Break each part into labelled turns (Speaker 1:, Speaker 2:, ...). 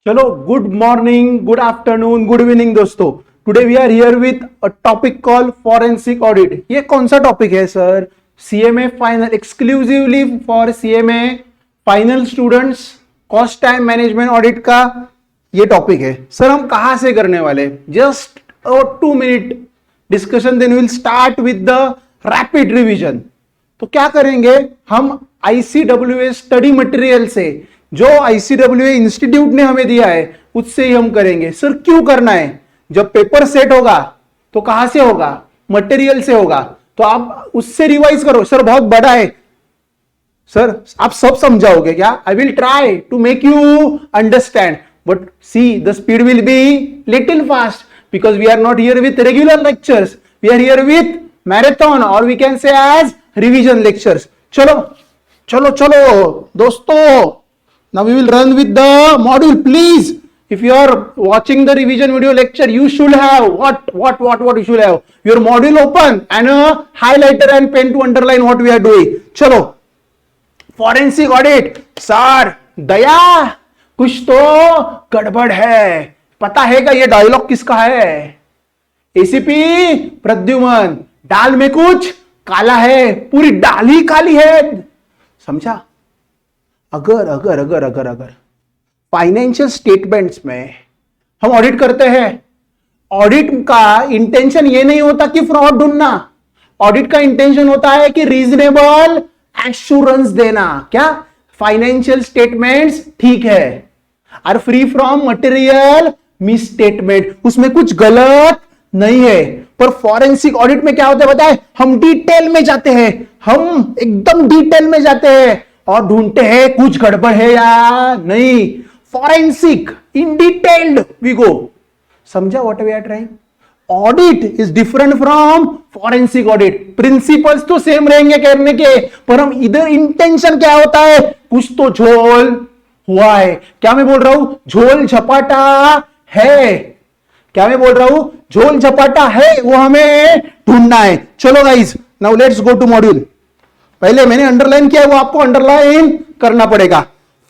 Speaker 1: चलो, good morning, good afternoon, good evening दोस्तों। Today we are here with a topic call forensic audit. ये कौन सा topic है sir? CMA final, exclusively for CMA final students, cost time management audit का ये topic है। Sir हम कहां से करने वाले? Just 2 minute discussion, then will start with the rapid revision. तो क्या करेंगे हम? आईसीडब्ल्यूए स्टडी मटेरियल से, जो आईसीडब्ल्यूए इंस्टीट्यूट ने हमें दिया है उससे ही हम करेंगे। सर क्यों करना है? जब पेपर सेट होगा तो कहां से होगा? मटेरियल से होगा। तो आप उससे रिवाइज करो। सर बहुत बड़ा है सर, आप सब समझाओगे क्या? I will try to make you understand, but see the speed will be little fast because we are not here with regular lectures, we are here with marathon और we can say as revision lectures. चलो चलो चलो दोस्तों, now we will run with the module. Please, if you are watching the revision video lecture, you should have what you should have your module open and a highlighter and pen to underline what we are doing. चलो, forensic audit। Sir दया, कुछ तो गड़बड़ है। पता है क्या ये dialogue किसका है? एसीपी प्रद्युमन। दाल में कुछ काला है, पूरी दाल ही काली है। समझा? अगर अगर अगर अगर अगर फाइनेंशियल स्टेटमेंट्स में हम ऑडिट करते हैं, ऑडिट का इंटेंशन ये नहीं होता कि फ्रॉड ढूंढना। ऑडिट का इंटेंशन होता है कि रीजनेबल एश्योरेंस देना। क्या? फाइनेंशियल स्टेटमेंट्स ठीक है, are free from material misstatement, उसमें कुछ गलत नहीं है। पर फॉरेंसिक ऑडिट में क्या होता है बताए? हम डिटेल में जाते हैं, हम एकदम डिटेल में जाते हैं और ढूंढते हैं कुछ गड़बड़ है या नहीं। Forensic in detailed we go. समझा what we are trying? Audit is different from forensic audit. Principles तो सेम रहेंगे करने के, पर हम इधर इंटेंशन क्या होता है? कुछ तो झोल हुआ है। क्या मैं बोल रहा हूं? झोल झपाटा है। क्या मैं बोल रहा हूं? झोल झपाटा है, वो हमें ढूंढना है। चलो guys, now let's go to module. पहले मैंने अंडरलाइन किया है, वो आपको अंडरलाइन करना पड़ेगा।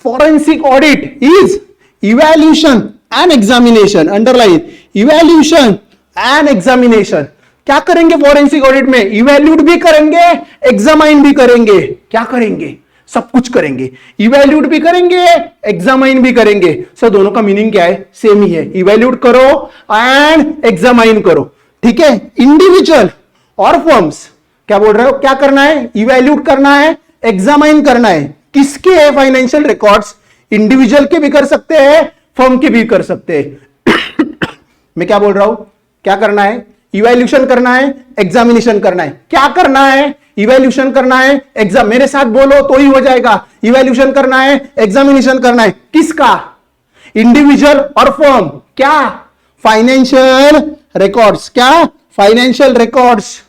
Speaker 1: Forensic audit is evaluation and examination. Underline, evaluation and examination. क्या करेंगे फॉरेंसिक ऑडिट में? इवैल्यूट भी करेंगे, एग्जामाइन भी करेंगे। क्या करेंगे? सब कुछ करेंगे। इवैल्यूट भी करेंगे, एग्जामाइन भी करेंगे। सर दोनों का मीनिंग क्या है? सेम ही है। इवैल्यूट करो एंड एग्जामाइन करो, ठीक है। इंडिविजुअल और फर्म्स, क्या बोल रहे हो? क्या करना है? इवैल्यूट करना है, एग्जामाइन करना है। किसके है फाइनेंशियल रिकॉर्ड्स? इंडिविजुअल के भी कर सकते हैं, फर्म के भी कर सकते हैं। मैं क्या बोल रहा हूं? क्या करना है? इवैल्यूएशन करना है, एग्जामिनेशन करना है। क्या करना है? इवैल्यूएशन करना है, एग्जाम। मेरे साथ बोलो तो ही हो जाएगा। इवैल्यूएशन करना है, एग्जामिनेशन करना है। किसका? इंडिविजुअल और फर्म। क्या? Financial records. क्या? Financial records.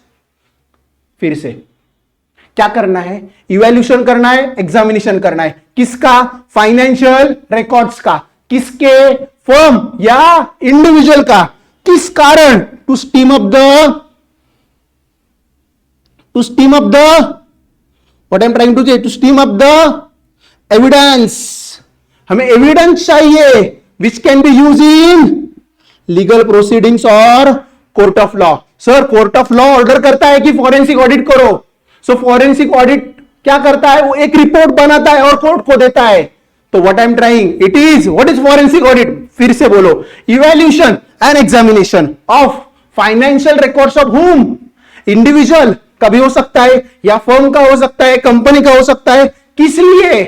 Speaker 1: फिर से क्या करना है? इवैल्यूएशन करना है, एग्जामिनेशन करना है। किसका? फाइनेंशियल रिकॉर्ड्स का। किसके? फर्म या इंडिविजुअल का। किस कारण? To steam up the what I am trying to say, to steam up the evidence. हमें एविडेंस चाहिए which can be use in legal proceedings और court of law. Sir court of law order करता है कि forensic audit करो। सो forensic audit क्या करता है? वो एक रिपोर्ट बनाता है और कोर्ट को देता है। तो what I am trying, it is what is forensic audit? फिर से बोलो, evaluation and examination of financial records of हुम। इंडिविजुअल का भी हो सकता है या फर्म का हो सकता है, कंपनी का हो सकता है। किस लिए?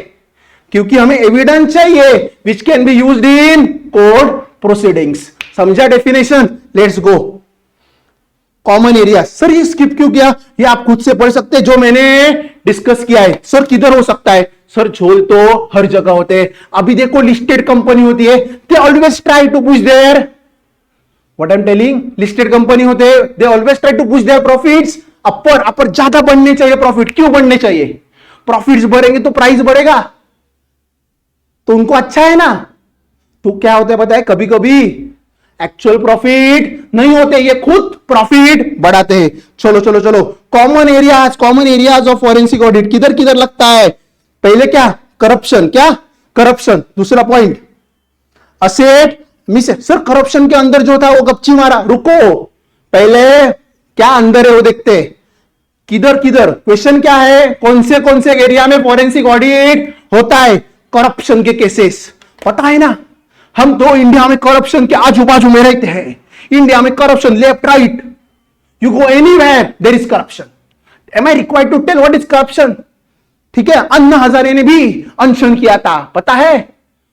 Speaker 1: क्योंकि हमें एविडेंस चाहिए which can be used in court proceedings. समझा definition? Let's go. Common area. Sir ये स्किप क्यों किया? ये आप खुद से पढ़ सकते हैं जो मैंने डिस्कस किया है। सर किधर हो सकता है? सर झोल तो हर जगह होते हैं। अभी देखो लिस्टेड कंपनी होती है, they always try to push their, what I am telling, listed company होते हैं, they always try to push their profits upper ज्यादा बढ़ने चाहिए। प्रॉफिट क्यों बढ़ने चाहिए? प्रॉफिट्स बढ़ेंगे तो प्राइस बढ़ेगा, तो उनको अच्छा है ना। तो क्या होता है बताए? कभी कभी एक्चुअल प्रॉफिट नहीं होते, ये खुद प्रॉफिट बढ़ाते हैं। चलो चलो चलो, common areas of forensic audit किधर किधर लगता है? पहले क्या? करप्शन। क्या? करप्शन। दूसरा point asset miss. Sir corruption के अंदर जो था वो गपची मारा, रुको पहले क्या अंदर है वो देखते हैं। किधर किधर क्वेश्चन क्या है, कौन से एरिया में फॉरेंसिक ऑडिट होता है? करप्शन के केसेस, पता है ना। हम तो इंडिया में करप्शन के आजू बाजू में रहते हैं। इंडिया में corruption left right, you go anywhere there is corruption. Am I required to tell what is corruption? ठीक है, अन्ना हजारे ने भी अनशन किया था, पता है।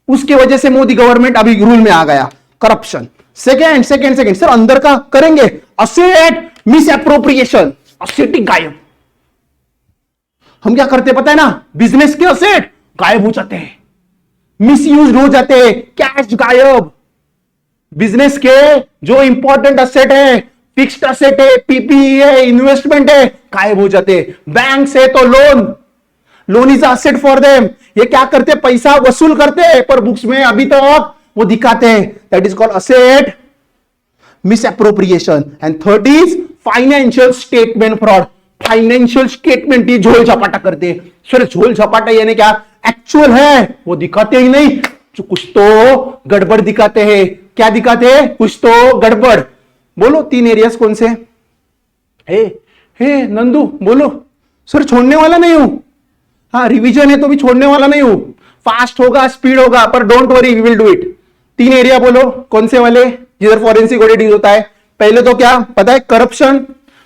Speaker 1: उसकी वजह से मोदी गवर्नमेंट अभी रूल में आ गया। करप्शन सेकेंड सर अंदर का करेंगे। असेट मिस एप्रोप्रिएशन, असेट गायब। हम क्या करते पता है ना, बिजनेस के असेट गायब हो जाते हैं, मिस यूज हो जाते हैं, कैश गायब। बिजनेस के जो इंपॉर्टेंट असेट है, फिक्स्ड असेट है, पीपीई है, इन्वेस्टमेंट है, गायब हो जाते हैं। बैंक से तो loan is asset for them. ये क्या करते, पैसा वसूल करते हैं, पर बुक्स में अभी तक वो दिखाते हैं। That is called asset miss appropriation. And third is financial statement fraud. Financial statement ये झोल झपाटा करते हैं। सर झोल झपाटा यानी क्या, एक्चुअल है वो दिखाते ही नहीं, कुछ तो गड़बड़ दिखाते हैं। क्या दिखाते हैं? कुछ तो गड़बड़। बोलो 3 एरियाज कौन से? हे नंदू बोलो। सर छोड़ने वाला नहीं हूं, हाँ रिवीजन है तो भी छोड़ने वाला नहीं हूं। फास्ट होगा, स्पीड होगा, पर don't worry we will do it. 3 area बोलो कौन से वाले जिधर फॉरेंसिक ऑडिट यूज होता है। पहले तो क्या पता है, करप्शन।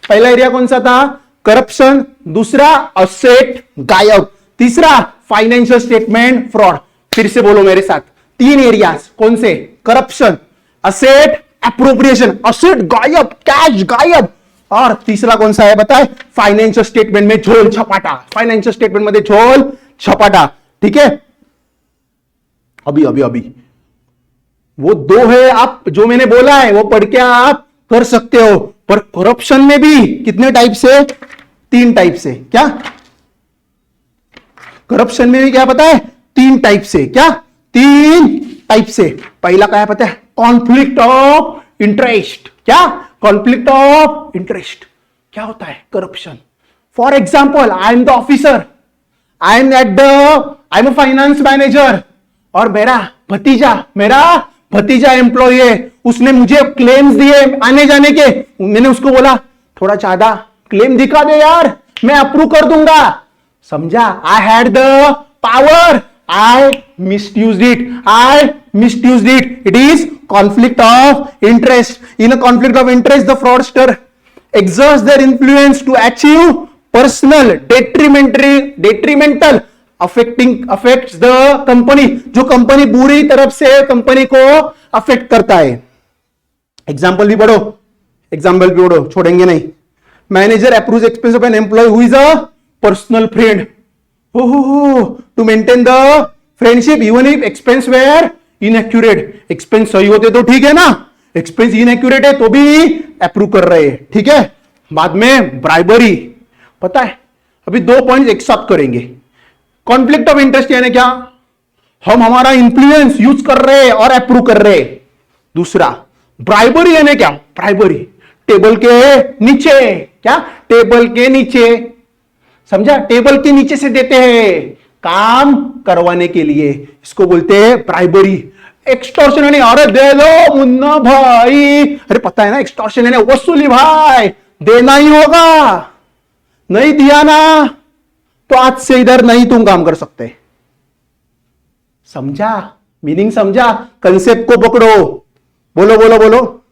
Speaker 1: पहला एरिया कौन सा था? करप्शन। दूसरा असेट गायब। तीसरा फाइनेंशियल स्टेटमेंट फ्रॉड। फिर से बोलो मेरे साथ, 3 एरियाज कौन से? करप्शन, असेट एप्रोप्रिएशन, असेट गायब, कैश गायब। और तीसरा कौन सा है बताए? फाइनेंशियल स्टेटमेंट में झोल छपाटा। फाइनेंशियल स्टेटमेंट में झोल छपाटा। ठीक है, अभी वो 2 है, आप जो मैंने बोला है वो पढ़ के आप कर सकते हो। पर करप्शन में भी कितने टाइप से? 3 टाइप से। क्या करप्शन में भी क्या पता है? 3 टाइप से। क्या 3 टाइप से? पहला क्या है पता है? Conflict of interest. क्या? कॉन्फ्लिक्ट ऑफ इंटरेस्ट क्या होता है? Corruption. For example, I am the officer, I am a finance manager, और मेरा भतीजा एम्प्लॉय है। उसने मुझे क्लेम्स दिए आने जाने के। मैंने उसको बोला थोड़ा ज्यादा क्लेम दिखा दे यार, मैं अप्रूव कर दूंगा। समझा? I had the power, I misused it. It is conflict of interest. In a conflict of interest, the fraudster exerts their influence to achieve personal detrimental affects the company. जो company बुरी तरफ से company को affect करता है। Example भी पढ़ो, छोड़ेंगे नहीं। Manager approves expense of an employee who is a personal friend to maintain the friendship even if expense were inaccurate. Expense सही होते तो ठीक है ना, एक्सपेंस इनएक्यूरेट है तो भी अप्रूव कर रहे हैं। ठीक है, बाद में ब्राइबरी, पता है। अभी 2 पॉइंट एक साथ करेंगे। कॉन्फ्लिक्ट ऑफ इंटरेस्ट यानी क्या? हम हमारा इंफ्लुएंस यूज कर रहे हैं और अप्रूव कर रहे हैं। दूसरा ब्राइबरी यानी क्या? ब्राइबरी टेबल के नीचे। क्या? टेबल के नीचे, समझा? टेबल के नीचे से देते हैं काम करवाने के लिए, इसको बोलते हैं ब्राइबरी। एक्सटॉर्शन यानी अरे दे लो मुन्ना भाई, अरे पता है ना एक्सटॉर्शन यानी वसूली भाई, देना ही होगा, नहीं दिया ना तो आज से इधर नहीं तुम काम कर सकते। समझा? मीनिंग समझा? कंसेप्ट को पकड़ो। बोलो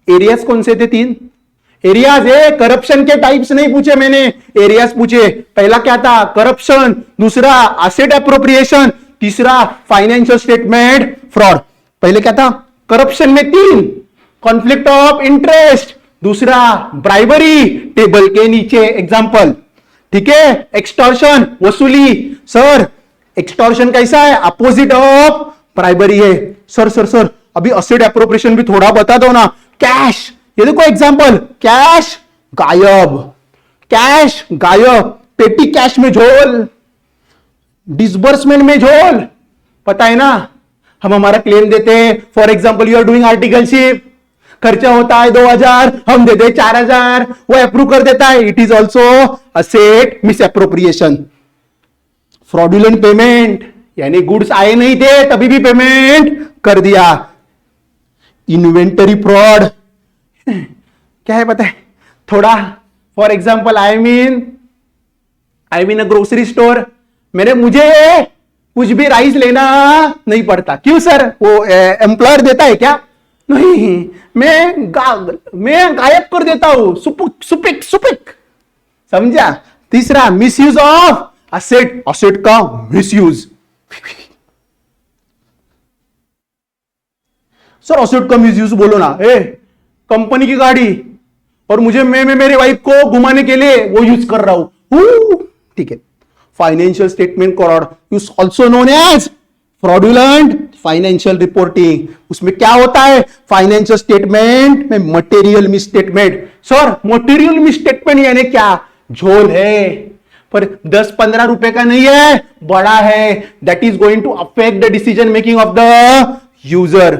Speaker 1: एरियाज कौन से थे? 3 एरियाज है। करप्शन के टाइप्स नहीं पूछे मैंने, एरियाज पूछे। पहला क्या था? करप्शन। दूसरा एसेट एप्रोप्रिएशन। तीसरा फाइनेंशियल स्टेटमेंट फ्रॉड। पहले क्या था? करप्शन में 3, कॉन्फ्लिक्ट ऑफ इंटरेस्ट, दूसरा ब्राइबरी टेबल के नीचे। एग्जांपल, ठीक है। एक्सटॉर्शन वसूली। सर एक्सटॉर्शन कैसा है? अपोजिट ऑफ ब्राइबरी है। सर अभी एसेट एप्रोप्रिएशन भी थोड़ा बता दो ना। कैश, ये देखो एग्जांपल, कैश गायब, पेटी कैश में झोल, डिसबर्समेंट में झोल, पता है ना। हम हमारा क्लेम देते हैं, for example you are doing articleship, खर्चा होता है 2000, हम दे दे 4000, वो अप्रूव कर देता है। It is also asset miss appropriation. Fraudulent payment यानी गुड्स आए नहीं थे तभी भी पेमेंट कर दिया। इन्वेंटरी फ्रॉड क्या है पता है? थोड़ा for example I mean a grocery store, मुझे कुछ भी राइस लेना नहीं पड़ता। क्यों सर? वो एम्प्लॉयर देता है क्या? नहीं, मैं गायब कर देता हूं। सुपिक सुपिक, समझा? तीसरा, मिसयूज ऑफ असेट, असेट का मिसयूज। सर असेट का मिसयूज बोलो ना। कंपनी की गाड़ी और मैं मेरी वाइफ को घुमाने के लिए वो यूज कर रहा हूं, ठीक है। Financial statement fraud, also known as fraudulent financial reporting. उसमें क्या होता है? फाइनेंशियल स्टेटमेंट में material misstatement. Sir material misstatement यानी क्या? झोल है पर 10-15 रुपए का नहीं है, बड़ा है। That is going to affect the decision making of the user.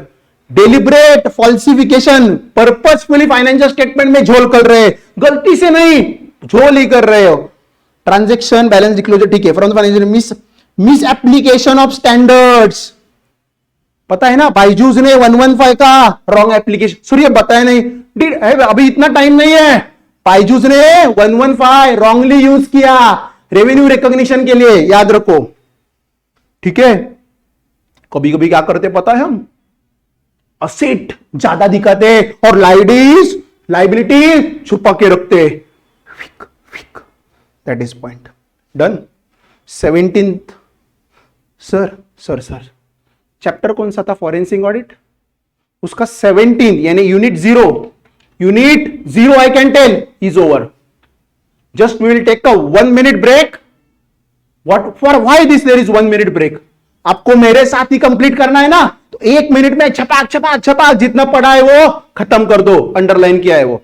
Speaker 1: Deliberate falsification, purposefully financial statement में झोल कर रहे, गलती से नहीं, झोल ही कर रहे हो। ट्रांजैक्शन बैलेंस डिस्क्लोजर, ठीक है। From the financial miss application of standards, पता है ना बायजूस ने 115 का रॉन्ग एप्लीकेशन, सॉरी बताया नहीं, अभी इतना टाइम नहीं है। बायजूस ने 115 रॉन्गली यूज किया रेवेन्यू रिकॉग्निशन के लिए, याद रखो, ठीक है। कभी कभी क्या करते पता है? हम असेट ज्यादा दिखाते और लाइबिलिटी छुपा के रखते। That is point done. 17th sir chapter कौन सा था? फॉरेंसिक ऑडिट, उसका 17 यानी unit zero I can tell is over. Just we will take a 1 minute break. What for why this there is 1 minute break? आपको मेरे साथ ही complete करना है ना, तो 1 मिनट में छपाक छपाक छपाक जितना पढ़ा है वो खत्म कर दो, अंडरलाइन किया है वो।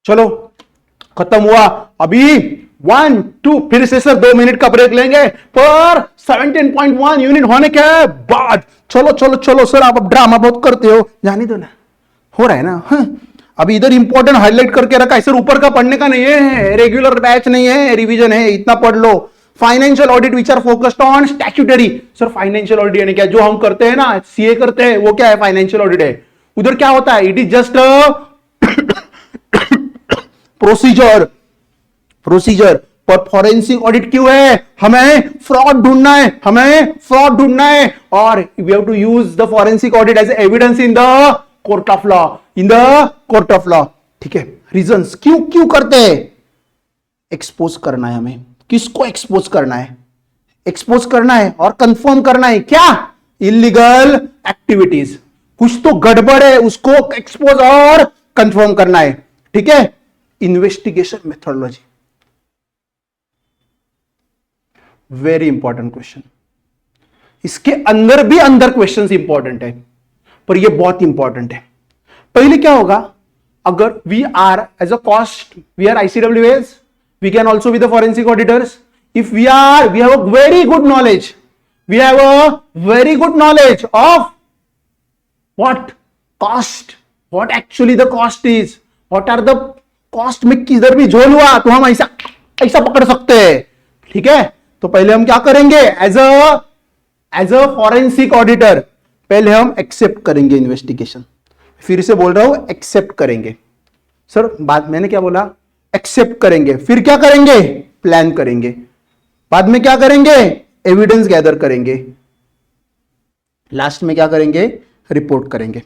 Speaker 1: चलो खत्म हुआ। अभी 1 2 फिर से सर 2 मिनट का ब्रेक लेंगे पर 17.1 यूनिट होने के बाद। चलो चलो चलो सर, आप अब ड्रामा बहुत करते हो, जाने दो ना, हो रहा है ना। अभी इधर इंपॉर्टेंट हाईलाइट करके रखा है सर, ऊपर का पढ़ने का नहीं है, रेगुलर बैच नहीं है, रिवीजन है, इतना पढ़ लो। Financial audit which are focused on statutory. Sir financial audit यानी क्या? जो हम करते हैं ना, सीए करते हैं, वो क्या है? फाइनेंशियल ऑडिट है। उधर क्या होता है? It is just procedure. पर फॉरेंसिक ऑडिट क्यों है? हमें फ्रॉड ढूंढना है, और we have to use the forensic audit as evidence in the court of law, ठीक है। रीजंस क्यों करते हैं? एक्सपोज करना है हमें। किसको एक्सपोज करना है? एक्सपोज करना है और कंफर्म करना है क्या? इलीगल एक्टिविटीज, कुछ तो गड़बड़ है, उसको एक्सपोज और कंफर्म करना है, ठीक है। Investigation methodology, very important question. इसके अंदर भी क्वेश्चंस इंपॉर्टेंट है, पर ये बहुत इंपॉर्टेंट है। पहले क्या होगा? अगर we are as a cost, we are ICWS, we can also be the forensic auditors. If we have a very good knowledge of what cost, what actually the cost is, what are the cost में किधर भी झोल हुआ तो हम ऐसा पकड़ सकते हैं, ठीक है। तो पहले हम क्या करेंगे? एज अ फॉरेंसिक ऑडिटर पहले हम एक्सेप्ट करेंगे इन्वेस्टिगेशन। फिर से बोल रहा हूं, एक्सेप्ट करेंगे। सर बात मैंने क्या बोला? एक्सेप्ट करेंगे, फिर क्या करेंगे, प्लान करेंगे, बाद में क्या करेंगे, एविडेंस गैदर करेंगे, लास्ट में क्या करेंगे, रिपोर्ट करेंगे,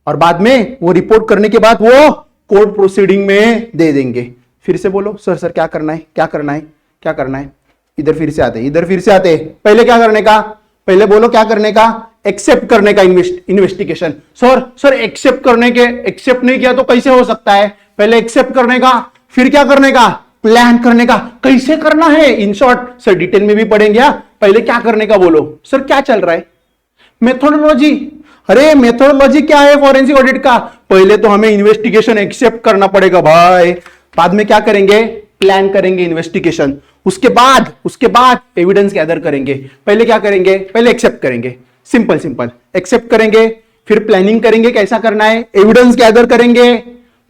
Speaker 1: और बाद में वो रिपोर्ट करने के बाद वो कोर्ट प्रोसीडिंग में दे देंगे। फिर से बोलो सर सर क्या करना है, क्या करना है, क्या करना है। इधर फिर से आते, इधर फिर से आते। पहले क्या करने का, पहले बोलो क्या करने का, एक्सेप्ट करने का इन्वेस्टिगेशन। सर एक्सेप्ट करने के, एक्सेप्ट नहीं किया तो कैसे हो सकता है, पहले एक्सेप्ट करने का, फिर क्या करने का, प्लान करने का। कैसे करना है, इन शॉर्ट सर डिटेल में भी पढ़ेंगे। पहले क्या करने का बोलो, सर क्या चल रहा है, मेथोडोलॉजी। अरे मेथोडोलॉजी क्या है फॉरेंसिक ऑडिट का, पहले तो हमें इन्वेस्टिगेशन एक्सेप्ट करना पड़ेगा भाई, बाद में क्या करेंगे, प्लान करेंगे इन्वेस्टिगेशन, उसके बाद एविडेंस गैदर करेंगे। पहले क्या करेंगे, पहले एक्सेप्ट करेंगे, सिंपल सिंपल एक्सेप्ट करेंगे, फिर प्लानिंग करेंगे कैसा करना है, एविडेंस गैदर करेंगे,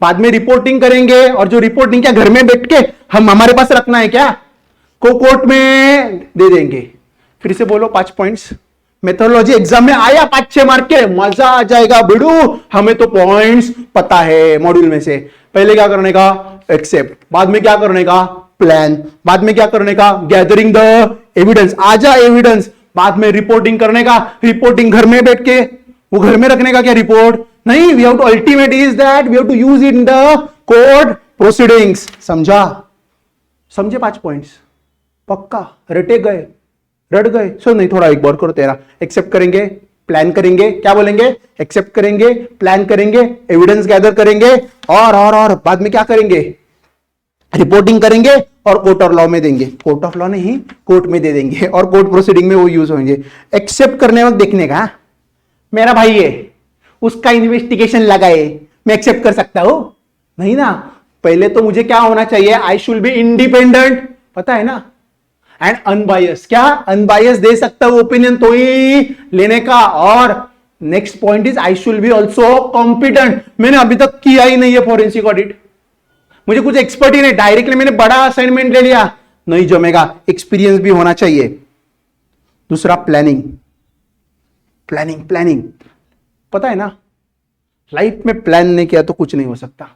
Speaker 1: बाद में रिपोर्टिंग करेंगे, और जो रिपोर्टिंग क्या घर में बैठ के हम हमारे पास रखना है क्या, को कोर्ट में दे देंगे। फिर से बोलो 5 पॉइंट्स। मेथोडोलॉजी एग्जाम में आया 5-6 मार्क के, मजा आ जाएगा बिडू, हमें तो पॉइंट्स पता है मॉड्यूल में से। पहले क्या करने का, एक्सेप्ट, बाद में क्या करने का, प्लान, बाद में क्या करने का, गैदरिंग द एविडेंस, आजा एविडेंस, बाद में रिपोर्टिंग करने का, रिपोर्टिंग घर में बैठ के, वो घर में रखने का क्या रिपोर्ट नहीं, we have to ultimate is that we have to use in the court proceedings. समझा, समझे 5 पॉइंट्स पक्का, रटे गए, रट गए सो नहीं, थोड़ा एक बार करो तेरा। एक्सेप्ट करेंगे, प्लान करेंगे, क्या बोलेंगे, एक्सेप्ट करेंगे, प्लान करेंगे, एविडेंस गैदर करेंगे, और बाद में क्या करेंगे, रिपोर्टिंग करेंगे, और कोर्ट ऑफ लॉ में देंगे, कोर्ट ऑफ लॉ नहीं कोर्ट में दे देंगे, और कोर्ट प्रोसीडिंग में वो यूज होंगे। एक्सेप्ट करने वक्त देखने का, मेरा भाई है उसका इन्वेस्टिगेशन लगाए, मैं एक्सेप्ट कर सकता हूं नहीं ना, पहले तो मुझे क्या होना चाहिए, आई शुड बी इंडिपेंडेंट, पता है ना, एंड अनबायस, क्या अनबायस दे सकता हूं ओपिनियन तो ही लेने का। और next point is I should be also competent, मैंने अभी तक किया ही नहीं है फॉरेंसिक ऑडिट, मुझे कुछ एक्सपर्ट ही नहीं, डायरेक्टली मैंने बड़ा असाइनमेंट ले लिया, नहीं जमेगा, एक्सपीरियंस भी होना चाहिए। दूसरा प्लानिंग, प्लानिंग पता है ना, लाइफ में प्लान नहीं किया तो कुछ नहीं हो सकता,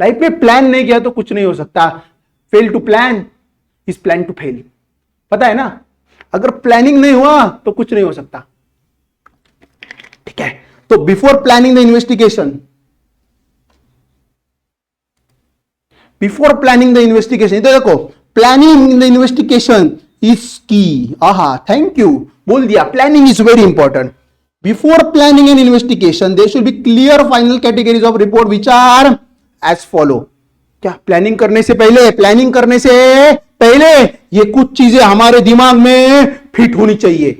Speaker 1: लाइफ में प्लान नहीं किया तो कुछ नहीं हो सकता। Fail to plan is plan to fail, पता है ना, अगर प्लानिंग नहीं हुआ तो कुछ नहीं हो सकता। ठीक है, तो before planning the investigation, before planning the investigation, इधर देखो, प्लानिंग द इन्वेस्टिगेशन इज की, आहा थैंक यू बोल दिया, planning is very important. Before planning an investigation there should be clear final categories of report which are as follow. क्या planning करने से पहले, प्लानिंग करने से पहले ये कुछ चीजें हमारे दिमाग में फिट होनी चाहिए।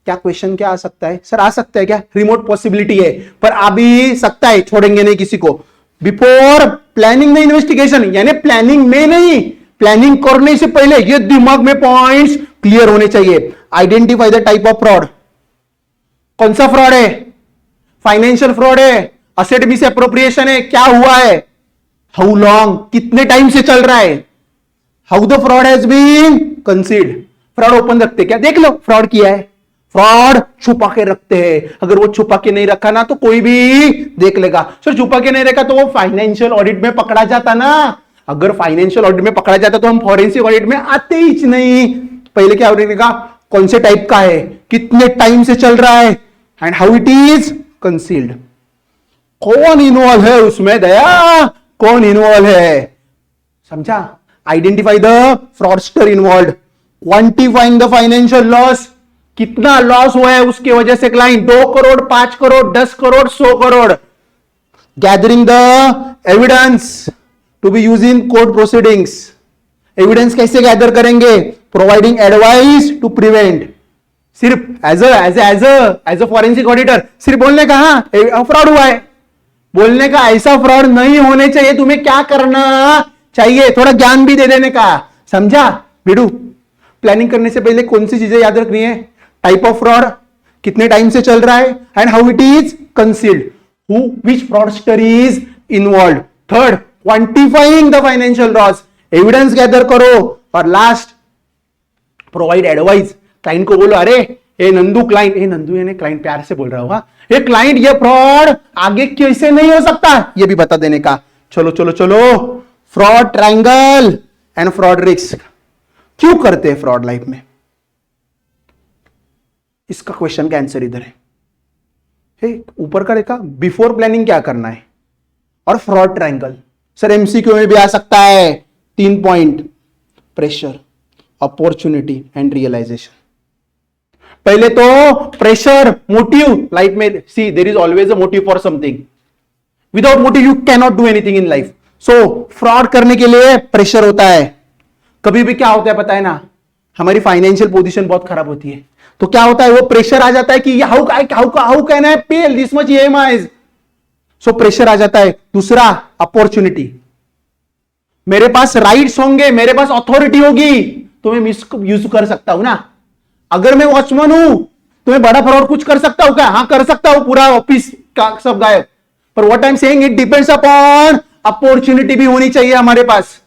Speaker 1: क्या क्वेश्चन क्या आ सकता है, सर आ सकता है क्या, रिमोट पॉसिबिलिटी है पर आ भी सकता है, छोड़ेंगे नहीं किसी को। बिफोर प्लानिंग द इन्वेस्टिगेशन यानी प्लानिंग में नहीं, प्लानिंग करने से पहले ये दिमाग में पॉइंट्स क्लियर होने चाहिए। Identify the type of fraud, कौन सा फ्रॉड है, फाइनेंशियल फ्रॉड है, असेट मिस एप्रोप्रिएशन है, क्या हुआ है, हाउ लॉन्ग, कितने टाइम से चल रहा है, how the fraud has been concealed, fraud open रखते क्या, देख लो फ्रॉड किया है, फ्रॉड छुपा के रखते हैं, अगर वो छुपा के नहीं रखा ना तो कोई भी देख लेगा। सर छुपा के नहीं रखा तो वो फाइनेंशियल ऑडिट में पकड़ा जाता ना, अगर फाइनेंशियल ऑडिट में पकड़ा जाता तो हम फॉरेंसिक ऑडिट में आते ही नहीं। पहले क्या होगा, कौन से टाइप का है, कितने टाइम से चल रहा है, and how it is concealed, कौन इन्वॉल्व है उसमें, दया कौन इन्वॉल्व है, समझा। Identify the fraudster involved, quantifying the financial loss, कितना लॉस हुआ है उसकी वजह से client, 2 crore 5 crore 10 crore 100 crore. Gathering the evidence to be use in court proceedings, evidence कैसे गैदर करेंगे, प्रोवाइडिंग एडवाइस टू प्रिवेंट, सिर्फ एज अ फॉरेंसिक ऑडिटर सिर्फ बोलने का हाँ फ्रॉड हुआ है, बोलने का ऐसा फ्रॉड नहीं होने चाहिए, तुम्हें क्या करना चाहिए, थोड़ा ज्ञान भी दे देने का, समझा बिडू। प्लानिंग करने से पहले कौन सी चीजें याद रखनी है, टाइप ऑफ फ्रॉड, कितने टाइम से चल रहा है, and how it is concealed, who which fraudster is involve. Third, quantifying the financial loss, evidence gather करो, और लास्ट प्रोवाइड एडवाइस, क्लाइंट को बोलो अरे ए नंदू, क्लाइंट ए नंदू यानी क्लाइंट प्यार से बोल रहा होगा, ये क्लाइंट ये फ्रॉड आगे कैसे नहीं हो सकता ये भी बता देने का। चलो चलो चलो fraud triangle and fraud risk. क्यों करते हैं फ्रॉड लाइफ में? इसका क्वेश्चन का आंसर इधर है। ऊपर का देखा, बिफोर प्लानिंग क्या करना है, और फ्रॉड ट्रायंगल। सर एमसीक्यू में भी आ सकता है। 3 point, pressure, opportunity and realisation. पहले तो प्रेशर, मोटिव लाइफ में। See there is always a motive for something. Without motive you can not do anything in life. So fraud करने के लिए प्रेशर होता है। कभी भी क्या होता है पता है ना, हमारी फाइनेंशियल पोजीशन बहुत खराब होती है, तो क्या होता है, वो प्रेशर आ जाता है कि how can I pay this much EMIs. So pressure आ जाता है। दूसरा, अपॉर्चुनिटी। मेरे पास राइट्स होंगे, मेरे पास अथॉरिटी होगी, तो मैं मिस यूज कर सकता हूं ना। अगर मैं वॉचमैन हूं तो मैं बड़ा फ्रॉड कुछ कर सकता हूं क्या? हाँ कर सकता हूं, पूरा ऑफिस का सब गायब। पर what I am saying, it depends upon opportunity भी होनी चाहिए हमारे पास।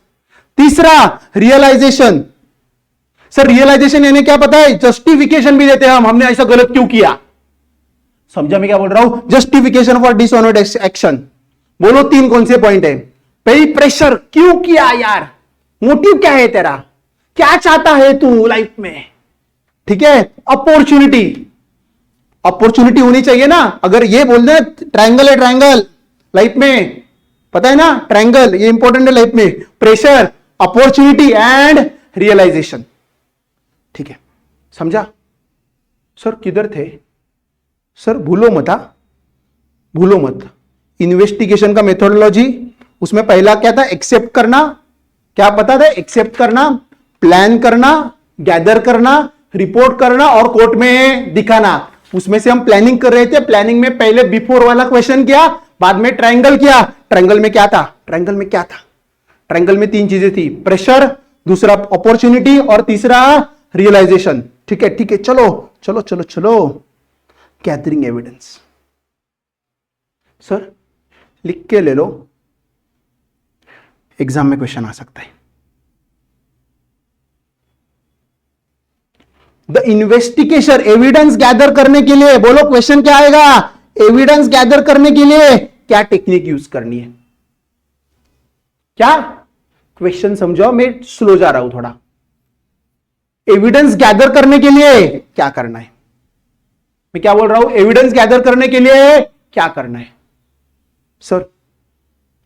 Speaker 1: तीसरा, रियलाइजेशन। सर रियलाइजेशन यानी क्या पता है? जस्टिफिकेशन भी देते हैं हमने ऐसा गलत क्यों किया। समझा मैं क्या बोल रहा हूं? Justification for dishonoured action. बोलो 3 कौन से पॉइंट है? पहली, प्रेशर, क्यों किया यार, मोटिव क्या है तेरा, क्या चाहता है तू लाइफ में, ठीक है। अपॉर्चुनिटी, अपॉर्चुनिटी होनी चाहिए ना। अगर ये बोल दे ट्रायंगल है, ट्रायंगल लाइफ में, पता है ना, ट्रायंगल ये इंपॉर्टेंट है लाइफ में। प्रेशर, अपॉर्चुनिटी एंड रियलाइजेशन, ठीक है। समझा? सर किधर थे सर? भूलो मत, भूलो मत। इन्वेस्टिगेशन का मेथोडोलॉजी, उसमें पहला क्या था? एक्सेप्ट करना। क्या पता था? एक्सेप्ट करना, प्लान करना, गैदर करना, रिपोर्ट करना और कोर्ट में दिखाना। उसमें से हम प्लानिंग कर रहे थे। प्लानिंग में पहले बिफोर वाला क्वेश्चन किया, बाद में ट्रायंगल किया। ट्रायंगल में क्या था? ट्रायंगल में क्या था? ट्रायंगल में 3 चीजें थी, प्रेशर, दूसरा अपॉर्चुनिटी और तीसरा रियलाइजेशन। ठीक है, ठीक है, चलो चलो चलो चलो। Gathering evidence. सर लिख के ले लो, एग्जाम में क्वेश्चन आ सकता है। द इन्वेस्टिगेशन, एविडेंस गैदर करने के लिए, बोलो क्वेश्चन क्या आएगा? एविडेंस गैदर करने के लिए क्या टेक्निक यूज करनी है? क्या क्वेश्चन समझो, मैं स्लो जा रहा हूं थोड़ा। एविडेंस गैदर करने के लिए क्या करना है? मैं क्या बोल रहा हूं? एविडेंस गैदर करने के लिए क्या करना है? सर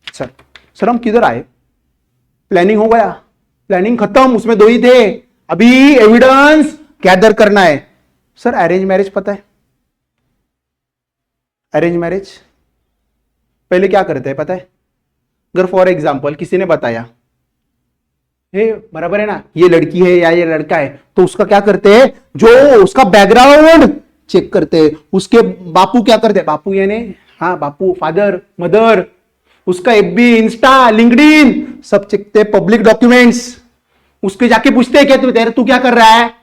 Speaker 1: सर सर हम किधर आए? प्लानिंग हो गया, प्लानिंग खत्म, उसमें 2 ही थे, अभी एविडेंस गैदर करना है। सर अरेंज मैरिज पता है? अरेंज मैरिज पहले क्या करते हैं पता है? अगर फॉर एग्जांपल किसी ने बताया, हे बराबर है ना, ये लड़की है या ये लड़का है, तो उसका क्या करते हैं? जो उसका बैकग्राउंड चेक करते हैं। उसके बापू क्या करते हैं? बापू यानी हाँ बापू, फादर, मदर, उसका एफबी, इंस्टा, लिंक्डइन सब चेकते, पब्लिक डॉक्यूमेंट्स। उसके जाके पूछते हैं क्या तू क्या कर रहा है?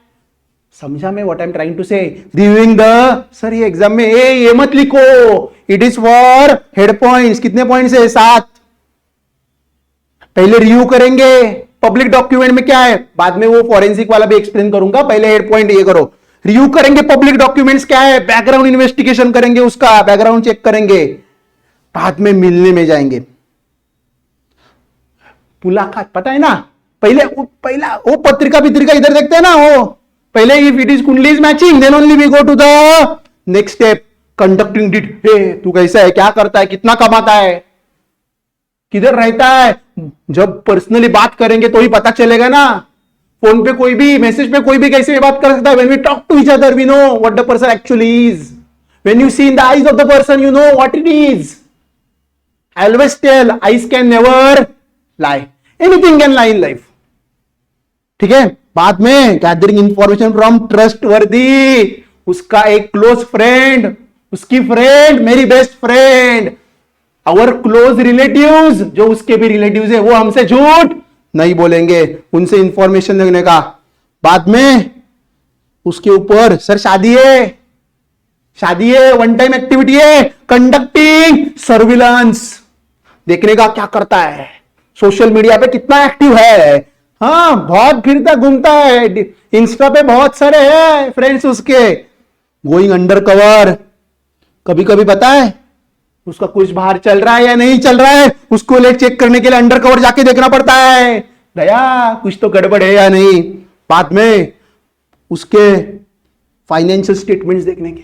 Speaker 1: समझा मैं what I am trying to say? Reviewing the, sir ये एग्जाम में ये मत लिखो, it is for head points. कितने पॉइंट्स है? 7। पहले रिव्यू करेंगे पब्लिक डॉक्यूमेंट में क्या है, बाद में वो फॉरेंसिक वाला भी एक्सप्लेन करूंगा। पहले हेड पॉइंट ये करो, रिव्यू करेंगे पब्लिक डॉक्यूमेंट्स क्या है, बैकग्राउंड इन्वेस्टिगेशन करेंगे, उसका बैकग्राउंड चेक करेंगे, बाद में मिलने में जाएंगे। मुलाकात पता है ना, पहले वो पत्रिका इधर देखते हैं ना, वो पहले if it is kundli is matching then only we go to the next step, conducting डिट। हे तू कैसा है, क्या करता है, कितना कमाता है, किधर रहता है। जब पर्सनली बात करेंगे तो ही पता चलेगा ना। फोन पे कोई भी, मैसेज पे कोई भी कैसे भी बात कर सकता है। When we talk to each other we know what the person actually is. When you see in the eyes of the person you know what it is. I always tell eyes can never lie, anything can lie in life. ठीक है, बाद में gathering information from trustworthy, उसका एक close friend, उसकी friend, मेरी best friend, our close relatives, जो उसके भी रिलेटिव्स है, वो हमसे झूठ नहीं बोलेंगे, उनसे इंफॉर्मेशन लेने का। बाद में उसके ऊपर सर शादी है, वन टाइम एक्टिविटी है, कंडक्टिंग सर्विलांस, देखने का क्या करता है, सोशल मीडिया पे कितना एक्टिव है, हाँ बहुत फिरता घूमता है, इंस्टा पे बहुत सारे हैं फ्रेंड्स उसके, गोइंग अंडर कवर। कभी कभी पता है उसका कुछ बाहर चल रहा है या नहीं चल रहा है, उसको ले चेक करने के लिए अंडर कवर जाके देखना पड़ता है, दया कुछ तो गड़बड़ है या नहीं। बाद में उसके फाइनेंशियल स्टेटमेंट्स देखने के,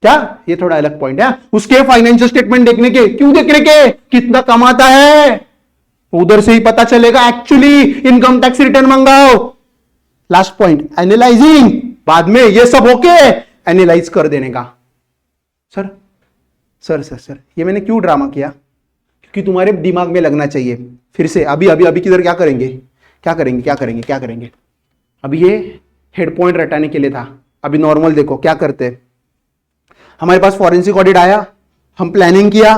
Speaker 1: क्या ये थोड़ा अलग पॉइंट है, उसके फाइनेंशियल स्टेटमेंट देखने के, क्यों देखने के, कितना कमाता है, उधर से ही पता चलेगा। एक्चुअली इनकम टैक्स रिटर्न मंगाओ। लास्ट पॉइंट एनालाइजिंग, बाद में ये सब होके एनालाइज कर देने का। सर सर सर सर ये मैंने क्यों ड्रामा किया, क्योंकि तुम्हारे दिमाग में लगना चाहिए। फिर से अभी अभी अभी किधर क्या करेंगे, क्या करेंगे, क्या करेंगे, क्या करेंगे। अभी ये हेड पॉइंट रटाने के लिए था। अभी नॉर्मल देखो क्या करते हैं। हमारे पास फॉरेंसिक ऑडिट आया, हम प्लानिंग किया,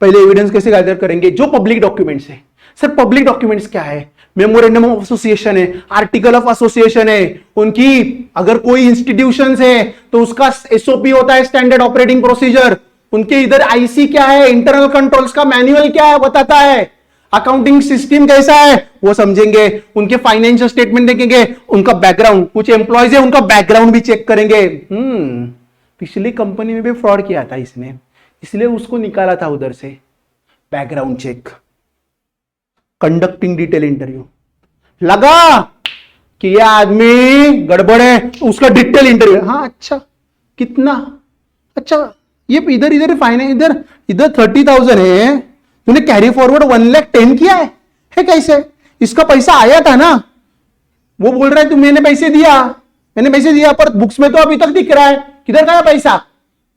Speaker 1: पहले एविडेंस कैसे गैदर करेंगे, जो पब्लिक डॉक्यूमेंट्स है। सर पब्लिक डॉक्यूमेंट्स क्या है, मेमोरेंडम ऑफ एसोसिएशन है, आर्टिकल ऑफ एसोसिएशन है, उनकी अगर कोई इंस्टीट्यूशंस है तो उसका एसओपी होता है, स्टैंडर्ड ऑपरेटिंग प्रोसीजर। उनके इधर आईसी क्या है, इंटरनल कंट्रोल्स का मैनुअल क्या है बताता है, अकाउंटिंग सिस्टम कैसा है वो समझेंगे, उनके फाइनेंशियल स्टेटमेंट देखेंगे, उनका बैकग्राउंड, कुछ एम्प्लॉयज है उनका बैकग्राउंड भी चेक करेंगे। पिछली कंपनी में भी फ्रॉड किया था इसने, इसलिए उसको निकाला था उधर से। Background check, conducting detail interview, लगा कि ये आदमी गड़बड़ है, उसका डिटेल इंटरव्यू। हाँ अच्छा कितना, अच्छा ये इधर इधर फाइनेंस, इधर इधर 30,000 है, तूने कैरी फॉरवर्ड 1,10,000 किया है कैसे, इसका पैसा आया था ना, वो बोल रहा है तू मैंने पैसे दिया पर बुक्स में तो अभी तक दिख रहा है, किधर गया पैसा।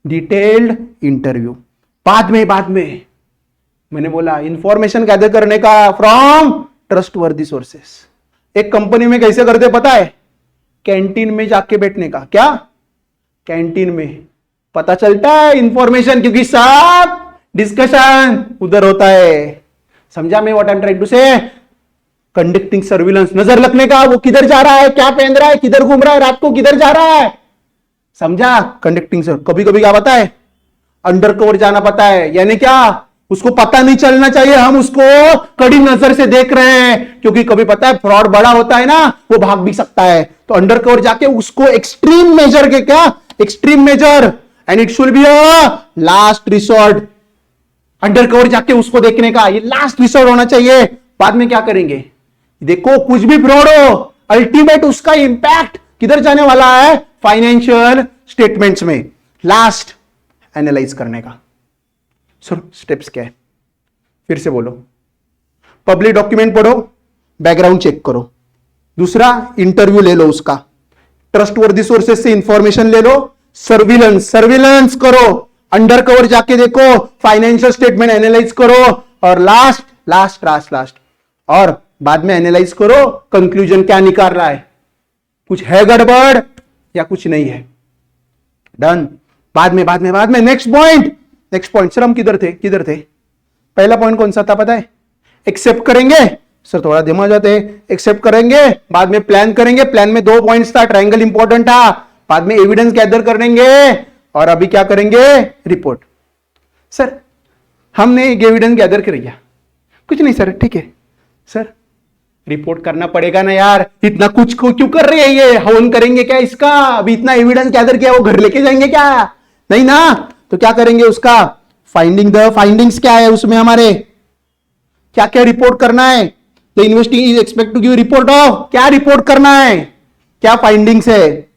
Speaker 1: Detailed interview. बाद में मैंने बोला इंफॉर्मेशन गैदर करने का फ्रॉम ट्रस्टवर्दी सोर्सेस। एक कंपनी में कैसे करते पता है, कैंटीन में जाके बैठने का। क्या कैंटीन में पता चलता है इंफॉर्मेशन, क्योंकि सब डिस्कशन उधर होता है। समझा मैं what I am trying to say. Conducting surveillance, नजर रखने का, वो किधर जा रहा है, क्या पहन रहा है, किधर घूम रहा है, रात को किधर जा रहा है। समझा कंडक्टिंग सर। कभी कभी क्या पता है, अंडर कवर जाना पता है, यानी क्या उसको पता नहीं चलना चाहिए हम उसको कड़ी नजर से देख रहे हैं, क्योंकि कभी पता है फ्रॉड बड़ा होता है ना, वो भाग भी सकता है। तो अंडर कवर जाके उसको एक्सट्रीम मेजर के, क्या extreme measure, and it should be a last resort. Under cover जाके उसको देखने का, ये लास्ट रिसोर्ट होना चाहिए। बाद में क्या करेंगे, देखो कुछ भी फ्रॉड हो, अल्टीमेट उसका इंपैक्ट किधर जाने वाला है, फाइनेंशियल स्टेटमेंट्स में। लास्ट एनालाइज करने का। सर स्टेप्स क्या है, फिर से बोलो। पब्लिक डॉक्यूमेंट पढ़ो, बैकग्राउंड चेक करो। दूसरा इंटरव्यू ले लो उसका, ट्रस्टवर्दी सोर्सेस से इंफॉर्मेशन ले लो, सर्विलेंस करो, अंडर कवर जाके देखो, फाइनेंशियल स्टेटमेंट एनालाइज करो, और लास्ट और बाद में एनालाइज करो कंक्लूजन क्या निकाल रहा है, कुछ है गड़बड़ या कुछ नहीं है। डन। बाद में नेक्स्ट पॉइंट। सर हम किधर थे पहला पॉइंट कौन सा था पता है, एक्सेप्ट करेंगे। सर थोड़ा दिमाग जाते हैं, एक्सेप्ट करेंगे, बाद में प्लान करेंगे। प्लान में 2 पॉइंट्स था, ट्रायंगल इंपॉर्टेंट था, बाद में एविडेंस गैदर करेंगे, और अभी क्या करेंगे, रिपोर्ट। सर हमने एविडेंस गैदर कर लिया, कुछ नहीं सर, ठीक है सर, रिपोर्ट करना पड़ेगा ना यार, इतना कुछ को क्यों कर रहे हैं, ये हवन करेंगे क्या इसका, अभी इतना एविडेंस गैदर किया वो घर लेके जाएंगे क्या, नहीं ना। तो क्या करेंगे उसका फाइंडिंग्स क्या है उसमें, हमारे क्या क्या रिपोर्ट करना है। The investing is expect to give report of, क्या रिपोर्ट करना है, क्या फाइंडिंग्स है,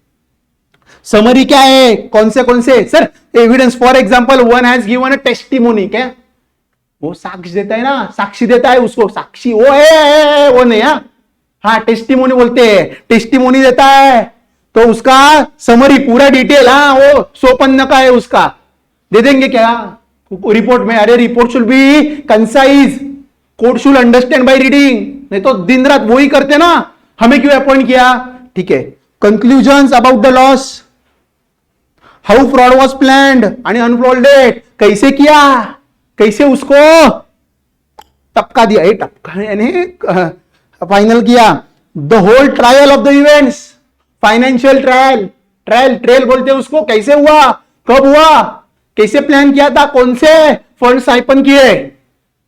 Speaker 1: समरी क्या है, कौन से। Sir evidence for example one has given a testimony, क्या वो साक्ष्य देता है ना, साक्षी देता है उसको, साक्षी वो है वो नहीं। हाँ टेस्टिमोनी बोलते हैं, टेस्टिमोनी देता है तो उसका समरी पूरा डिटेल, हाँ वो 100 पन्ने का है, उसका दे देंगे क्या रिपोर्ट में। अरे report should be concise, court should understand by reading, नहीं तो दिन रात वो ही करते ना, हमें क्यों अपॉइंट किया। ठीक है, conclusions about the loss, how fraud was planned आणि अनफोल्डेड, कैसे किया, कैसे उसको टपका दिया, टपका यानी फाइनल किया। The whole trial of the events, financial trial बोलते हैं उसको, कैसे हुआ, कब हुआ, कैसे प्लान किया था, कौन से फंड साइपन किए।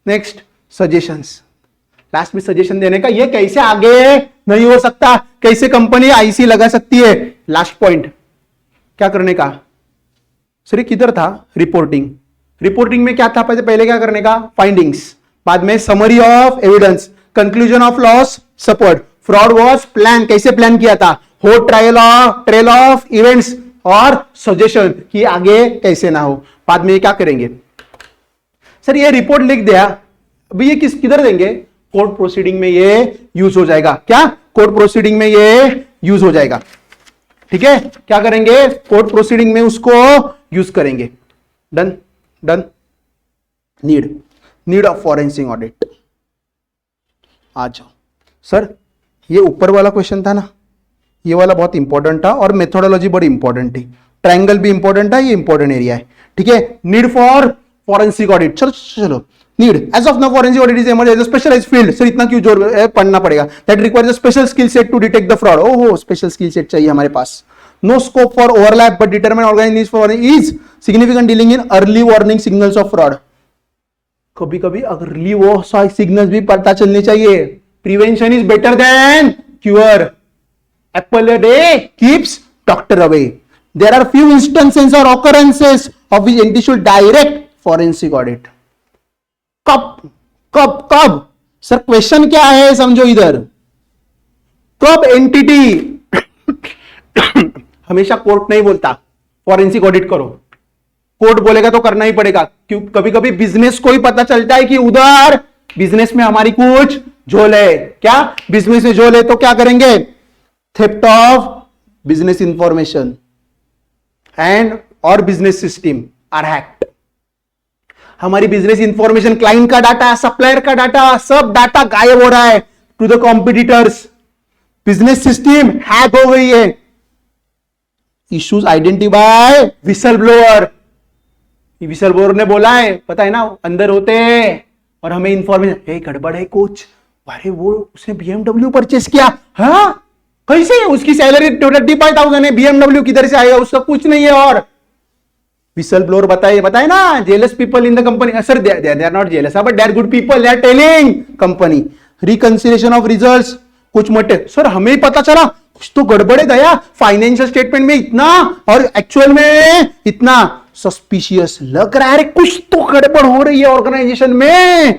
Speaker 1: नेक्स्ट सजेशंस, लास्ट में सजेशन देने का, ये कैसे आगे नहीं हो सकता, कैसे कंपनी आईसी लगा सकती है। लास्ट पॉइंट क्या करने का, सर किधर था, रिपोर्टिंग में क्या था, पहले क्या करने का, फाइंडिंग्स, बाद में summary of evidence, conclusion of loss, support, fraud was plan, कैसे प्लान किया था, हो ट्रेल ऑफ इवेंट्स और सजेशन कि आगे कैसे ना हो। बाद में ये क्या करेंगे, सर ये रिपोर्ट लिख दिया, अभी ये किधर देंगे, कोर्ट प्रोसीडिंग में ये यूज हो जाएगा, क्या कोर्ट प्रोसीडिंग में ये यूज हो जाएगा, ठीक है, क्या करेंगे, कोर्ट प्रोसीडिंग में उसको यूज करेंगे। Done done. Need of forensic audit. आ जाओ सर, ये ऊपर वाला क्वेश्चन था ना, ये वाला बहुत इंपॉर्टेंट था और मेथोडोलॉजी बड़ी इंपॉर्टेंट थी, ट्रायंगल भी इंपॉर्टेंट है, ये इंपॉर्टेंट एरिया है, ठीक है। नीड फॉर फॉरेंसिक ऑडिट, चलो चलो, need as of now forensic audit is emerge as a specialised field. Sir इतना क्यों जोर पढ़ना पड़ेगा, that requires a special skill set to detect the fraud. ओहो, स्पेशल स्किल सेट चाहिए हमारे पास। No scope for overlap but determine organise for is significant dealing in early warning signals of fraud. कभी कभी अर्ली वो signals भी पता चलने चाहिए। Prevention is better than cure. Apple a day keeps doctor away. There are few instances or occurrences of which entity should direct forensic audit. कब sir question क्या है समझो इधर, कब एंटिटी हमेशा कोर्ट नहीं बोलता फॉरेंसिक ऑडिट करो, कोर्ट बोलेगा तो करना ही पड़ेगा, क्यों, कभी कभी बिजनेस को ही पता चलता है कि उधर बिजनेस में हमारी कुछ झोल है, क्या बिजनेस में झोल है, तो क्या करेंगे, theft of business information and और बिजनेस सिस्टम आर हैक्ड। हमारी बिजनेस इंफॉर्मेशन, क्लाइंट का डाटा, सप्लायर का डाटा, सब डाटा गायब हो रहा है to the competitors, business system hack हो गई है। Issues identify whistle blower, whistle blower ने बोला है, पता है ना, अंदर होते हैं और हमें इंफॉर्मेशन, गड़बड़ है कुछ, अरे वो उसने BMW परचेस किया, हाँ कैसे, उसकी सैलरी 25,000 है, BMW किधर से आएगा, उसका कुछ नहीं है। और विसल ब्लोअर बताए ना, jealous people in the company, sir they are not jealous but they are good people, they are telling company. Reconciliation of results, कुछ मटे, सर हमें ही पता चला कुछ तो गड़बड़ है दया, फाइनेंशियल स्टेटमेंट में इतना और एक्चुअल में इतना, सस्पिशियस लग रहा है, कुछ तो गड़बड़ हो रही है ऑर्गेनाइजेशन में।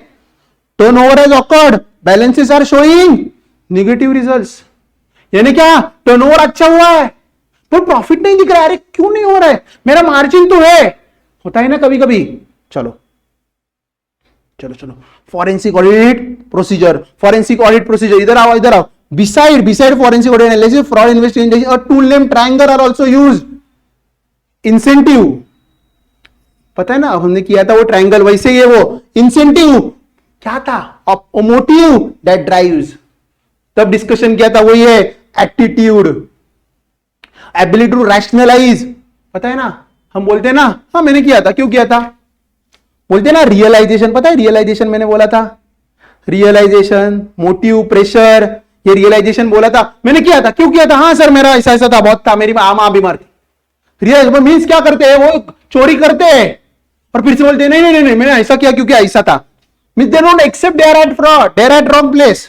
Speaker 1: Turnover has occurred, balances are showing negative results, यानी क्या, टर्नओवर अच्छा हुआ है पर प्रॉफिट नहीं दिख रहा है, अरे क्यों नहीं हो रहा है, मेरा मार्जिन तो है, होता है ना कभी कभी। चलो चलो चलो, forensic audit procedure, forensic audit procedure, इधर आओ इधर आओ। Beside forensic audit analysis, fraud investigation, a tool name triangle are also used. Incentive, पता है ना, अब हमने किया था वो ट्रायंगल, वैसे ये वो इंसेंटिव क्या था, मोटिव दैट ड्राइव्स, तब डिस्कशन किया था, वो ये एटीट्यूड, एबिलिटी टू रैशनलाइज, पता है ना, हम बोलते हैं ना, हाँ मैंने किया था, क्यों किया था, बोलते हैं ना रियलाइजेशन, पता है रियलाइजेशन मैंने बोला था, रियलाइजेशन, मोटिव, प्रेशर, ये रियलाइजेशन बोला था, मैंने किया था, क्यों किया था, हाँ सर मेरा ऐसा ऐसा था, बहुत था, मेरी मां बीमार थी। रियलाइज मीन्स क्या करते हैं, वो चोरी करते हैं और फिर से बोलते हैं नहीं नहीं नहीं मैंने ऐसा किया क्योंकि ऐसा था, means they don't accept they are at fraud, they are at wrong place.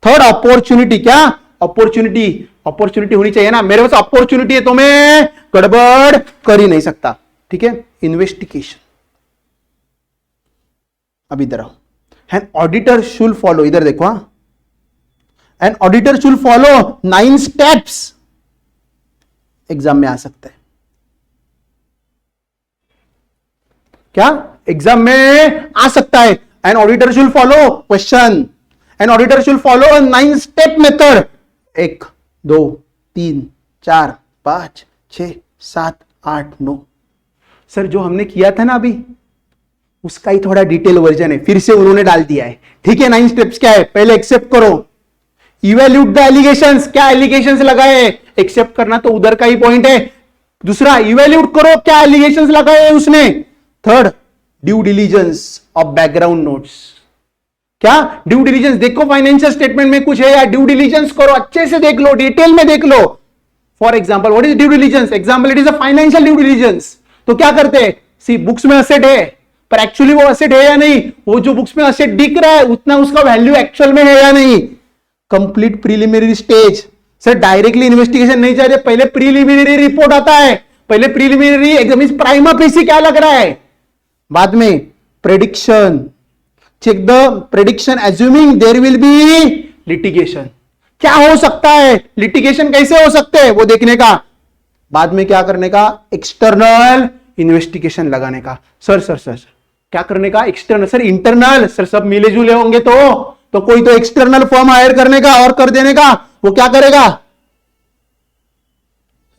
Speaker 1: Third opportunity, क्या अपॉर्चुनिटी होनी चाहिए ना, मेरे पास अपॉर्चुनिटी है तो मैं गड़बड़ कर ही नहीं सकता, ठीक है। इन्वेस्टिगेशन, अब इधर आओ, एन ऑडिटर शुड फॉलो, इधर देखो, an auditor should follow 9 steps, exam में आ सकता है, क्या एग्जाम में आ सकता है। An auditor should follow question, an auditor should follow a 9 step method, 1 2 3 4 5 6 7 8 9। Sir जो हमने किया था ना अभी, उसका ही थोड़ा डिटेल वर्जन है, फिर से उन्होंने डाल दिया है, ठीक है। 9 स्टेप्स क्या है, पहले एक्सेप्ट करो, इवेल्यूट द एलिगेशंस, क्या एलिगेशंस लगाए, एक्सेप्ट करना तो उधर का ही पॉइंट है। दूसरा, इवेल्यूट करो क्या एलिगेशंस लगाए उसने। Third, due diligence of background notes, क्या ड्यू डिलीजेंस, देखो फाइनेंशियल स्टेटमेंट में कुछ है या ड्यू डिलीजेंस करो, अच्छे से देख लो, डिटेल में देख लो। For example what is due diligence, example it is a financial due diligence, तो क्या करते हैं, सी बुक्स में असेट है पर एक्चुअली वो असेट है या नहीं, वो जो बुक्स में असेट दिख रहा है उतना उसका वैल्यू एक्चुअल में है या नहीं। Complete preliminary stage, sir directly investigation नहीं चाहिए, पहले प्रीलिमिनरी रिपोर्ट आता है, पहले प्रीलिमिनरी एग्जाम, प्राइमा फेसी क्या लग रहा है, बाद में prediction, check the prediction assuming there will be litigation, क्या हो सकता है, लिटिगेशन कैसे हो सकते हैं वो देखने का, बाद में क्या करने का, एक्सटर्नल इन्वेस्टिगेशन लगाने का। सर सर सर क्या करने का, एक्सटर्नल, सर इंटरनल, सर सब मिले जुले होंगे तो कोई तो एक्सटर्नल फर्म हायर करने का और कर देने का, वो क्या करेगा,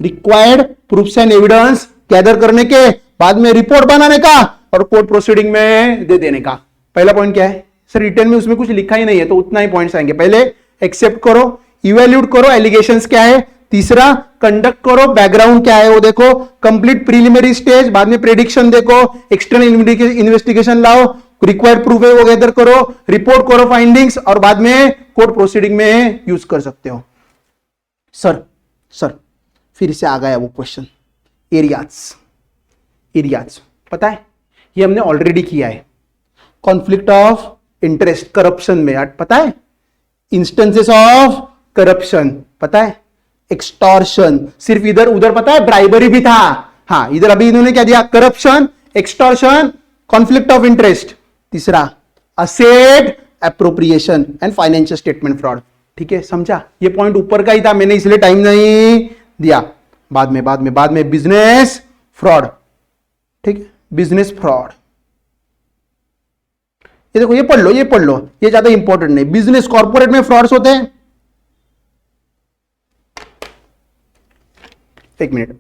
Speaker 1: required proofs and evidence gather करने के बाद में रिपोर्ट बनाने का और कोर्ट प्रोसीडिंग में दे देने का। पहला पॉइंट क्या है सर, रिटर्न में उसमें कुछ लिखा ही नहीं है तो उतना ही पॉइंट्स आएंगे। पहले एक्सेप्ट करो, इवेल्यूट करो एलिगेशंस क्या है, तीसरा कंडक्ट करो, बैकग्राउंड क्या है वो देखो, कंप्लीट प्रीलिमिनरी स्टेज, बाद में प्रेडिक्शन देखो, एक्सटर्नल इन्वेस्टिगेशन लाओ, रिक्वायर्ड प्रूफ है वो गैदर करो, रिपोर्ट करो फाइंडिंग्स और बाद में कोर्ट प्रोसीडिंग में यूज कर सकते हो। सर फिर से आ गया वो क्वेश्चन, एरियाज पता है ये हमने ऑलरेडी किया है, कॉन्फ्लिक्ट ऑफ इंटरेस्ट करप्शन में पता है, इंस्टेंसेस ऑफ करप्शन पता है, एक्सटॉर्शन, सिर्फ इधर उधर पता है ब्राइबरी भी था, हाँ इधर अभी इन्होंने क्या दिया, corruption, extortion, conflict of interest, तीसरा asset appropriation and financial statement fraud. ठीक है समझा, ये पॉइंट ऊपर का ही था, मैंने इसलिए टाइम नहीं दिया। बाद में बिजनेस फ्रॉड, ठीक है बिजनेस फ्रॉड, ये देखो ये पढ़ लो ये ज्यादा इंपॉर्टेंट नहीं, बिजनेस कॉर्पोरेट में फ्रॉड्स होते हैं। एक मिनट,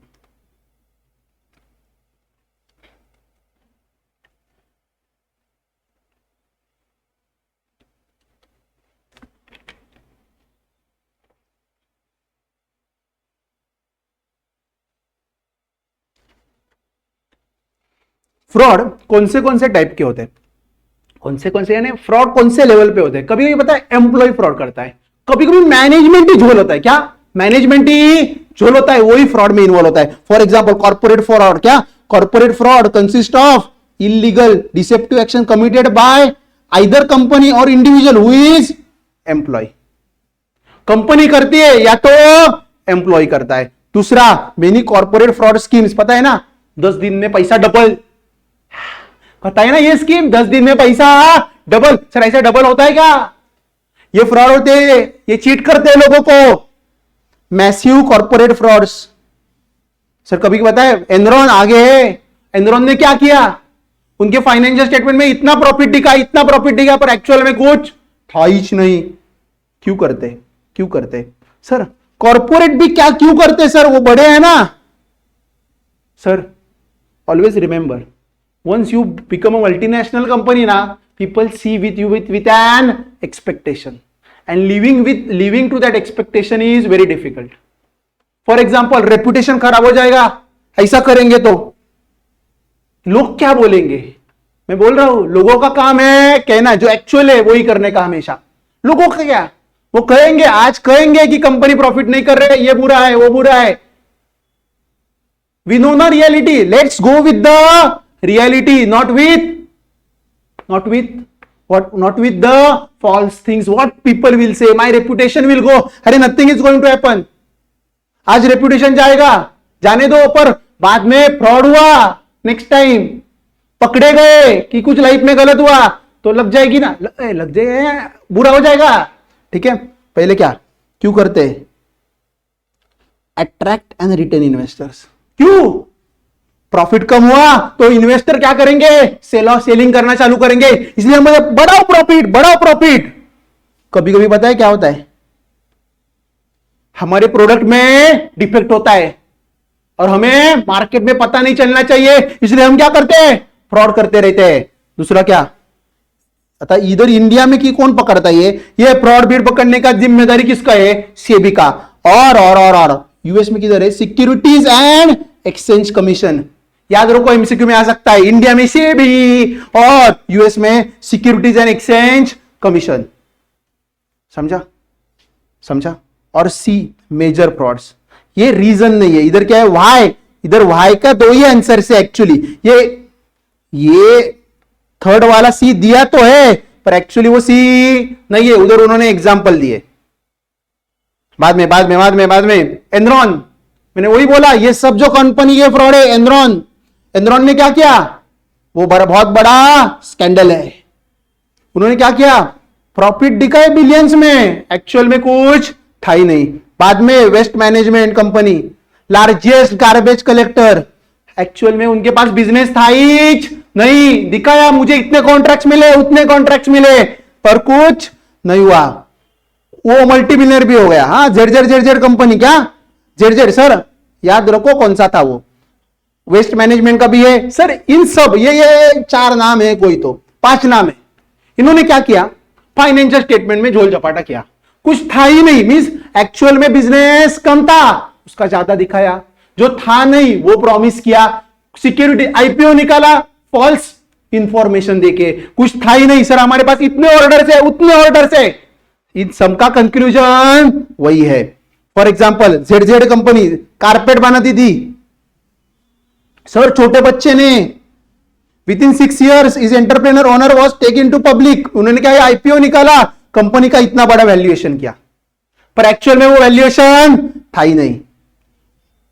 Speaker 1: फ्रॉड कौन से टाइप के होते हैं, कौन से यानी फ्रॉड कौन से लेवल पे होते हैं। कभी कभी पता है एम्प्लॉय फ्रॉड करता है, कभी कभी मैनेजमेंट ही झोल होता है, क्या मैनेजमेंट ही झोल होता है, वही फ्रॉड में इन्वॉल्व होता है। फॉर एग्जांपल कॉर्पोरेट फ्रॉड, क्या corporate fraud consist of illegal deceptive action committed by either company और individual who is employ, company करती है या तो एम्प्लॉय करता है। दूसरा मेनी कॉर्पोरेट फ्रॉड स्कीम्स पता है ना, 10 दिन में पैसा डबल, पता है ना ये स्कीम 10 दिन में पैसा डबल। सर ऐसा डबल होता है क्या, ये फ्रॉड होते हैं, ये चीट करते हैं लोगों को। मैसिव कॉर्पोरेट फ्रॉड्स, सर कभी पता है एनरॉन आगे है, एनरॉन ने क्या किया, उनके फाइनेंशियल स्टेटमेंट में इतना प्रॉफिट दिखा पर एक्चुअल में कुछ था ही नहीं। क्यों करते सर, कॉर्पोरेट भी क्या क्यों करते सर, वो बड़े हैं ना। Sir always remember, once you become a multinational company na, people see with you with an expectation and living to that expectation is very difficult. For example reputation खराब हो जाएगा ऐसा करेंगे तो, लोग क्या बोलेंगे, मैं बोल रहा हूं लोगों का काम है कहना, जो एक्चुअल है वही करने का हमेशा। लोगों का क्या, वो कहेंगे, आज कहेंगे कि कंपनी प्रॉफिट नहीं कर रहे, ये बुरा है वो बुरा है। We know the reality, let's go with the reality, not with the false things, what people will say, my reputation will go, अरे nothing is going to happen। आज रेपुटेशन जाएगा, जाने दो, पर बाद में फ्रॉड हुआ, नेक्स्ट टाइम पकड़े गए कि कुछ लाइफ में गलत हुआ तो लग जाएगी ना, लग जाए बुरा हो जाएगा। ठीक है, पहले क्या क्यों करते, अट्रैक्ट एंड रिटेन इन्वेस्टर्स। क्यों, प्रॉफिट कम हुआ तो इन्वेस्टर क्या करेंगे, सेलिंग करना चालू करेंगे, इसलिए हम बढ़ाओ प्रॉफिट। कभी कभी पता है क्या होता है, हमारे प्रोडक्ट में डिफेक्ट होता है और हमें मार्केट में पता नहीं चलना चाहिए, इसलिए हम क्या करते हैं, फ्रॉड करते रहते हैं। दूसरा क्या, अतः इधर इंडिया में कि कौन पकड़ता है, ये फ्रॉड भीड़ पकड़ने का जिम्मेदारी किसका है, सेबी का। और यूएस में किधर है, सिक्योरिटीज एंड एक्सचेंज कमीशन। याद रखो एमसीक्यू में आ सकता है, इंडिया में सेबी और यूएस में सिक्योरिटीज एंड एक्सचेंज कमीशन। समझा। और सी मेजर फ्रॉड्स, ये रीजन नहीं है, इधर क्या है वाई, इधर वाई का दो ही आंसर से एक्चुअली ये थर्ड वाला सी दिया तो है पर एक्चुअली वो सी नहीं है, उधर उन्होंने एग्जांपल दिए। बाद में एनरॉन, मैंने वही बोला ये सब जो कंपनी के फ्रॉड है, एनरॉन ने क्या किया, वो बहुत बड़ा स्कैंडल है। उन्होंने क्या किया, प्रॉफिट दिखाए बिलियंस में, एक्चुअल में कुछ था ही नहीं। बाद में waste management company, largest garbage collector, actual में उनके पास बिजनेस था ही नहीं, दिखाया मुझे इतने कॉन्ट्रैक्ट्स मिले, उतने कॉन्ट्रैक्ट्स मिले, पर कुछ नहीं हुआ। वो मल्टी बिलियनर भी हो गया। हाँ, जेड कंपनी, क्या जेड सर याद रखो कौन सा था वो, वेस्ट मैनेजमेंट का भी है सर। इन सब ये 4 नाम है, कोई तो 5 नाम है। इन्होंने क्या किया, फाइनेंशियल स्टेटमेंट में झोल झपाटा किया, कुछ था ही नहीं। मींस एक्चुअल में बिजनेस कम था, उसका ज्यादा दिखाया। जो था नहीं वो प्रॉमिस किया, सिक्योरिटी आईपीओ निकाला फॉल्स इंफॉर्मेशन देके, कुछ था ही नहीं। सर हमारे पास इतने ऑर्डर है, उतने ऑर्डर है। इन सब का कंक्लूजन वही है। For example Z company carpet बनाती थी सर, छोटे बच्चे ने within 6 years is entrepreneur owner was taken to public. उन्होंने क्या आईपीओ निकाला, कंपनी का इतना बड़ा वैल्यूएशन किया, पर एक्चुअल में वो वैल्यूएशन था ही नहीं।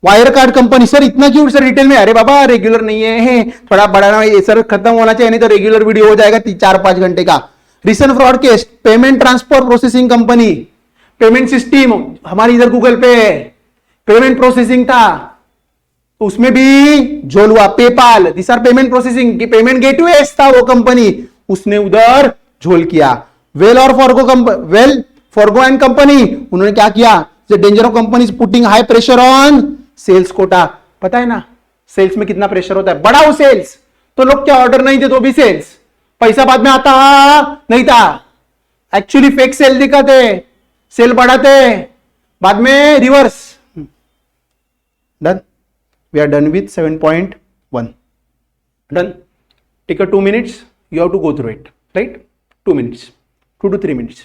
Speaker 1: वायर कार्ड कंपनी, सर इतना क्यों सर रिटेल में, अरे बाबा रेगुलर नहीं है, थोड़ा बड़ा ये सर खत्म होना चाहिए, नहीं तो रेगुलर वीडियो हो जाएगा 4-5 घंटे का। Recent fraud case, payment transfer processing company, payment system हमारी इधर गूगल पे पेमेंट प्रोसेसिंग था, उसमें भी झोल हुआ। PayPal, this are payment processing की पेमेंट गेटवे था वो कंपनी, उसने उधर झोल किया। वेल और फॉर्गो एंड कंपनी, उन्होंने क्या किया, danger of company putting high pressure on sales quota. पता है ना सेल्स में कितना प्रेशर होता है, बढ़ाओ सेल्स, तो लोग क्या ऑर्डर नहीं थे तो भी सेल्स, पैसा बाद में आता नहीं था, एक्चुअली फेक सेल दिखाते, सेल बढ़ाते, बाद में reverse. Done, we are done with 7.1. Done. Take a 2 minutes. You have to go through it, right? 2 minutes, 2 to 3 minutes.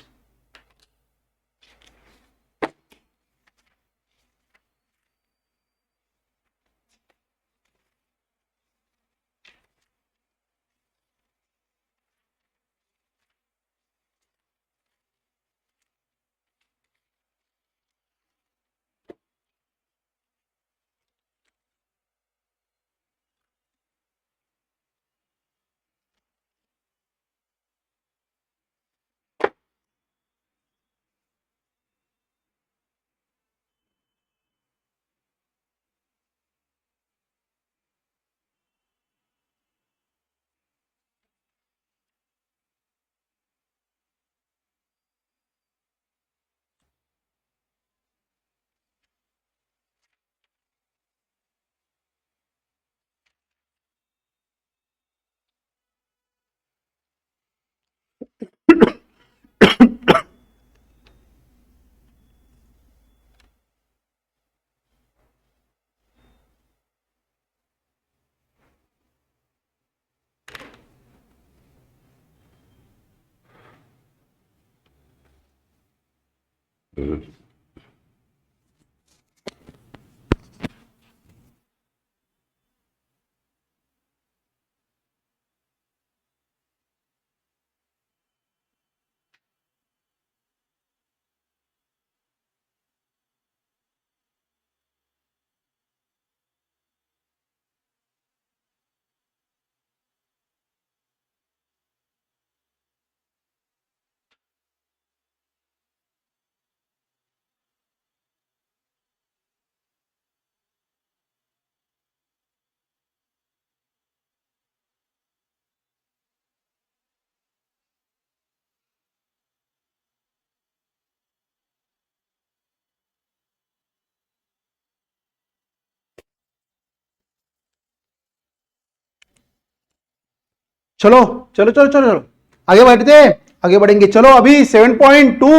Speaker 1: चलो चलो चलो चलो चलो आगे बढ़ते, आगे बढ़ेंगे। चलो अभी 7.2।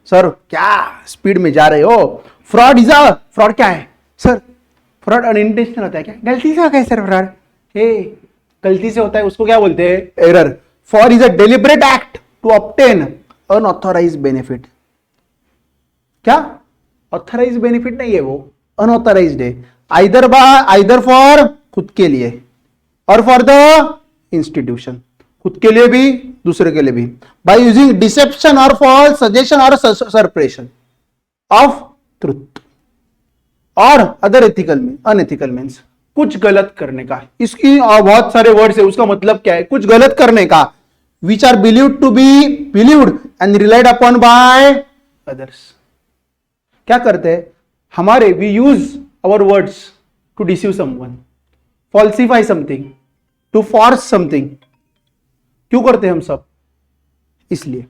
Speaker 1: सर क्या स्पीड में जा रहे हो। फ्रॉड इज अ, फ्रॉड क्या है सर, फ्रॉड अनइंटेंशनल होता है क्या, गलती से होता है सर फ्रॉड, गलती से होता है उसको क्या बोलते हैं, error. For is a deliberate act to obtain unauthorise benefit. क्या ऑथराइज बेनिफिट नहीं है, वो अनऑथराइज्ड है, आइदर फॉर खुद के लिए और फॉर द इंस्टीट्यूशन, खुद के लिए भी दूसरे के लिए भी, बाय यूजिंग डिसेप्शन और फॉल्स सजेशन और सरप्रेशन ऑफ ट्रुथ और अदर एथिकल अनएथिकल मीन्स। कुछ गलत करने का। इसकी बहुत सारे वर्ड्स है, उसका मतलब क्या है? कुछ गलत करने का। Which are believed to be believed and relied upon by others. क्या करते हैं हमारे? We use our words to deceive someone, falsify something, to force something. क्यों करते हैं हम सब? इसलिए।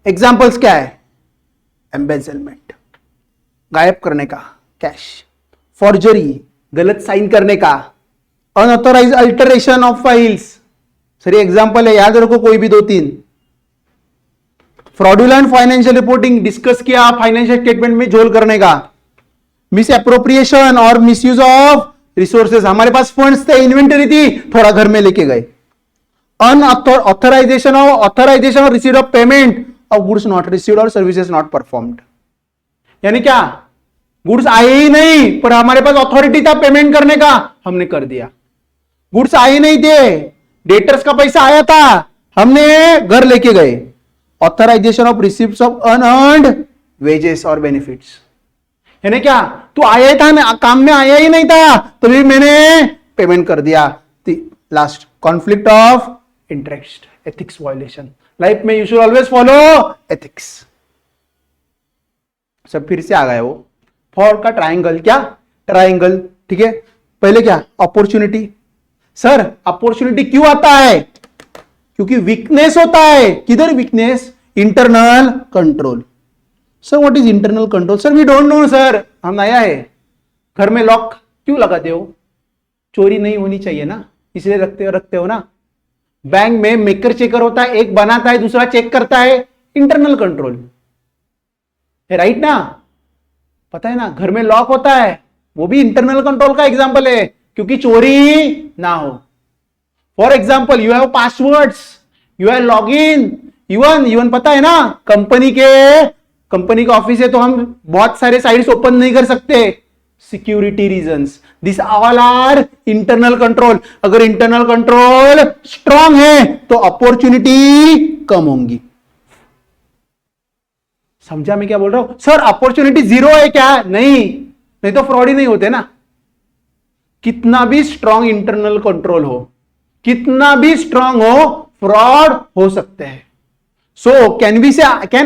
Speaker 1: एग्जाम्पल्स क्या है? एम्बेजलमेंट, गायब करने का कैश, फॉर्जरी, गलत साइन करने का, unauthorise alteration of files. Sir ये एग्जाम्पल है, याद रखो कोई भी 2-3। फ्रॉडुलेंट फाइनेंशियल रिपोर्टिंग डिस्कस किया, फाइनेंशियल स्टेटमेंट में झोल करने का। मिस एप्रोप्रिएशन और मिसयूज ऑफ रिसोर्सेज, हमारे पास फंड्स थे, इन्वेंटरी थी, थोड़ा घर में लेके गए। अनऑथराइजेशन और receive of payment of goods not received और सर्विसेज नॉट परफॉर्म्ड। यानी क्या? गुड्स आए ही नहीं, पर हमारे पास अथॉरिटी था पेमेंट करने का, हमने कर दिया। गुड्स आए नहीं थे, डेटर्स का पैसा आया था, हमने घर लेके गए। Authorisation of receipt of unearned wages और बेनिफिट्स। यानी क्या? तू आया था ना, काम में आया ही नहीं था, तभी मैंने पेमेंट कर दिया। Last, conflict of interest, ethics violation. Life में you should always follow ethics. सब फिर से आ गया वो फॉर का ट्रायंगल। क्या? ट्रायंगल, ठीक है। पहले क्या? अपॉर्चुनिटी। सर अपॉर्चुनिटी क्यों आता है? क्योंकि वीकनेस होता है। किधर weakness? Internal control. Sir what is internal control? Sir we don't know sir, हम नया है। घर में लॉक क्यों लगाते हो? चोरी नहीं होनी चाहिए ना, इसलिए रखते हो ना। बैंक में मेकर चेकर होता है, एक बनाता है, दूसरा चेक करता है। इंटरनल कंट्रोल है, राइट ना? पता है ना, घर में लॉक होता है, वो भी इंटरनल कंट्रोल का एग्जाम्पल है, क्योंकि चोरी ना हो। For example you have passwords, you have log in. Even पता है ना, कंपनी का ऑफिस है तो हम बहुत सारे साइट्स ओपन नहीं कर सकते, security reasons. This all are internal control. अगर इंटरनल कंट्रोल स्ट्रांग है तो अपॉर्चुनिटी कम होंगी। समझा मैं क्या बोल रहा हूं? सर अपॉर्चुनिटी जीरो है क्या? नहीं तो फ्रॉड ही नहीं होते ना। कितना भी स्ट्रांग इंटरनल कंट्रोल हो, कितना भी स्ट्रांग हो, फ्रॉड हो सकते हैं। So can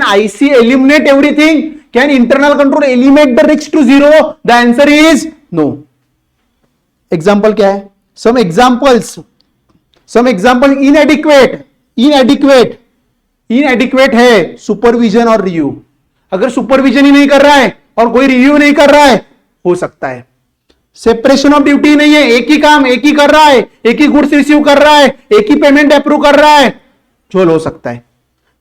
Speaker 1: IC eliminate everything? Can internal control eliminate the risk to zero? The answer is no. Example क्या है? Some example inadequate है सुपरविजन और रिव्यू। अगर सुपरविजन ही नहीं कर रहा है और कोई रिव्यू नहीं कर रहा है, हो सकता है। सेपरेशन ऑफ ड्यूटी नहीं है, एक ही काम एक ही कर रहा है, एक ही गुड्स रिसीव कर रहा है, एक ही पेमेंट अप्रूव कर रहा है, झोल हो सकता है।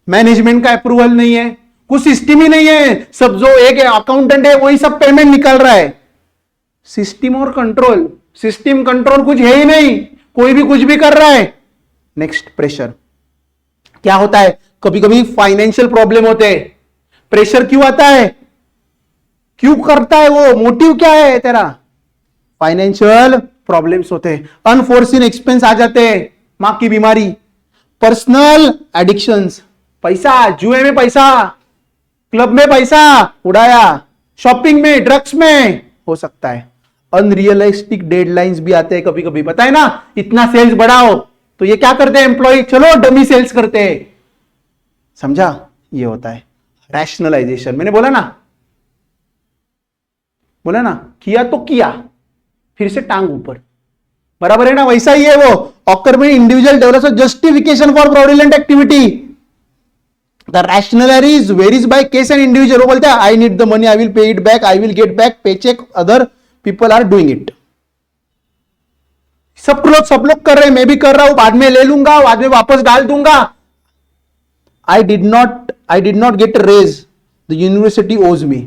Speaker 1: मैनेजमेंट का अप्रूवल नहीं है, कुछ सिस्टम ही नहीं है, सब जो एक अकाउंटेंट है वही सब पेमेंट निकाल रहा है। सिस्टम और कंट्रोल, सिस्टम कंट्रोल कुछ है ही नहीं, कोई भी कुछ भी कर रहा है। Next, pressure. क्या होता है? कभी कभी फाइनेंशियल प्रॉब्लम होते हैं। प्रेशर क्यों आता है? क्यों करता है वो? मोटिव क्या है तेरा? फाइनेंशियल प्रॉब्लम्स होते हैं, अनफोर्सिन एक्सपेंस आ जाते हैं, मां की बीमारी, पर्सनल एडिक्शंस, पैसा, जुए में पैसा, क्लब में पैसा उड़ाया, शॉपिंग में, ड्रग्स में, हो सकता है। अनरियलिस्टिक डेडलाइंस भी आते हैं कभी कभी, पता है ना, इतना सेल्स बढ़ाओ, तो ये क्या करते हैं एम्प्लॉय? चलो डमी सेल्स करते हैं। समझा? ये होता है रैशनलाइजेशन। मैंने बोला ना, किया तो किया, फिर से टांग ऊपर, बराबर है ना? वैसा ही है वो ऑकर में individual develops justification for fraudulent activity. The rationalities varies by case and individual. वो बोलते हैं I need the money, I will pay it back, I will get back pay check, other people are doing it. सब लोग कर रहे हैं, मैं भी कर रहा हूं, बाद में ले लूंगा, बाद में वापस डाल दूंगा। I did not get raise, the university owes me.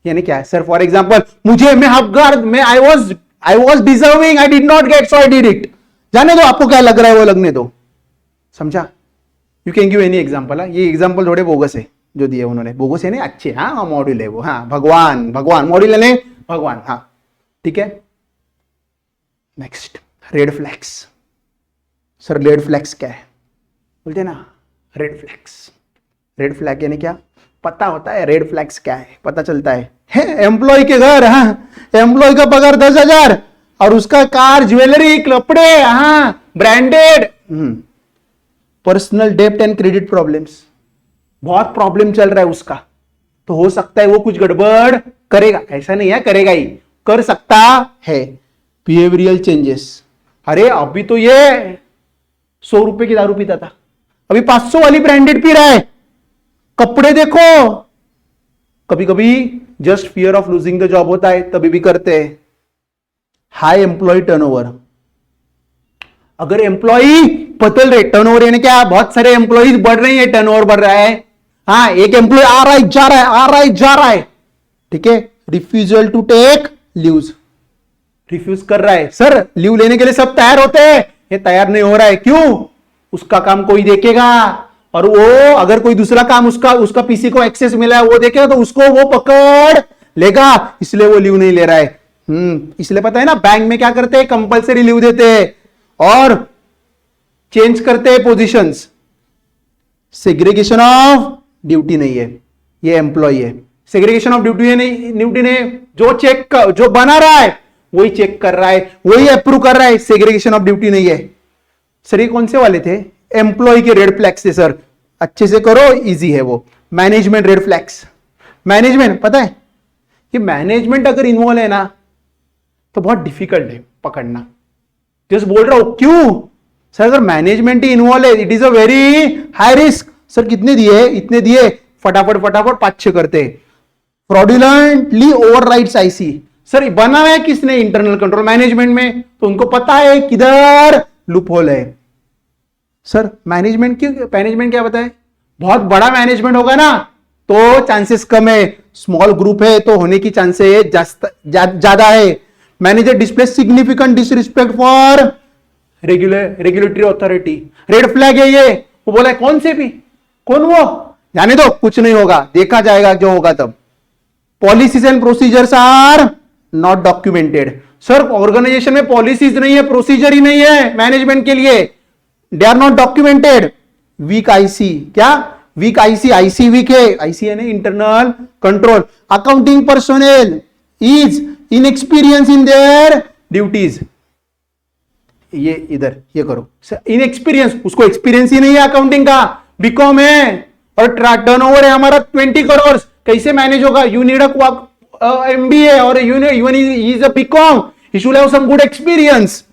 Speaker 1: यानी क्या है? सर फॉर एग्जाम्पल मैं हकदार, I was deserving, I did not gate, so I did it. जाने दो, आपको क्या लग रहा है वो लगने दो। समझा? You can give any example. ये एग्जाम्पल थोड़े बोगस है जो दिए उन्होंने, बोगस है नहीं, अच्छे। हाँ मॉड्यूल है वो, हाँ भगवान मॉड्यूल है, भगवान, हाँ ठीक है। Next, red flags. Sir red flags क्या है? बोलते ना रेड फ्लैग्स। रेड फ्लैग यानी क्या? पता होता है रेड फ्लैग्स क्या है, पता चलता है। एम्प्लॉय के घर, हाँ, एम्प्लॉय का पगार 10,000 और उसका कार, ज्वेलरी, कपड़े, हाँ, ब्रांडेड। पर्सनल डेब्ट एंड क्रेडिट प्रॉब्लम्स, बहुत प्रॉब्लम चल रहा है उसका, तो हो सकता है वो कुछ गड़बड़ करेगा, ऐसा नहीं है करेगा ही, कर सकता है। बिहेवियरल चेंजेस, अरे अभी तो ये 100 रुपए की दारू पीता था, अभी 500 वाली ब्रांडेड पी रहा है। कपड़े देखो, कभी कभी just fear of losing the job होता है तभी भी करते हैं। हाई एम्प्लॉय टर्नओवर, अगर एम्प्लॉय बदल रहे, टर्नओवर यानी क्या, बहुत सारे एम्प्लॉयज बढ़ रहे हैं, टर्नओवर बढ़ रहा है। हाँ, एक एम्प्लॉय आ रहा है जा रहा है, आ रहा है जा रहा है, ठीक है। Refusal to take leaves, refuse कर रहा है, सर लीव लेने के लिए सब तैयार होते हैं, ये तैयार नहीं हो रहा है, क्यों? उसका काम कोई देखेगा, और वो अगर कोई दूसरा काम उसका पीसी को एक्सेस मिला है वो देखेगा तो उसको वो पकड़ लेगा, इसलिए वो लीव नहीं ले रहा है। इसलिए पता है ना, बैंक में क्या करते हैं, कंपलसरी लीव देते हैं और चेंज करते हैं पोजीशंस। सेग्रीगेशन ऑफ ड्यूटी नहीं है, ये एम्प्लॉय है। सेग्रीगेशन ऑफ ड्यूटी ने जो बना रहा है वही चेक कर रहा है, वही अप्रूव कर रहा है, सेग्रीगेशन ऑफ ड्यूटी नहीं है। सर ये कौन से वाले थे? एम्प्लॉय के रेड फ्लैग्स थे सर, अच्छे से करो, इजी है वो। मैनेजमेंट रेड फ्लैग्स, मैनेजमेंट पता है कि मैनेजमेंट अगर इन्वॉल्व है ना तो बहुत डिफिकल्ट है पकड़ना। जस्ट बोल रहा हूं, क्यों सर? अगर मैनेजमेंट ही इन्वॉल्व है, it is a very high risk. Sir कितने दिए? इतने दिए, फटाफट 5-6 करते। फ्रॉडुलेंटली ओवरराइड्स आईसी, सर बना है किसने? इंटरनल कंट्रोल मैनेजमेंट में, तो उनको पता है किधर लूप होल है। सर मैनेजमेंट क्या बताए? बहुत बड़ा मैनेजमेंट होगा ना तो चांसेस कम है, स्मॉल ग्रुप है तो होने की चांसेस ज्यादा है। Manager display significant disrespect for regulatory authority, red flag है ये। वो बोला है कौन से भी, कौन वो, जाने दो, कुछ नहीं होगा, देखा जाएगा जो होगा तब। Policies and procedures are not documented, sir organisation में पॉलिसीज नहीं है, प्रोसीजर ही नहीं है मैनेजमेंट के लिए, they are not documented. Weak IC, क्या वीक आईसी? आईसी वीक है, आईसी है ना, internal control. Accounting personnel is inexperience in their duties, ये इधर ये करो, इनएक्सपीरियंस, उसको एक्सपीरियंस ही नहीं है अकाउंटिंग का, बीकॉम है और टर्नओवर है हमारा 20 करोड़, कैसे मैनेज होगा? You need a MBA or even is a BCom, he should have some good experience.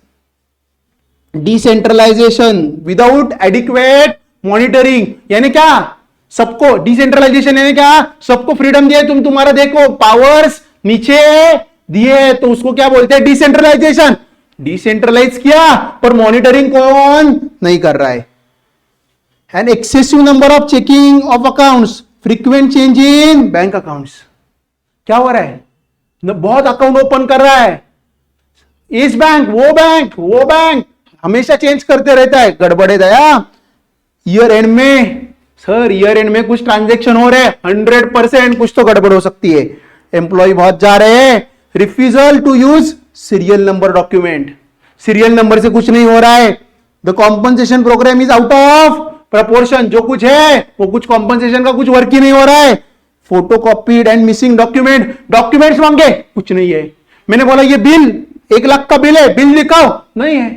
Speaker 1: Decentralisation without adequate monitoring, यानी क्या? सबको डिसेंट्रलाइजेशन यानी क्या? सबको फ्रीडम दिए, तुम तुम्हारा देखो, पावर्स नीचे दिए, तो उसको क्या बोलते हैं? डिसेंट्रलाइजेशन। डिसेंट्रलाइज किया पर मॉनिटरिंग कौन नहीं कर रहा है। And excessive number of checking of accounts, frequent change in bank accounts, क्या हो रहा है? बहुत अकाउंट ओपन कर रहा है, इस बैंक वो बैंक हमेशा चेंज करते रहता है, गड़बड़े दया। ईयर एंड में, सर ईयर एंड में कुछ ट्रांजेक्शन हो रहे हैं, 100% कुछ तो गड़बड़ हो सकती है। एम्प्लॉय बहुत जा रहे हैं। Refusal to use serial number document, serial number से कुछ नहीं हो रहा है। The compensation programme is out of proportion, जो कुछ है वो कुछ कॉम्पनसेशन का कुछ वर्क ही नहीं हो रहा है। Photo copied and missing documents मांगे, कुछ नहीं है। मैंने बोला ये बिल 1 लाख का बिल है, बिल दिखाओ, नहीं है।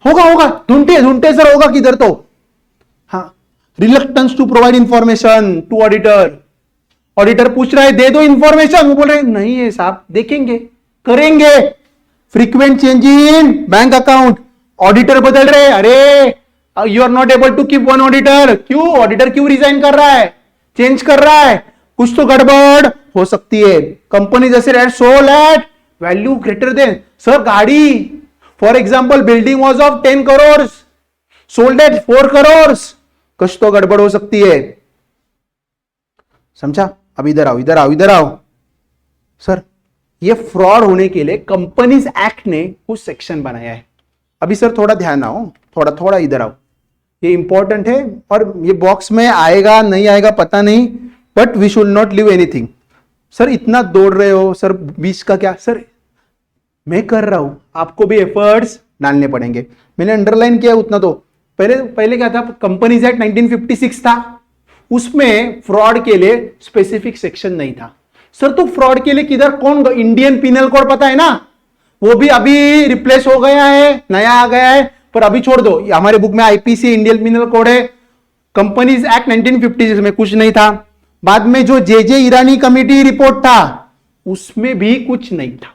Speaker 1: होगा ढूंढते सर, होगा किधर तो। हाँ, reluctance to provide information to auditor पूछ रहा है दे दो इंफॉर्मेशन, वो बोल रहे नहीं है साहब, देखेंगे करेंगे। Frequent change in bank account, auditor बदल रहे, अरे you are not able to keep one auditor, क्यों? ऑडिटर क्यों रिजाइन कर रहा है, चेंज कर रहा है, कुछ तो गड़बड़ हो सकती है। कंपनी जैसे sold at value greater than, sir गाड़ी for example building was of 10 crore, sold at 4 crore, कुछ तो गड़बड़ हो सकती है। समझा? अब इधर आओ। सर ये फ्रॉड होने के लिए कंपनीज एक्ट ने कुछ सेक्शन बनाया है। अभी सर थोड़ा ध्यान आओ, थोड़ा इधर आओ, ये इंपॉर्टेंट है और ये बॉक्स में आएगा नहीं आएगा पता नहीं, but we should not leave anything. Sir इतना दौड़ रहे हो सर, बीच का क्या? सर मैं कर रहा हूं, आपको भी एफर्ट्स डालने पड़ेंगे। मैंने अंडरलाइन किया उतना तो। पहले क्या था? कंपनीज एक्ट 1956 था, उसमें फ्रॉड के लिए स्पेसिफिक सेक्शन नहीं था। सर तो फ्रॉड के लिए किधर कौन, इंडियन पिनल कोड पता है ना, वो भी अभी रिप्लेस हो गया है, नया आ गया है, पर अभी छोड़ दो, हमारे बुक में आईपीसी इंडियन पिनल कोड है, कंपनीज एक्ट 1956 में कुछ नहीं था, बाद में जो जे ईरानी कमेटी रिपोर्ट था उसमें भी कुछ नहीं था।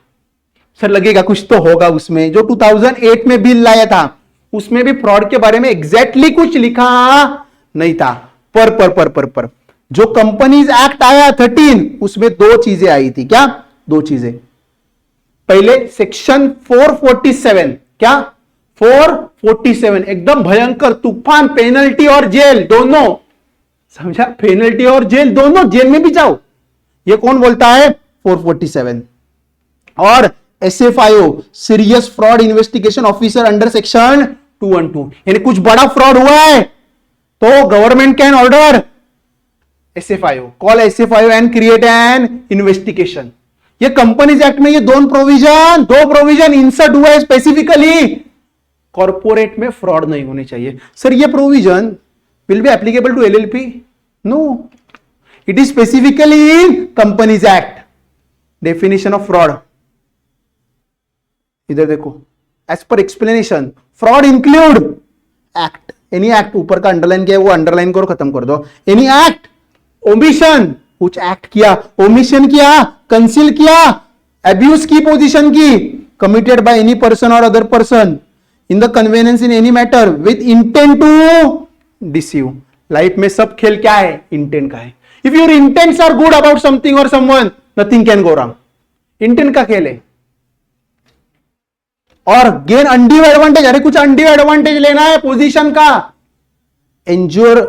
Speaker 1: सर लगेगा कुछ तो होगा उसमें, जो 2008 में बिल लाया था उसमें भी फ्रॉड के बारे में एग्जैक्टली कुछ लिखा नहीं था। पर जो कंपनीज एक्ट आया 13, उसमें दो चीजें आई थी। क्या दो चीजें? पहले सेक्शन 447, क्या 447 एकदम भयंकर तूफान, पेनल्टी और जेल दोनों, समझा, पेनल्टी और जेल दोनों, जेल में भी जाओ, ये कौन बोलता है? 447। और SFIO serious fraud investigation officer under section 212, यानी कुछ बड़ा फ्रॉड हुआ है तो government can order SFIO, call SFIO and create an investigation. ये कंपनीज एक्ट में ये दो प्रोविजन इंसर्ट हुआ है स्पेसिफिकली, कॉर्पोरेट में फ्रॉड नहीं होने चाहिए। सर ये provision will be applicable to LLP? No, it is specifically in companies act. Definition of fraud इधर देखो, as per explanation, fraud include act, any act, ऊपर का अंडरलाइन किया है वो अंडरलाइन करो, खत्म कर दो, एनी एक्ट, ओमिशन, कुछ एक्ट किया, ओमिशन किया, कंसील किया, अब्यूज की पोजीशन की, कमिटेड बाय एनी पर्सन और other person in the convenience in any matter with intent to deceive. Life में सब खेल क्या है? इंटेंट का है। If your intents are good about something और someone, nothing can go wrong. Intent का खेल है। और गेन अनड्यू एडवांटेज, अरे कुछ अनड्यू एडवांटेज लेना है पोजीशन का, ensure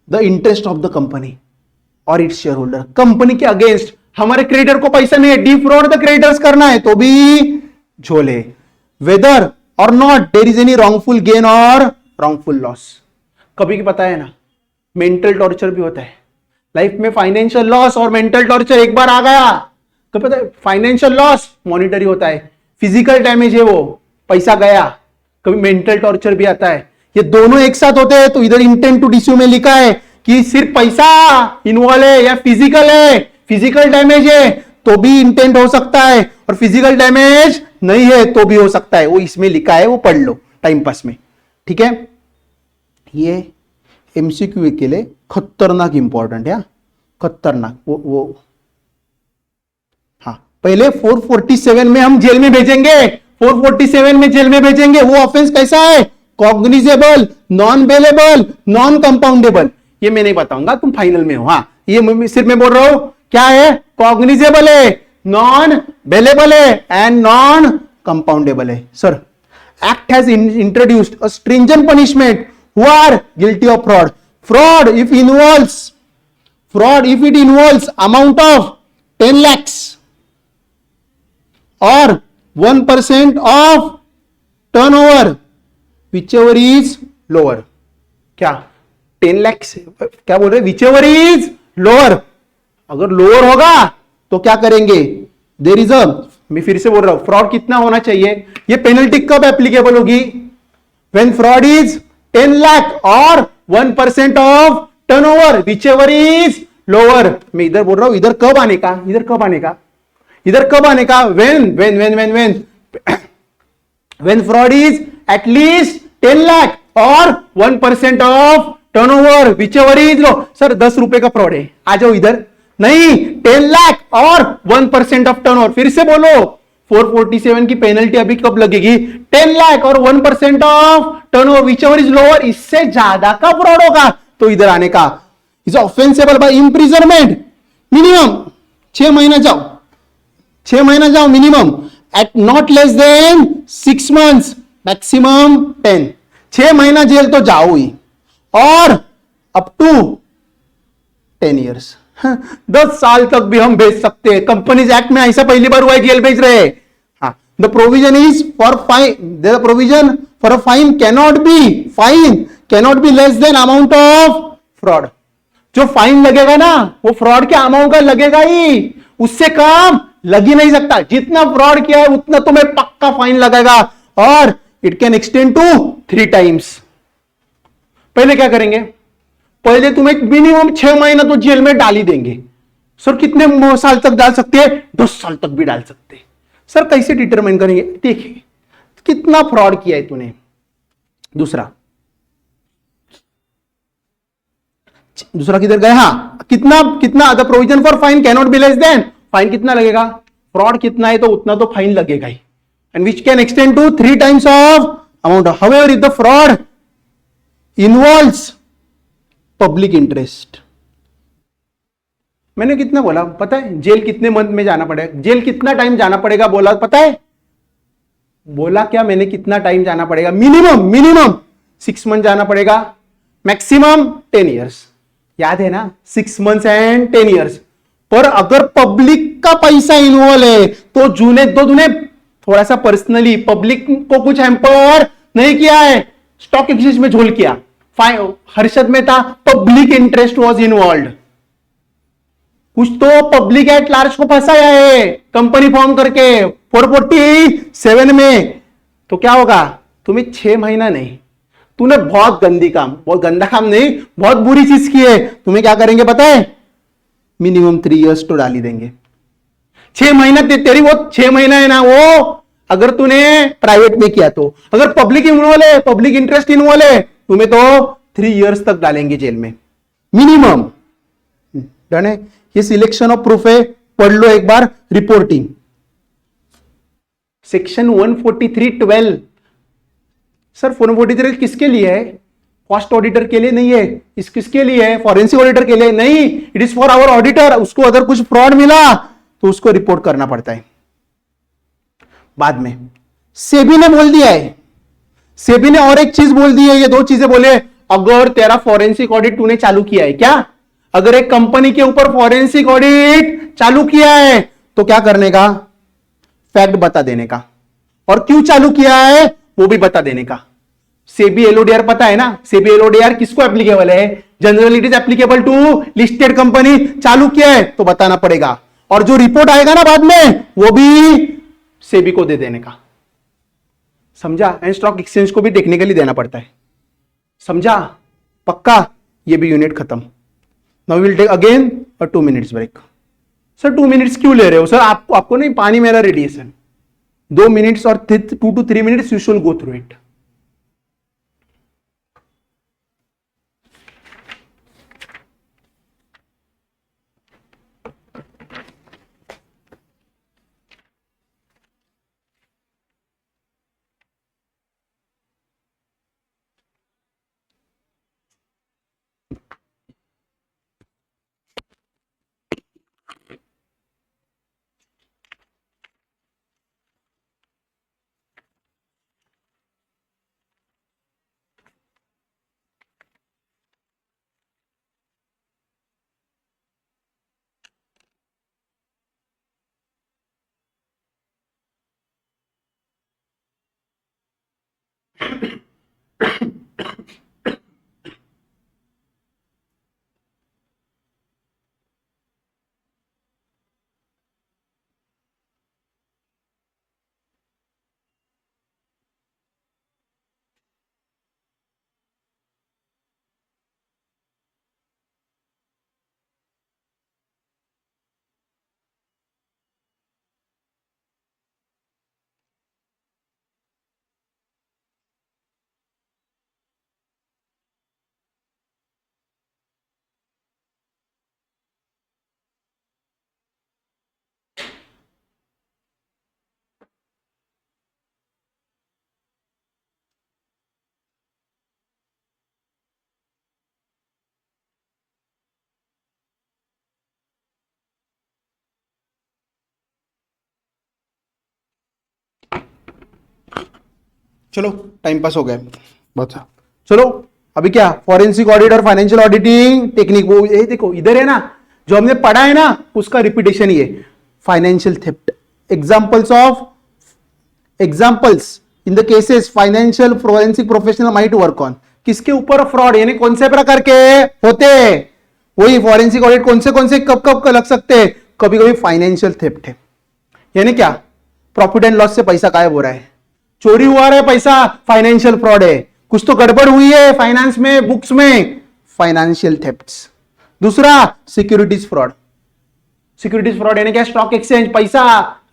Speaker 1: the interest of the company और इट्स शेयर होल्डर, कंपनी के अगेंस्ट, हमारे क्रेडिटर को पैसा नहीं है, डिफ्रॉड द क्रेडिटर्स करना है तो भी झोले, whether or not there is any wrongful gain or wrongful loss. कभी पता है ना, मेंटल टॉर्चर भी होता है लाइफ में, फाइनेंशियल लॉस और मेंटल टॉर्चर एक बार आ गया तो पता है, फाइनेंशियल लॉस मॉनिटरी होता है, फिजिकल डैमेज है वो, पैसा गया, कभी मेंटल टॉर्चर भी आता है, ये दोनों एक साथ होते हैं। तो इधर इंटेंट टू डिस्यू में लिखा है कि सिर्फ पैसा इन्वॉल्व है या फिजिकल है, फिजिकल डैमेज है तो भी इंटेंट हो सकता है, और फिजिकल डैमेज नहीं है तो भी हो सकता है, वो इसमें लिखा है, वो पढ़ लो टाइम पास में, ठीक है। ये MCQ के लिए खतरनाक इंपॉर्टेंट है, खतरनाक। वो हाँ, पहले 447 में हम जेल में भेजेंगे, 447 में जेल में भेजेंगे। वो ऑफेंस कैसा है? Cognizable, non bailable, non compoundable. ये मैं नहीं बताऊंगा, तुम फाइनल में हो। हाँ, ये सिर्फ मैं बोल रहा हूं क्या है, कॉग्निजेबल है, नॉन बेलेबल है एंड नॉन कंपाउंडेबल है। Sir, act has introduced a stringent punishment who are guilty of fraud. Fraud if it involves amount of 10 lakhs or 1% of turnover, whichever is lower. क्या 10 lakhs क्या बोल रहे? whichever is lower, अगर lower होगा तो क्या करेंगे? देयर इज अ, मैं फिर से बोल रहा हूं, फ्रॉड कितना होना चाहिए? ये पेनल्टी कब एप्लीकेबल होगी? व्हेन फ्रॉड इज 10 लाख और 1% of turnover, whichever is lower। मैं इधर बोल रहा हूं, इधर कब आने का, इधर कब आने का, इधर कब आने का? when fraud is at least 10 lakh और 1% of turnover, whichever is low। Sir 10 रुपए का फ्रॉड है, आ जाओ इधर। नहीं, 10 लाख और 1% ऑफ टर्नओवर। फिर से बोलो, 447 की पेनल्टी अभी कब लगेगी? 10 लाख और 1% of turnover, whichever is lower। इससे ज्यादा का फ्रॉड होगा तो इधर आने का। Is offensable by imprisonment, minimum 6 महीना जाओ, 6 महीना जाओ minimum, at not less than 6 months, maximum 10। 6 महीना जेल तो जाओ ही, और अप टू 10 years, 10 साल तक भी हम भेज सकते हैं। कंपनीज एक्ट में ऐसा पहली बार हुआ है, जेल भेज रहे हैं। हाँ, the provision is for fine, the provision for a fine cannot be less than amount of fraud. जो फाइन लगेगा ना, वो फ्रॉड के अमाउंट का लगेगा ही, उससे कम लग ही नहीं सकता। जितना फ्रॉड किया है उतना तुम्हें पक्का फाइन लगेगा, और it can extend to 3 times। पहले क्या करेंगे? पहले तुम्हें मिनिमम 6 महीना तो जेल में डाल ही देंगे, सर कितने साल तक डाल सकते हैं? 10 साल तक भी डाल सकते हैं। सर कैसे डिटरमाइन करेंगे? देखिए कितना फ्रॉड किया है तूने। दूसरा किधर गए? हाँ, कितना कितना the provision for fine cannot be less than, fine कितना लगेगा? फ्रॉड कितना है तो उतना तो फाइन लगेगा ही, and which can extend to 3 times of amount. However if the fraud involves public interest, मैंने कितना बोला पता है? जेल कितने मंथ में जाना पड़ेगा? जेल कितना टाइम जाना पड़ेगा बोला पता है? बोला क्या मैंने? कितना टाइम जाना पड़ेगा? मिनिमम 6 मंथ जाना पड़ेगा, मैक्सिमम 10 years। याद है ना? 6 months एंड 10 years। पर अगर पब्लिक का पैसा इन्वॉल्व है तो तूने थोड़ा सा पर्सनली पब्लिक को कुछ हैम्पर नहीं किया है, स्टॉक एक्सचेंज में झोल किया, Harshad Mehta public interest was involve, कुछ तो पब्लिक एट लार्ज को फंसाया है कंपनी फॉर्म करके 447 में। तो क्या होगा? तुम्हें 6 महीना नहीं, तूने बहुत गंदा काम नहीं, बहुत बुरी चीज की है, तुम्हें क्या करेंगे पता है? मिनिमम 3 years तो डाल ही देंगे। 6 महीना तेरी वो 6 महीना है ना, वो अगर तूने प्राइवेट में किया तो, अगर पब्लिक इन्वॉल्व है, पब्लिक इंटरेस्ट इन्वॉल्व है, तुम्हें तो 3 years तक डालेंगे जेल में मिनिमम। डन है? ये सिलेक्शन ऑफ प्रूफ है, पढ़ लो एक बार। Reporting section 143(12). सर 143 किसके लिए है? कॉस्ट ऑडिटर के लिए नहीं है। किसके लिए है? फॉरेंसिक ऑडिटर के लिए नहीं, it is for our auditor. उसको अगर कुछ फ्रॉड मिला तो उसको रिपोर्ट करना पड़ता है बाद में। सेबी ने बोल दिया है, सेबी ने और एक चीज बोल दी है, ये 2 चीजें बोले। अगर तेरा फॉरेंसिक ऑडिट तूने चालू किया है, क्या अगर एक कंपनी के ऊपर फॉरेंसिक ऑडिट चालू किया है तो क्या करने का? फैक्ट बता देने का, और क्यों चालू किया है वो भी बता देने का। सेबी एलओडीआर पता है ना? सेबी एलओडीआर किसको एप्लीकेबल है? Generally it is applicable to listed company. चालू किया है तो बताना पड़ेगा, और जो रिपोर्ट आएगा ना बाद में वो भी सेबी को दे देने का। समझा? एंड स्टॉक एक्सचेंज को भी टेक्निकली देना पड़ता है। समझा? पक्का? ये भी यूनिट खत्म। Now will take again a 2 minutes break. Sir 2 minutes क्यों ले रहे हो? सर आपको नहीं, पानी मेरा रेडी है सर। 2 minutes और 2 to 3 minutes you should go through it. चलो टाइम पास हो गया बहुत सा। चलो अभी क्या? फॉरेंसिक ऑडिट और फाइनेंशियल ऑडिटिंग टेक्निक, वो ये देखो इधर है ना, जो हमने पढ़ा है ना उसका रिपीटेशन ही है। Financial theft, examples in the cases financial forensic professional might work on. किसके ऊपर फ्रॉड, यानी कौन से प्रकार के होते हैं? वही फॉरेंसिक ऑडिट कौन से कब कब लग सकते हैं? कभी कभी फाइनेंशियल थेफ्ट है, यानी क्या? प्रॉफिट एंड लॉस से पैसा गायब हो रहा है, चोरी हुआ रहा है पैसा, फाइनेंशियल फ्रॉड है। कुछ तो गड़बड़ हुई है फाइनेंस में, बुक्स में, फाइनेंशियल थेफ्ट्स। दूसरा सिक्योरिटीज फ्रॉड, सिक्योरिटीज फ्रॉड यानी क्या? स्टॉक एक्सचेंज, पैसा।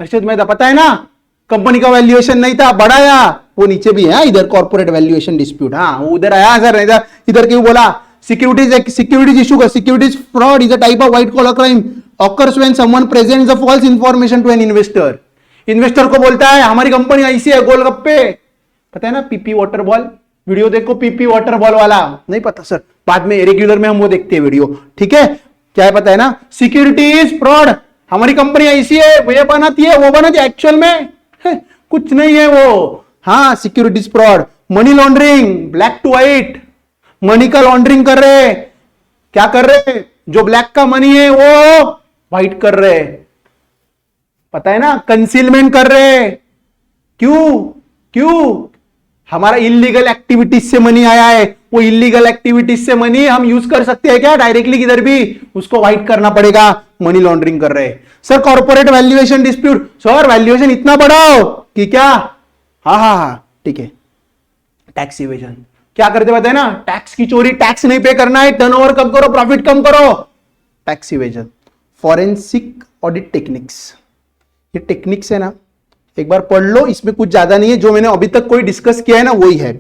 Speaker 1: हर्षद मेहता पता है ना, कंपनी का वैल्यूएशन नहीं था, बढ़ाया, वो नीचे भी है इधर, कॉर्पोरेट वैल्यूएशन डिस्प्यूट, हाँ वो उधर आया सर, इधर क्यों बोला? सिक्योरिटीज इशू का, securities fraud is a type of white collar crime occurs when someone presents a false information to an investor. Investor को बोलता है हमारी कंपनी ऐसी है, गोलगप्पे, पता है ना, पीपी वाटर बॉल, वीडियो देखो पीपी वाटर बॉल वाला, नहीं पता सर, बाद में रेगुलर में हम वो देखते हैं वीडियो, ठीक है, क्या है पता है ना? सिक्योरिटीज फ्रॉड, हमारी कंपनी ऐसी है, ये बनाती है, वो बनाती है, एक्चुअल में कुछ नहीं है वो, हाँ securities fraud. Money laundering, black to white, money का लॉन्ड्रिंग कर रहे, क्या कर रहे? जो ब्लैक का मनी है वो व्हाइट कर रहे, पता है ना, कंसीलमेंट कर रहे। क्यों? क्यों? हमारा इलीगल एक्टिविटीज से मनी आया है, वो इलीगल एक्टिविटीज से मनी हम यूज कर सकते हैं क्या डायरेक्टली? किधर भी उसको व्हाइट करना पड़ेगा, मनी लॉन्ड्रिंग कर रहे। Sir corporate valuation dispute, sir valuation इतना बढ़ाओ कि क्या, हाँ हाँ हाँ ठीक है। टैक्स इवेजन, क्या करते पता है ना, टैक्स की चोरी, टैक्स नहीं पे करना है, टर्नओवर कम करो, प्रॉफिट कम करो, tax evasion. Forensic audit techniques, ये टेक्निक्स है ना, एक बार पढ़ लो, इसमें कुछ ज्यादा नहीं है, जो मैंने अभी तक कोई डिस्कस किया है ना वही है।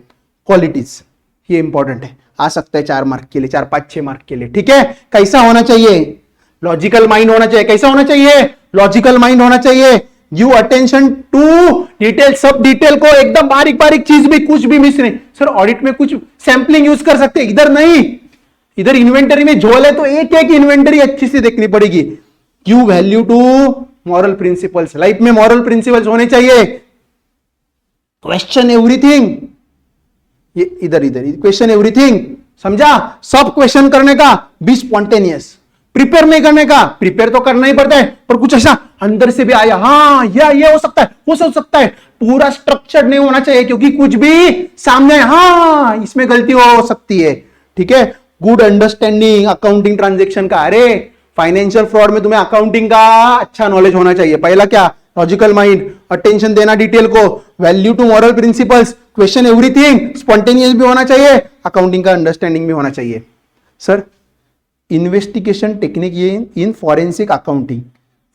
Speaker 1: क्वालिटीज, ये इंपॉर्टेंट है, आ सकता है 4 मार्क के लिए, 4 5 6 मार्क के लिए, ठीक है। कैसा होना चाहिए? लॉजिकल माइंड होना चाहिए। कैसा होना चाहिए? लॉजिकल माइंड होना चाहिए। गिव अटेंशन टू डिटेल, सब डिटेल को, एकदम बारीक बारीक चीज भी, कुछ भी मिस नहीं। सर ऑडिट में कुछ सैंपलिंग यूज कर सकते हैं, इधर नहीं, इधर इन्वेंटरी में झोल है तो एक एक इन्वेंटरी अच्छी से देखनी पड़ेगी। Give value to moral principles, life में मॉरल प्रिंसिपल्स होने चाहिए। क्वेश्चन एवरीथिंग, ये इधर इधर क्वेश्चन एवरीथिंग, समझा? सब क्वेश्चन करने का, बी स्पॉन्टेनियस, प्रिपेयर नहीं करने का, प्रिपेयर तो करना ही पड़ता है, पर कुछ ऐसा अंदर से भी आया, हाँ ये हो सकता है, वो हो सकता है, पूरा स्ट्रक्चर्ड नहीं होना चाहिए, क्योंकि कुछ भी सामने, हाँ इसमें गलती हो सकती है, ठीक है। गुड अंडरस्टैंडिंग अकाउंटिंग ट्रांजेक्शन का, अरे फाइनेंशियल फ्रॉड में तुम्हें अकाउंटिंग का अच्छा नॉलेज होना चाहिए। पहला क्या? लॉजिकल माइंड, अटेंशन देना डिटेल को, value to moral principles, question everything, spontaneous भी होना चाहिए, अकाउंटिंग का अंडरस्टैंडिंग भी होना चाहिए। सर इन्वेस्टिगेशन टेक्निक ये in forensic accounting,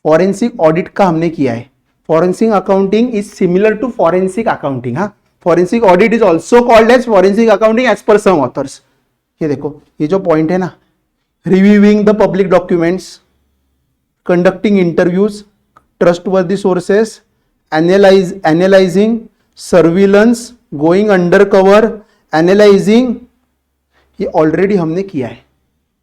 Speaker 1: forensic audit का हमने किया है। Forensic accounting is similar to forensic accounting, हाँ forensic audit is also called as forensic accounting as per some authors. ये देखो, ये जो पॉइंट है ना, reviewing the public documents, conducting interviews, trustworthy sources, analysing, surveillance, going under cover, analysing, ये already हमने किया है,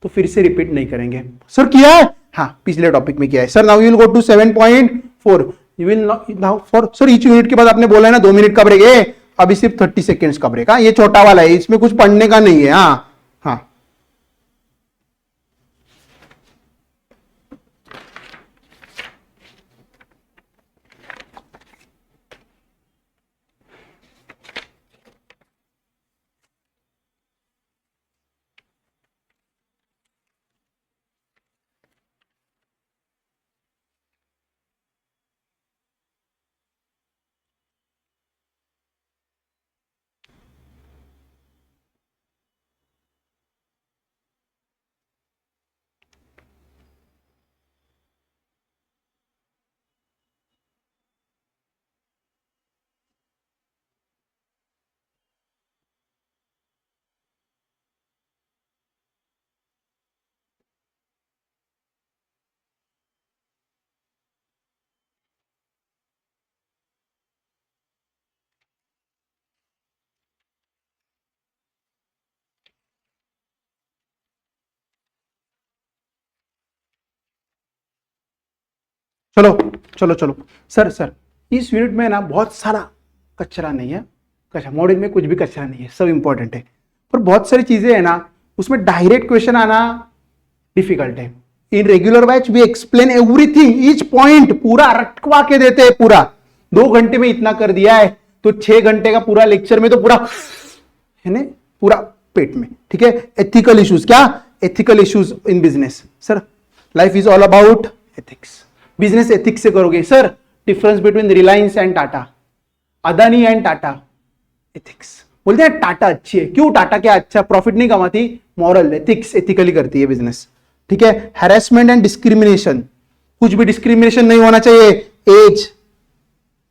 Speaker 1: तो फिर से रिपीट नहीं करेंगे। सर किया है, हाँ पिछले टॉपिक में किया है। Sir now you will go to 7.4, you will now for, sir each unit के बाद आपने बोला है ना 2 मिनट का ब्रेक है, अभी सिर्फ 30 सेकेंड्स का ब्रेक, हाँ ये छोटा वाला है, इसमें कुछ पढ़ने का नहीं है, हाँ हाँ। चलो चलो चलो, सर सर इस यूनिट में ना बहुत सारा कचरा नहीं है, कचरा मॉडल में कुछ भी कचरा नहीं है, सब इंपॉर्टेंट है, पर बहुत सारी चीजें है ना उसमें डायरेक्ट क्वेश्चन आना डिफिकल्ट है। In regular batch we explain everything, each point पूरा रटवा के देते हैं, पूरा 2 घंटे में इतना कर दिया है, तो 6 घंटे का पूरा लेक्चर में तो पूरा है ना, पूरा पेट में, ठीक है। एथिकल इश्यूज, क्या ethical issues in business? Sir life is all about ethics, business ethics से करोगे। Sir difference between Reliance and Tata, Adani and Tata, ethics. बोलते हैं टाटा अच्छी है, क्यों? टाटा क्या अच्छा, प्रॉफिट नहीं कमाती, मॉरल एथिक्स, एथिकली करती है बिजनेस, ठीक है। हैरेसमेंट एंड डिस्क्रिमिनेशन, कुछ भी डिस्क्रिमिनेशन नहीं होना चाहिए। एज,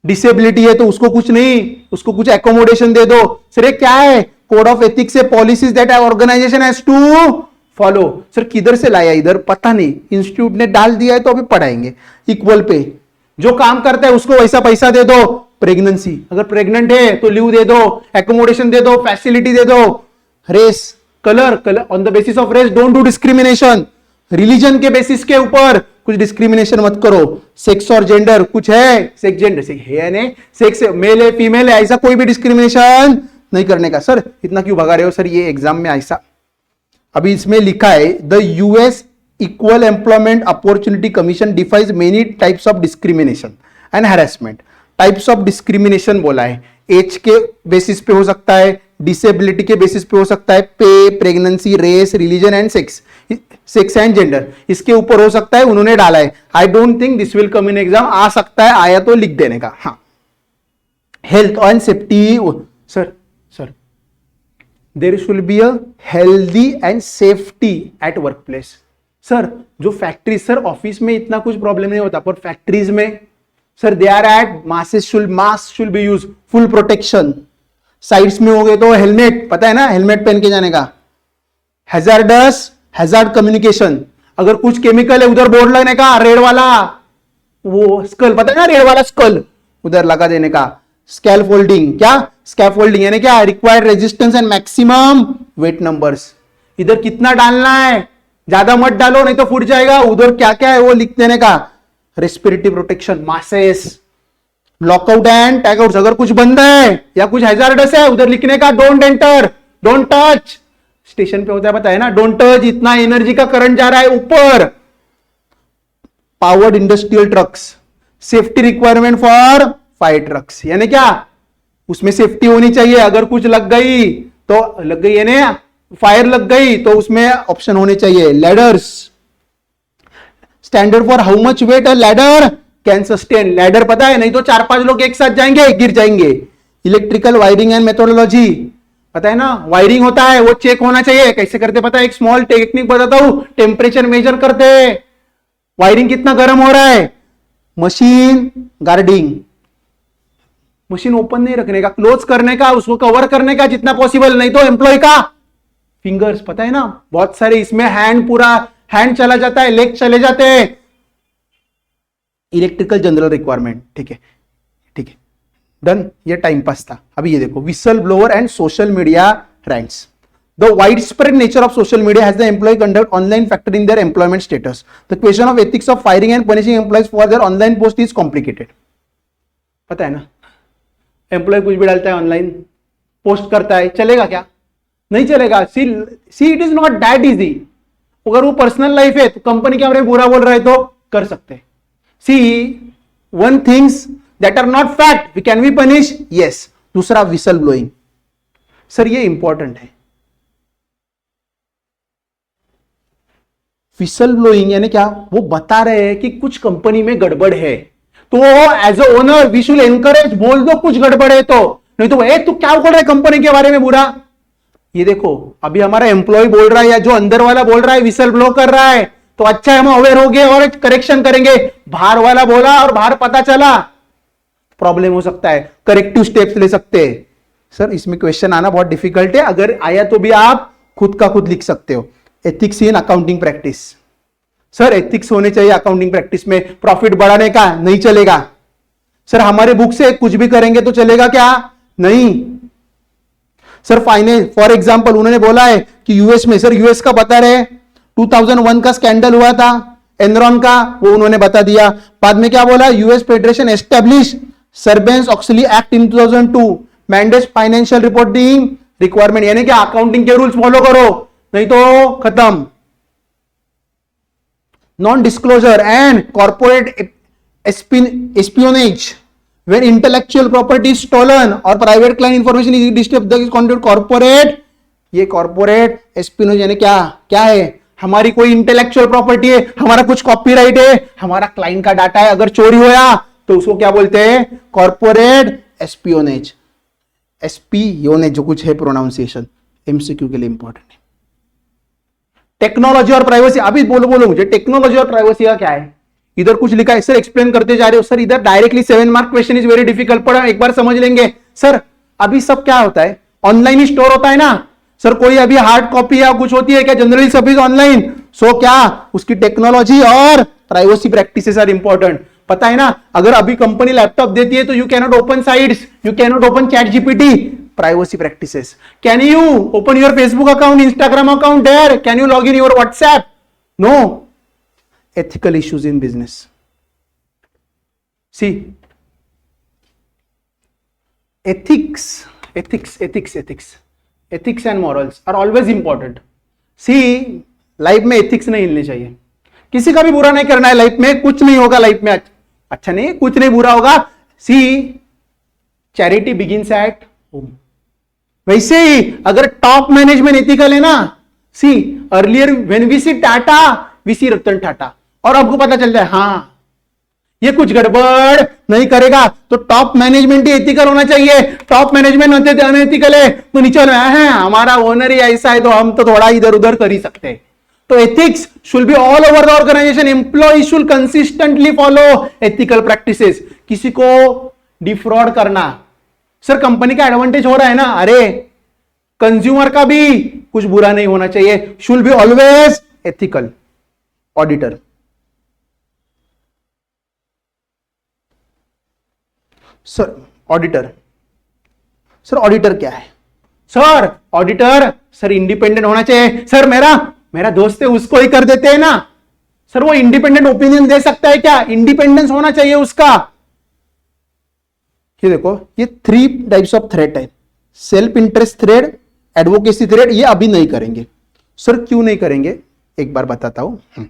Speaker 1: डिसेबिलिटी है तो उसको कुछ नहीं, उसको कुछ एकोमोडेशन दे दो। सर ये क्या है? कोड ऑफ एथिक्स है, policies that organisation has to follow. Sir किधर से लाया? इधर पता नहीं, इंस्टीट्यूट ने डाल दिया है तो अभी पढ़ाएंगे। इक्वल पे, जो काम करता है उसको वैसा पैसा दे दो। प्रेगनेंसी, अगर प्रेग्नेंट है तो लीव दे दो, एकोमोडेशन दे दो, फैसिलिटी दे दो। Race, colour on the basis of race don't do discrimination. Religion के बेसिस के ऊपर कुछ डिस्क्रिमिनेशन मत करो। सेक्स और जेंडर कुछ है, सेक्स जेंडर से है नहीं, सेक्स मेल है फीमेल है, ऐसा कोई भी डिस्क्रिमिनेशन नहीं करने का। सर इतना क्यों भगा रहे हो? सर ये एग्जाम में ऐसा, अभी इसमें लिखा है the US equal employment opportunity commission defies many types of discrimination and harassment. Types of discrimination बोला है, एज के बेसिस पे हो सकता है, डिसेबिलिटी के बेसिस पे हो सकता है, pay, pregnancy, race, religion and sex and gender, इसके ऊपर हो सकता है। उन्होंने डाला है। I don't think this will come in exam. आ सकता है, आया तो लिख देने का। हाँ, health and safety. Sir there should be a healthy and safety at work place. Sir जो फैक्ट्री, सर ऑफिस में इतना कुछ प्रॉब्लम नहीं होता, पर फैक्ट्रीज में sir they are at mask should be use, full protection. Sides में हो गए तो हेलमेट, पता है ना, हेलमेट पहन के जाने का। हैजार्ड कम्युनिकेशन, अगर कुछ केमिकल है उधर बोर्ड लगने का, रेड वाला, वो स्कल, पता है ना, रेड वाला स्कल उधर लगा देने का। स्कैफोल्डिंग, क्या स्कैफोल्डिंग यानी क्या? Required resistance and maximum weight numbers. इधर कितना डालना है, ज्यादा मत डालो नहीं तो फूट जाएगा। उधर क्या क्या है वो लिख देने का। Respiratory protection, masses, lockout and tagout, अगर कुछ बंद है या कुछ हैजार्डस है उधर लिखने का, don't enter, don't touch. Station पे होता है पता है ना, डोंट टच, इतना एनर्जी का करंट जा रहा है ऊपर। Powered industrial trucks, safety requirement for fire trucks, यानी क्या? उसमें सेफ्टी होनी चाहिए। अगर कुछ लग गई तो लग गई, यानी फायर लग गई तो उसमें ऑप्शन होने चाहिए। Ladders, standard for how much weight a ladder can sustain. Ladder पता है, नहीं तो 4-5 लोग एक साथ जाएंगे, गिर जाएंगे। इलेक्ट्रिकल वायरिंग एंड मेथोडोलॉजी, पता है ना, वायरिंग होता है वो चेक होना चाहिए। कैसे करते पता है? एक स्मॉल टेक्निक बताता हूं, टेम्परेचर मेजर करते, वायरिंग कितना गर्म हो रहा है। मशीन गार्डिंग, मशीन ओपन नहीं रखने का, क्लोज करने का, उसको कवर करने का जितना पॉसिबल, नहीं तो एम्प्लॉय का फिंगर्स, पता है ना, बहुत सारे इसमें हैंड, पूरा हैंड चला जाता है, लेग चले जाते हैं। इलेक्ट्रिकल जनरल रिक्वायरमेंट, ठीक है ठीक है, डन। ये टाइम पास था। अभी ये देखो, whistle blower and social media rants. The widespread nature of social media has the employee conduct online factor in their employment status. The question of ethics of firing and punishing employees for their online post is complicated. पता है ना, employ कुछ भी डालता है online, post करता है, चलेगा क्या? नहीं चलेगा। See it is not that easy. अगर वो पर्सनल लाइफ है तो कंपनी के बारे में बुरा बोल रहा है तो कर सकते हैं। See one things that are not fact we can be punish, yes. दूसरा विसल ब्लोइंग, सर ये इंपॉर्टेंट है। विसल ब्लोइंग यानी क्या? वो बता रहे हैं कि कुछ कंपनी में गड़बड़ है, तो as a owner we should encourage, बोल दो कुछ गड़बड़ है तो, नहीं तो तू क्या बोल रहा है कंपनी के बारे में बुरा। ये देखो, अभी हमारा एम्प्लॉय बोल रहा है या जो अंदर वाला बोल रहा है, विसल ब्लो कर रहा है, तो अच्छा है, हम अवेयर हो गए और करेक्शन करेंगे। बाहर वाला बोला और बाहर पता चला, प्रॉब्लम हो सकता है, करेक्टिव स्टेप्स ले सकते हैं। सर इसमें क्वेश्चन आना बहुत डिफिकल्ट है, अगर आया तो भी आप खुद का खुद लिख सकते हो। Ethics in accounting practice, sir ethics होने चाहिए अकाउंटिंग प्रैक्टिस में। प्रॉफिट बढ़ाने का नहीं चलेगा। सर हमारे बुक से कुछ भी करेंगे तो चलेगा क्या? नहीं। सर फाइनेंस, फॉर एग्जांपल उन्होंने बोला है कि यूएस में, सर यूएस का बता रहे 2001 का स्कैंडल हुआ था एनरॉन का, वो उन्होंने बता दिया। बाद में क्या बोला? US federation establish सर्बेंस auxiliary act in 2002 mandates financial reporting requirement, यानी कि अकाउंटिंग के रूल्स फॉलो करो नहीं तो खत्म। Non disclosure and corporate espionage when intellectual property is stolen or private client information is disturbed is considered corporate, ये corporate espionage यानी क्या? क्या है? हमारी कोई इंटेलेक्चुअल प्रॉपर्टी है, हमारा कुछ कॉपीराइट है, हमारा क्लाइंट का डाटा है, अगर चोरी होया तो उसको क्या बोलते हैं? Corporate espionage. एस्पियोनेज जो कुछ है प्रोनाउंसिएशन, एमसीक्यू के लिए इंपॉर्टेंट है। टेक्नोलॉजी और प्राइवेसी, अभी बोलो मुझे, टेक्नोलॉजी और प्राइवेसी का क्या है? इधर कुछ लिखा है सर, एक्सप्लेन करते जा रहे हो सर, इधर directly 7 mark question is very difficult, पर एक बार समझ लेंगे सर। अभी सब क्या होता है, ऑनलाइन ही स्टोर होता है ना सर, कोई अभी हार्ड कॉपी या कुछ होती है क्या, जनरली सब इज ऑनलाइन। सो क्या उसकी टेक्नोलॉजी और प्राइवेसी प्रैक्टिसेस आर इंपॉर्टेंट, पता है ना। अगर अभी कंपनी लैपटॉप देती है तो you cannot open sites, you cannot open Chat GPT, privacy practices. Can you open your Facebook account, Instagram account there, can you log in your WhatsApp, no. Ethical issues in business, see ethics and morals are always important. See, life में ethics नहीं हिलने चाहिए, किसी का भी बुरा नहीं करना है लाइफ में, कुछ नहीं होगा लाइफ में, अच्छा नहीं, कुछ नहीं बुरा होगा। See, charity begins at home. वैसे ही अगर टॉप मैनेजमेंट एथिकल है ना, see earlier when we see Tata we see Ratan Tata, और आपको पता चल जाए हाँ ये कुछ गड़बड़ नहीं करेगा, तो टॉप मैनेजमेंट ही एथिकल होना चाहिए। टॉप मैनेजमेंट अनएथिकल है तो नीचे है हमारा ओनर ही ऐसा है तो हम तो थोड़ा इधर उधर कर ही सकते हैं। तो ethics should be all over the organisation, employ should consistently follow ethical practices. किसी को डिफ्रॉड करना, सर कंपनी का एडवांटेज हो रहा है ना, अरे कंज्यूमर का भी कुछ बुरा नहीं होना चाहिए, should be always ethical. Auditor, sir auditor, sir auditor क्या है, सर ऑडिटर सर इंडिपेंडेंट होना चाहिए। सर मेरा दोस्त है उसको ही कर देते हैं ना, सर वो इंडिपेंडेंट ओपिनियन दे सकता है क्या, इंडिपेंडेंस होना चाहिए उसका। ये देखो ये 3 टाइप्स ऑफ थ्रेट है, self interest thread, advocacy thread, ये अभी नहीं करेंगे। सर क्यों नहीं करेंगे, एक बार बताता हूं।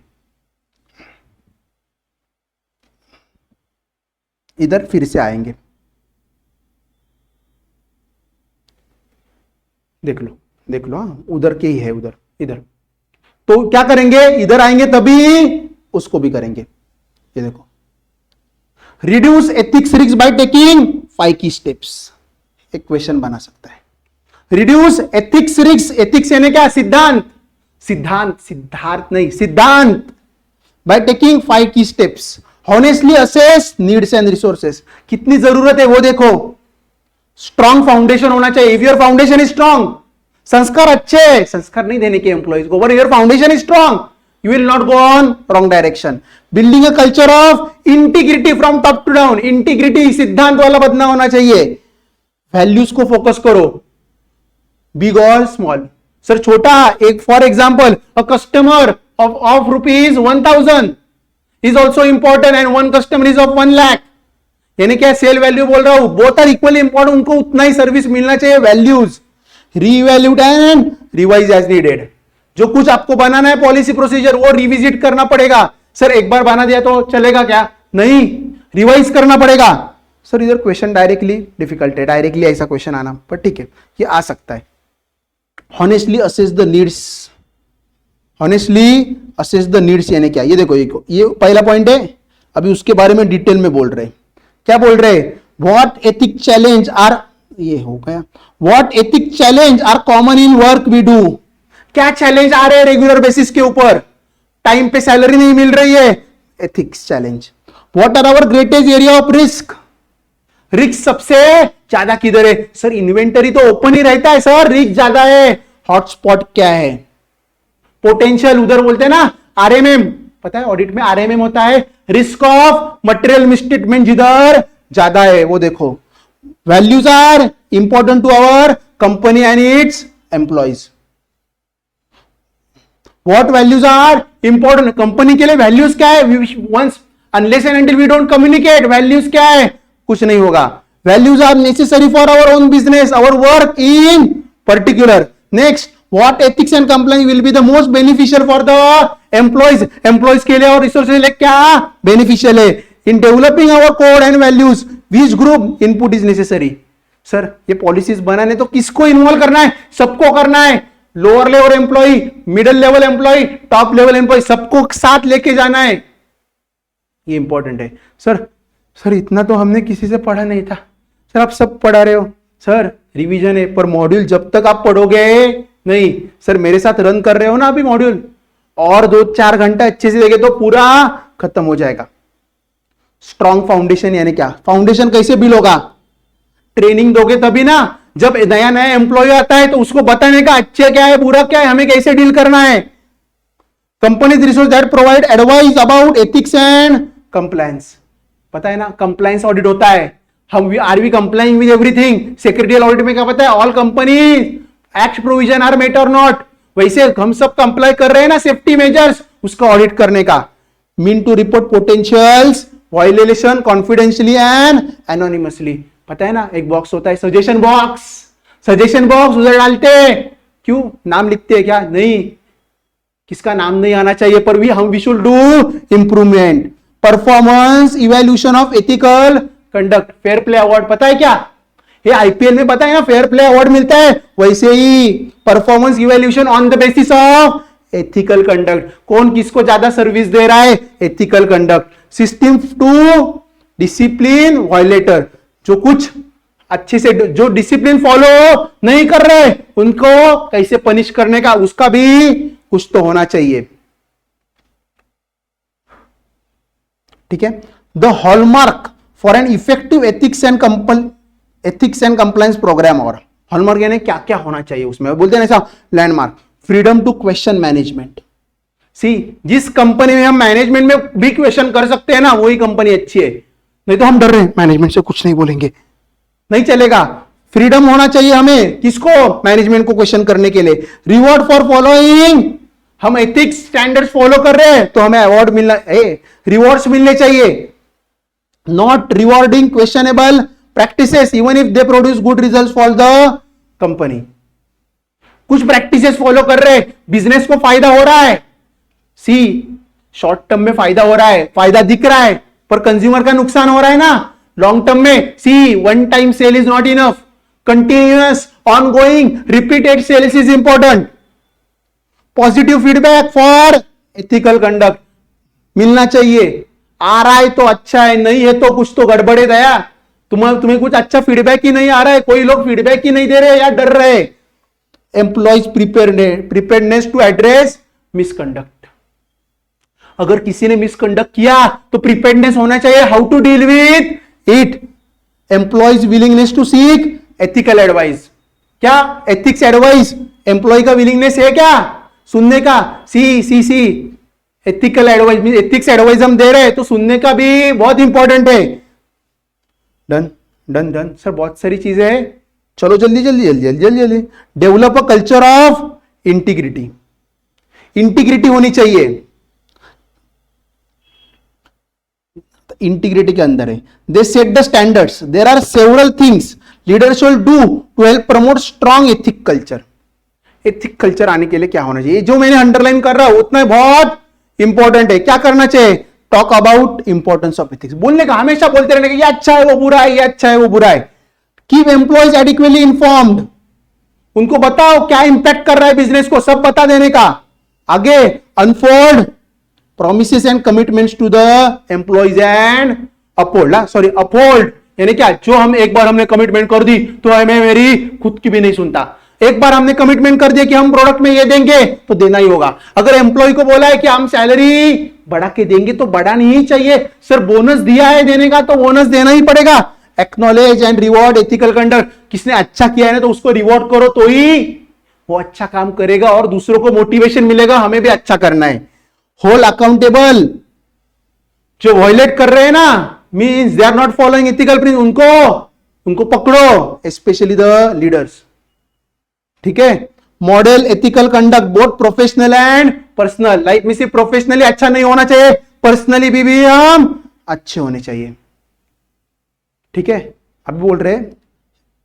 Speaker 1: इधर फिर से आएंगे, देख लो हाँ, उधर के ही है, उधर इधर तो क्या करेंगे, इधर आएंगे तभी उसको भी करेंगे। ये देखो, reduce ethics risk bye taking 5 key steps, एक क्वेश्चन बना सकता है। रिड्यूस एथिक्स रिस्क, एथिक्स यानी क्या, सिद्धांत नहीं, सिद्धांत, bye taking 5 key steps. Honestly assess needs and resources, कितनी जरूरत है वो देखो। स्ट्रॉन्ग फाउंडेशन होना चाहिए, if your foundation is strong, संस्कार अच्छे, संस्कार नहीं देने के एम्प्लॉइज को, your foundation is strong, you will not go on wrong direction. Building a culture of integrity from top to down, integrity सिद्धांत वाला बनना होना चाहिए। वैल्यूज को फोकस करो, बिग और स्मॉल। सर छोटा एक, for example a customer of ₹1000 is also important and 1 customer is of 1 lakh, यानी क्या सेल वैल्यू बोल रहा हूं, बोथ आर इक्वली इंपॉर्टेंट, उनको उतना ही सर्विस मिलना चाहिए। Values revalued and revise as needed, जो कुछ आपको बनाना है पॉलिसी प्रोसीजर वो रिविजिट करना पड़ेगा। सर एक बार बना दिया तो चलेगा क्या, नहीं, रिवाइज करना पड़ेगा। सर इधर क्वेश्चन डायरेक्टली डिफिकल्ट है, डायरेक्टली ऐसा क्वेश्चन आना, पर ठीक है ये आ सकता है। Honestly assess the needs, honestly assess the needs यानी क्या, ये देखो ये पहला पॉइंट है, अभी उसके बारे में डिटेल में बोल रहे, क्या बोल रहे, व्हाट एथिक चैलेंज आर, ये हो गया, what ethic challenge are common in work we do, क्या चैलेंज आ रहे हैं रेगुलर बेसिस के ऊपर, टाइम पे सैलरी नहीं मिल रही है, ethics challenge. What are our greatest area of risk, risk सबसे ज्यादा किधर है, सर इन्वेंटरी तो ओपन ही रहता है सर, रिस्क ज्यादा है, हॉटस्पॉट क्या है, पोटेंशियल, उधर बोलते हैं ना आरएमएम, पता है ऑडिट में आरएमएम होता है, रिस्क ऑफ मटेरियल मिसट्रीटमेंट जिधर ज्यादा है वो देखो। Values are important to our company and its employees, what values are important company के लिए, वैल्यूज क्या है, once unless and until we don't communicate, values क्या है, कुछ नहीं होगा। Values are necessary for our own business, our work in particular. Next, what ethics and compliance will be the most beneficial for the employees के लिए और resources के लिए क्या बेनिफिशियल है, in developing our code and values which group input is necessary। Sir ये policies बनाने तो किसको इन्वॉल्व करना है, सबको करना है, lower level employ, middle level employ, top level employ, सबको साथ लेके जाना है, ये इंपॉर्टेंट है। सर इतना तो हमने किसी से पढ़ा नहीं था, सर आप सब पढ़ा रहे हो, सर रिवीजन है, पर मॉड्यूल जब तक आप पढ़ोगे नहीं, सर मेरे साथ रन कर रहे हो ना अभी मॉड्यूल, और 2-4 घंटा अच्छे से देखे तो पूरा खत्म हो जाएगा। स्ट्रॉन्ग फाउंडेशन यानी क्या, फाउंडेशन कैसे बिल्ड होगा, ट्रेनिंग दोगे तभी ना। जब नया नया एम्प्लॉय आता है तो उसको बताने का अच्छा क्या है बुरा क्या है, हमें कैसे डील करना है। Companies resource that provide advice about ethics and compliance, पता है ना कंप्लायंस ऑडिट होता है, हम are we complying with everything. Secretarial audit में क्या पता है, all companies act provision are met और नॉट, वैसे हम सब कंप्लाई कर रहे हैं ना सेफ्टी मेजर्स, उसका ऑडिट करने का। Mean to report potentials violation confidentially and anonymously, पता है ना एक बॉक्स होता है सजेशन बॉक्स, सजेशन बॉक्स उधर डालते क्यों, नाम लिखते हैं क्या, नहीं, किसका नाम नहीं आना चाहिए, पर we should do improvement. Performance evaluation of ethical conduct, fair play award, पता है क्या, ये आईपीएल में पता है ना फेयर प्ले अवार्ड मिलता है, वैसे ही performance evaluation on the basis of ethical conduct, कौन किसको ज्यादा सर्विस दे रहा है, ethical conduct. System to discipline violator, जो कुछ अच्छे से जो डिसिप्लिन फॉलो नहीं कर रहे उनको कैसे पनिश करने का, उसका भी कुछ तो होना चाहिए, ठीक है। The hallmark for an effective ethics and compliance programme, और हॉलमार्क यानी क्या क्या होना चाहिए उसमें, बोलते हैं ऐसा landmark, freedom to question management. See जिस कंपनी में हम मैनेजमेंट में भी क्वेश्चन कर सकते हैं ना वही कंपनी अच्छी है, नहीं तो हम डर रहे हैं मैनेजमेंट से कुछ नहीं बोलेंगे, नहीं चलेगा। फ्रीडम होना चाहिए हमें, किसको, मैनेजमेंट को क्वेश्चन करने के लिए। रिवॉर्ड फॉर फॉलोइंग, हम एथिक्स स्टैंडर्ड्स फॉलो कर रहे हैं तो हमें अवार्ड मिलना, रिवॉर्ड्स मिलने चाहिए। Not rewarding questionable practices even if they produce good results for the company. कुछ प्रैक्टिसेस फॉलो कर रहे हैं, बिजनेस को फायदा हो रहा है, सी शॉर्ट टर्म में फायदा हो रहा है, फायदा दिख रहा है, पर कंज्यूमर का नुकसान हो रहा है ना लॉन्ग टर्म में। See one time sale is not enough, continuous ongoing repeated sales is important. Positive feedback for ethical conduct मिलना चाहिए, आ रहा है तो अच्छा है, नहीं है तो कुछ तो गड़बड़ है दया, तुम्हें कुछ अच्छा फीडबैक ही नहीं आ रहा है, कोई लोग फीडबैक ही नहीं दे रहे या डर रहे। Employees preparedness to address misconduct, अगर किसी ने मिसकंडक्ट किया तो प्रिपेयर्डनेस होना चाहिए, how to deal with it. Employees willingness to seek ethical advice, क्या एथिक्स एडवाइस एम्प्लॉय का विलिंगनेस है क्या सुनने का, see ethical advice mean ethics advice हम दे रहे हैं तो सुनने का भी बहुत इंपॉर्टेंट है। डन डन डन सर, बहुत सारी चीजें हैं, चलो जल्दी जल्दी जल्दी जल्दी जल्दी जल्दी। Develop a culture of integrity, integrity होनी चाहिए, इंटीग्रिटी के अंदर है। They set the standards, there are several things leader should do to help promote strong ethic culture. Ethic culture आने के लिए क्या होना चाहिए, जो मैंने अंडरलाइन कर रहा हूं उतना बहुत इंपॉर्टेंट है। क्या करना चाहिए, talk about importance of ethics, बोलने का, हमेशा बोलते रहने का, ये अच्छा है वो बुरा है, ये अच्छा है वो बुरा है। कीप एम्प्लॉइज एडिक्वेटली इन्फॉर्म्ड, उनको बताओ क्या इंपैक्ट कर रहा है बिजनेस को, सब बता देने का। आगे unfold promises and commitments to the employees and uphold यानी क्या, जो हम एक बार हमने कमिटमेंट कर दी तो हमें मेरी खुद की भी नहीं सुनता। एक बार हमने कमिटमेंट कर दिया कि हम प्रोडक्ट में ये देंगे तो देना ही होगा। अगर एम्प्लॉय को बोला है कि हम सैलरी बढ़ा के देंगे तो बढ़ानी ही चाहिए, सर बोनस दिया है देने का तो बोनस देना ही पड़ेगा। Acknowledge and reward ethical conduct, किसने अच्छा किया है ना तो उसको रिवॉर्ड करो तो ही वो अच्छा काम करेगा और दूसरों को मोटिवेशन मिलेगा हमें भी अच्छा करना है। होल अकाउंटेबल, जो वायलेट कर रहे हैं ना means they are not following ethical principle, उनको पकड़ो, स्पेशली द लीडर्स, ठीक है। Model ethical conduct both professional and personal, life में सिर्फ प्रोफेशनली अच्छा नहीं होना चाहिए, पर्सनली भी हम अच्छे होने चाहिए, ठीक है। अब बोल रहे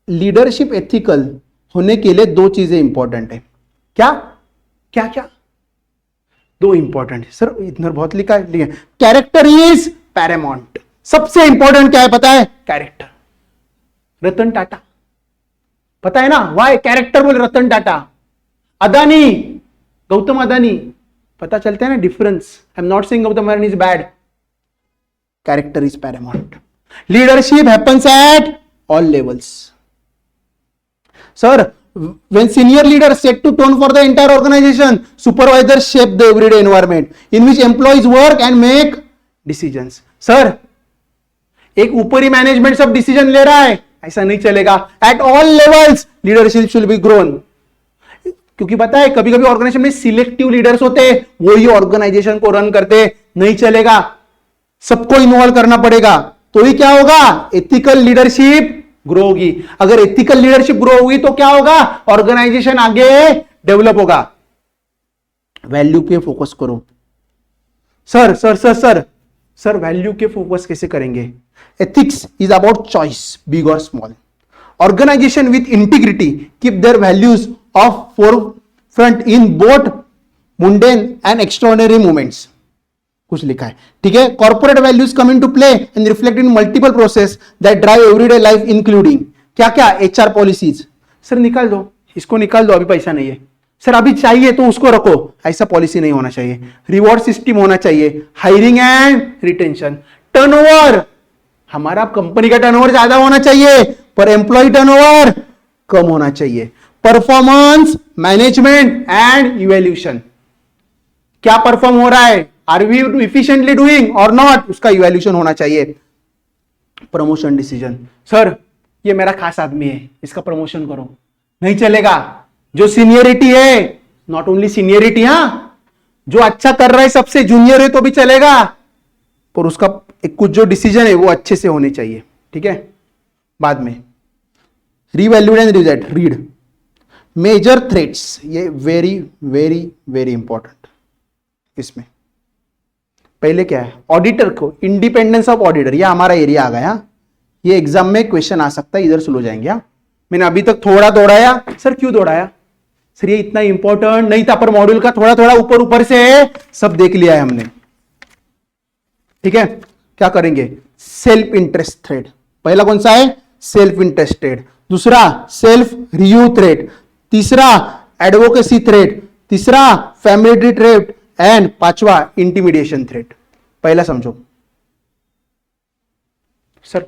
Speaker 1: लीडरशिप एथिकल होने के लिए दो चीजें इंपॉर्टेंट है। क्या क्या क्या दो इंपॉर्टेंट है सर, इतना बहुत लिखा है। कैरेक्टर इज पैरामाउंट, सबसे इंपॉर्टेंट क्या है पता है, कैरेक्टर। रतन टाटा, पता है ना वाई कैरेक्टर बोले रतन टाटा। अदानी, गौतम अदानी, पता चलता है ना difference. I am not saying Gautam Adani is bad, character is Paramount. Leadership happens at all levels. Sir when senior leaders set to tone for the entire organization, supervisors shape the everyday environment in which employees work and make decisions. Sir, एक ऊपरी management सब decision ले रहा है, ऐसा नहीं चलेगा. At all levels leadership should be grown. क्योंकि पता है कभी कभी ऑर्गेनाइजेशन में सिलेक्टिव लीडर्स होते हैं, वो ही ऑर्गेनाइजेशन को रन करते, नहीं चलेगा, सबको इन्वॉल्व करना पड़ेगा. तो ही क्या होगा, एथिकल लीडरशिप ग्रो होगी. अगर एथिकल लीडरशिप ग्रो होगी तो क्या होगा, ऑर्गेनाइजेशन आगे डेवलप होगा. वैल्यू पे फोकस करो. Sir sir sir sir sir value के फोकस कैसे करेंगे? Ethics is about choice, big और small. Organisation with integrity keep their values of forefront in both mundane and extraordinary moments. कुछ लिखा है, ठीक है. Corporate values come in to play and reflect in multiple process that drive everyday life including क्या क्या, HR policies. Sir निकाल दो, इसको निकाल दो, अभी पैसा नहीं है. सर अभी चाहिए तो उसको रखो, ऐसा पॉलिसी नहीं होना चाहिए. रिवॉर्ड सिस्टम होना चाहिए, हायरिंग एंड रिटेंशन. टर्नओवर, हमारा कंपनी का टर्नओवर ज्यादा होना चाहिए पर एम्प्लॉय टर्नओवर कम होना चाहिए. परफॉर्मेंस मैनेजमेंट एंड इवैल्यूएशन, क्या परफॉर्म हो रहा है, आर वी इफिशिएंटली डूइंग और नॉट, उसका इवैल्यूएशन होना चाहिए. प्रमोशन डिसीजन, सर ये मेरा खास आदमी है, इसका प्रमोशन करो, नहीं चलेगा. जो सीनियरिटी है, नॉट ओनली सीनियरिटी, जो अच्छा कर रहा है सबसे जूनियर है तो भी चलेगा, पर उसका कुछ जो डिसीजन है वो अच्छे से होने चाहिए, ठीक है. बाद में revalued and reject, read major threats, ये वेरी वेरी वेरी इंपॉर्टेंट. इसमें पहले क्या है, ऑडिटर को इंडिपेंडेंस ऑफ ऑडिटर, ये हमारा एरिया आ गया. ये एग्जाम में क्वेश्चन आ सकता है, इधर सुनो जाएंगे. मैंने अभी तक थोड़ा दौड़ाया. सर क्यों दौड़ाया? सर ये इतना इंपॉर्टेंट नहीं था, पर मॉड्यूल का थोड़ा थोड़ा ऊपर ऊपर से सब देख लिया है हमने, ठीक है. क्या करेंगे, सेल्फ इंटरेस्ट थ्रेड. पहला कौन सा है, सेल्फ इंटरेस्टेड. दूसरा सेल्फ रिव्यू थ्रेड. तीसरा एडवोकेसी थ्रेड. तीसरा फैमिली थ्रेड एंड पांचवा इंटिमिडेशन थ्रेड. पहला समझो. Sir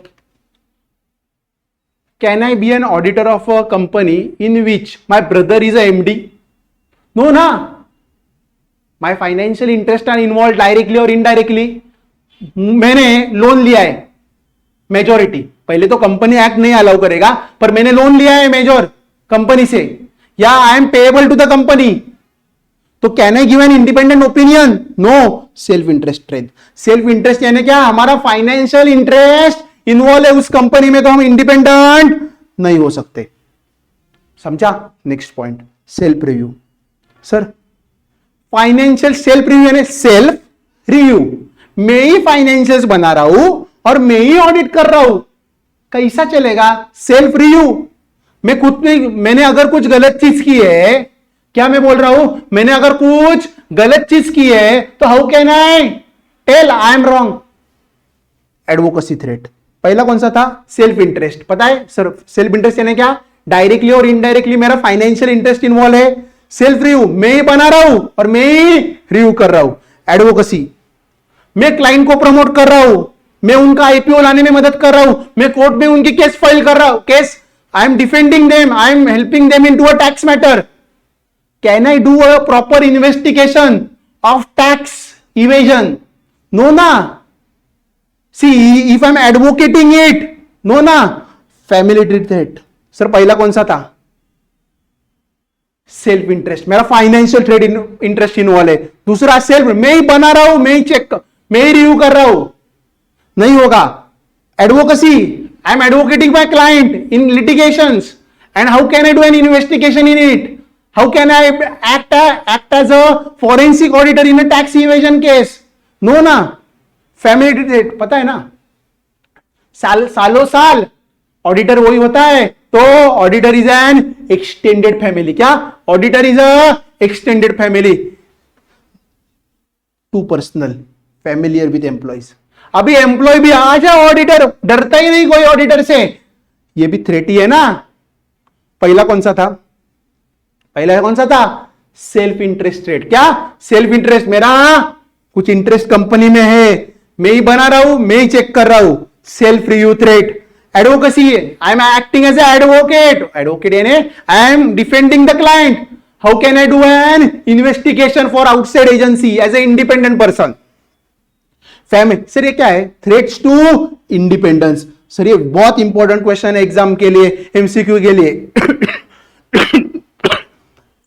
Speaker 1: can I be an auditor of a company in which my brother is a MD? No na. My financial interest are involved directly or indirectly. मैंने loan लिया है majority, पहले तो company act नहीं allow करेगा, पर मैंने loan लिया है मेजर कंपनी से, या I am payable to the company, तो can I give an independent opinion? No. Self interest threat. Self interest यानी क्या, हमारा फाइनेंशियल इंटरेस्ट इन्वॉल्व है उस कंपनी में, तो हम इंडिपेंडेंट नहीं हो सकते. समझा. Next point, self review. Sir financial self review यानी सेल्फ रिव्यू, मैं ही फाइनेंशियल्स बना रहा हूं और मैं ही ऑडिट कर रहा हूं, कैसा चलेगा? सेल्फ रिव्यू, मैं खुद में, मैंने अगर कुछ गलत चीज की है, क्या मैं बोल रहा हूं, मैंने अगर कुछ गलत चीज की है तो how can I tell I am wrong? Advocacy threat. पहला कौन सा था, सेल्फ इंटरेस्ट. पता है सर सेल्फ इंटरेस्ट यानी क्या, डायरेक्टली और इनडायरेक्टली मेरा फाइनेंशियल इंटरेस्ट इन्वॉल्व है. सेल्फ रिव्यू, मैं ही बना रहा हूं और मैं ही रिव्यू कर रहा हूं. एडवोकेसी, मैं क्लाइंट को प्रमोट कर रहा हूं, मैं उनका आईपीओ लाने में मदद कर रहा हूं, मैं कोर्ट में उनकी केस फाइल कर रहा हूं, case I am defending them, I am helping them in to a tax matter. Can I do a proper investigation of tax evasion? No ना. See, if I'm advocating it, no ना. Family threat. Sir पहला कौन सा था, self interest, मेरा financial threat interest involve है. दूसरा self, मैं ही बना रहा हूं, मैं ही चेक, मैं ही रिव्यू कर रहा हूं, नहीं होगा. Advocacy, I am advocating my client in litigations and how can I do an investigation in it? How can I act as a forensic auditor in a tax evasion case? No ना. Family threat, पता है ना, सालों साल auditor वही होता है, तो auditor is an extended family. क्या, auditor is a extended family. Too personal, familiar with employees. अभी एम्प्लॉय भी आ जाए, ऑडिटर डरता ही नहीं कोई ऑडिटर से, ये भी थ्रेट ही है ना. पहला कौन सा था, पहला कौन सा था, सेल्फ इंटरेस्ट थ्रेट. क्या, सेल्फ इंटरेस्ट, मेरा कुछ इंटरेस्ट कंपनी में है, मैं ही बना रहा हूं, मैं ही चेक कर रहा हूं. Self review threat. Advocacy, I am acting as advocate, advocate यानी I am defending the client. How can I do an investigation for outside agency as a independent person? Family, sir ये क्या है? Threats to independence. Sir ये बहुत important question है exam के लिए, MCQ के लिए।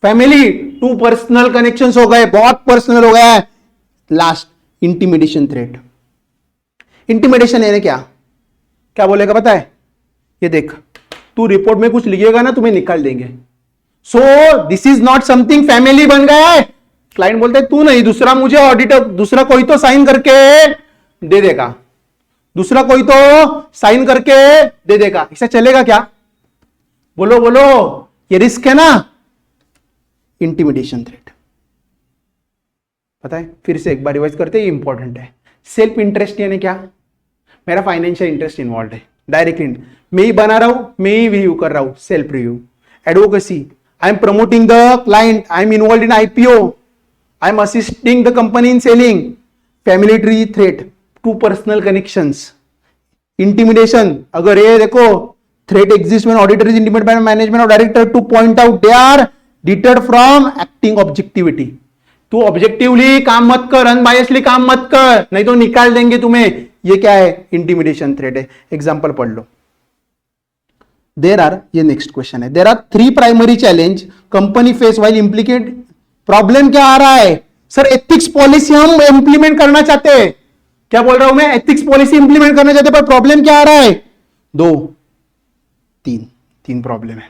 Speaker 1: फैमिली टू पर्सनल कनेक्शंस हो गए, बहुत पर्सनल हो गया है। Last, intimidation threat. इंटिमिडेशन यानी क्या? क्या बोलेगा पता है? ये देख, तू रिपोर्ट में कुछ लिखेगा ना, तुम्हें निकाल देंगे। So this is not something, family बन गया है। क्लाइंट बोलते तू नहीं, दूसरा मुझे ऑडिटर, दूसरा कोई तो साइन करके दे देगा, दूसरा कोई तो साइन करके दे देगा। ऐसा चलेगा क्या? बोलो बोलो, ये रिस्क है ना। इंटिमिडेशन थ्रेट, पता है? फिर से एक बार रिवाइज करते हैं, इंपॉर्टेंट है। सेल्फ इंटरेस्ट यानी क्या? मेरा फाइनेंशियल इंटरेस्ट इन्वॉल्व है, डायरेक्ट मैं ही बना रहा हूं, मैं ही रिव्यू कर रहा हूं, self review. Advocacy, I am promoting the client, I am involve in IPO, I am assisting the company in selling. Family tree threat to personal connections. Intimidation, अगर ये देखो, threat exist when auditor is intimidated by management और director to point out they are deterred from acting objectivity. तू objectively काम मत कर, अनबायसली काम मत कर, नहीं तो निकाल देंगे तुम्हें। ये क्या है? इंटिमिडेशन थ्रेट है। एग्जांपल पढ़ लो। देर आर, ये नेक्स्ट क्वेश्चन है, there are 3 primary challenge company face while implicate. Problem क्या आ रहा है? सर एथिक्स पॉलिसी हम इंप्लीमेंट करना चाहते हैं। क्या बोल रहा हूं मैं? एथिक्स पॉलिसी इंप्लीमेंट करना चाहते हैं, पर प्रॉब्लम क्या आ रहा है? 2 3 प्रॉब्लम है।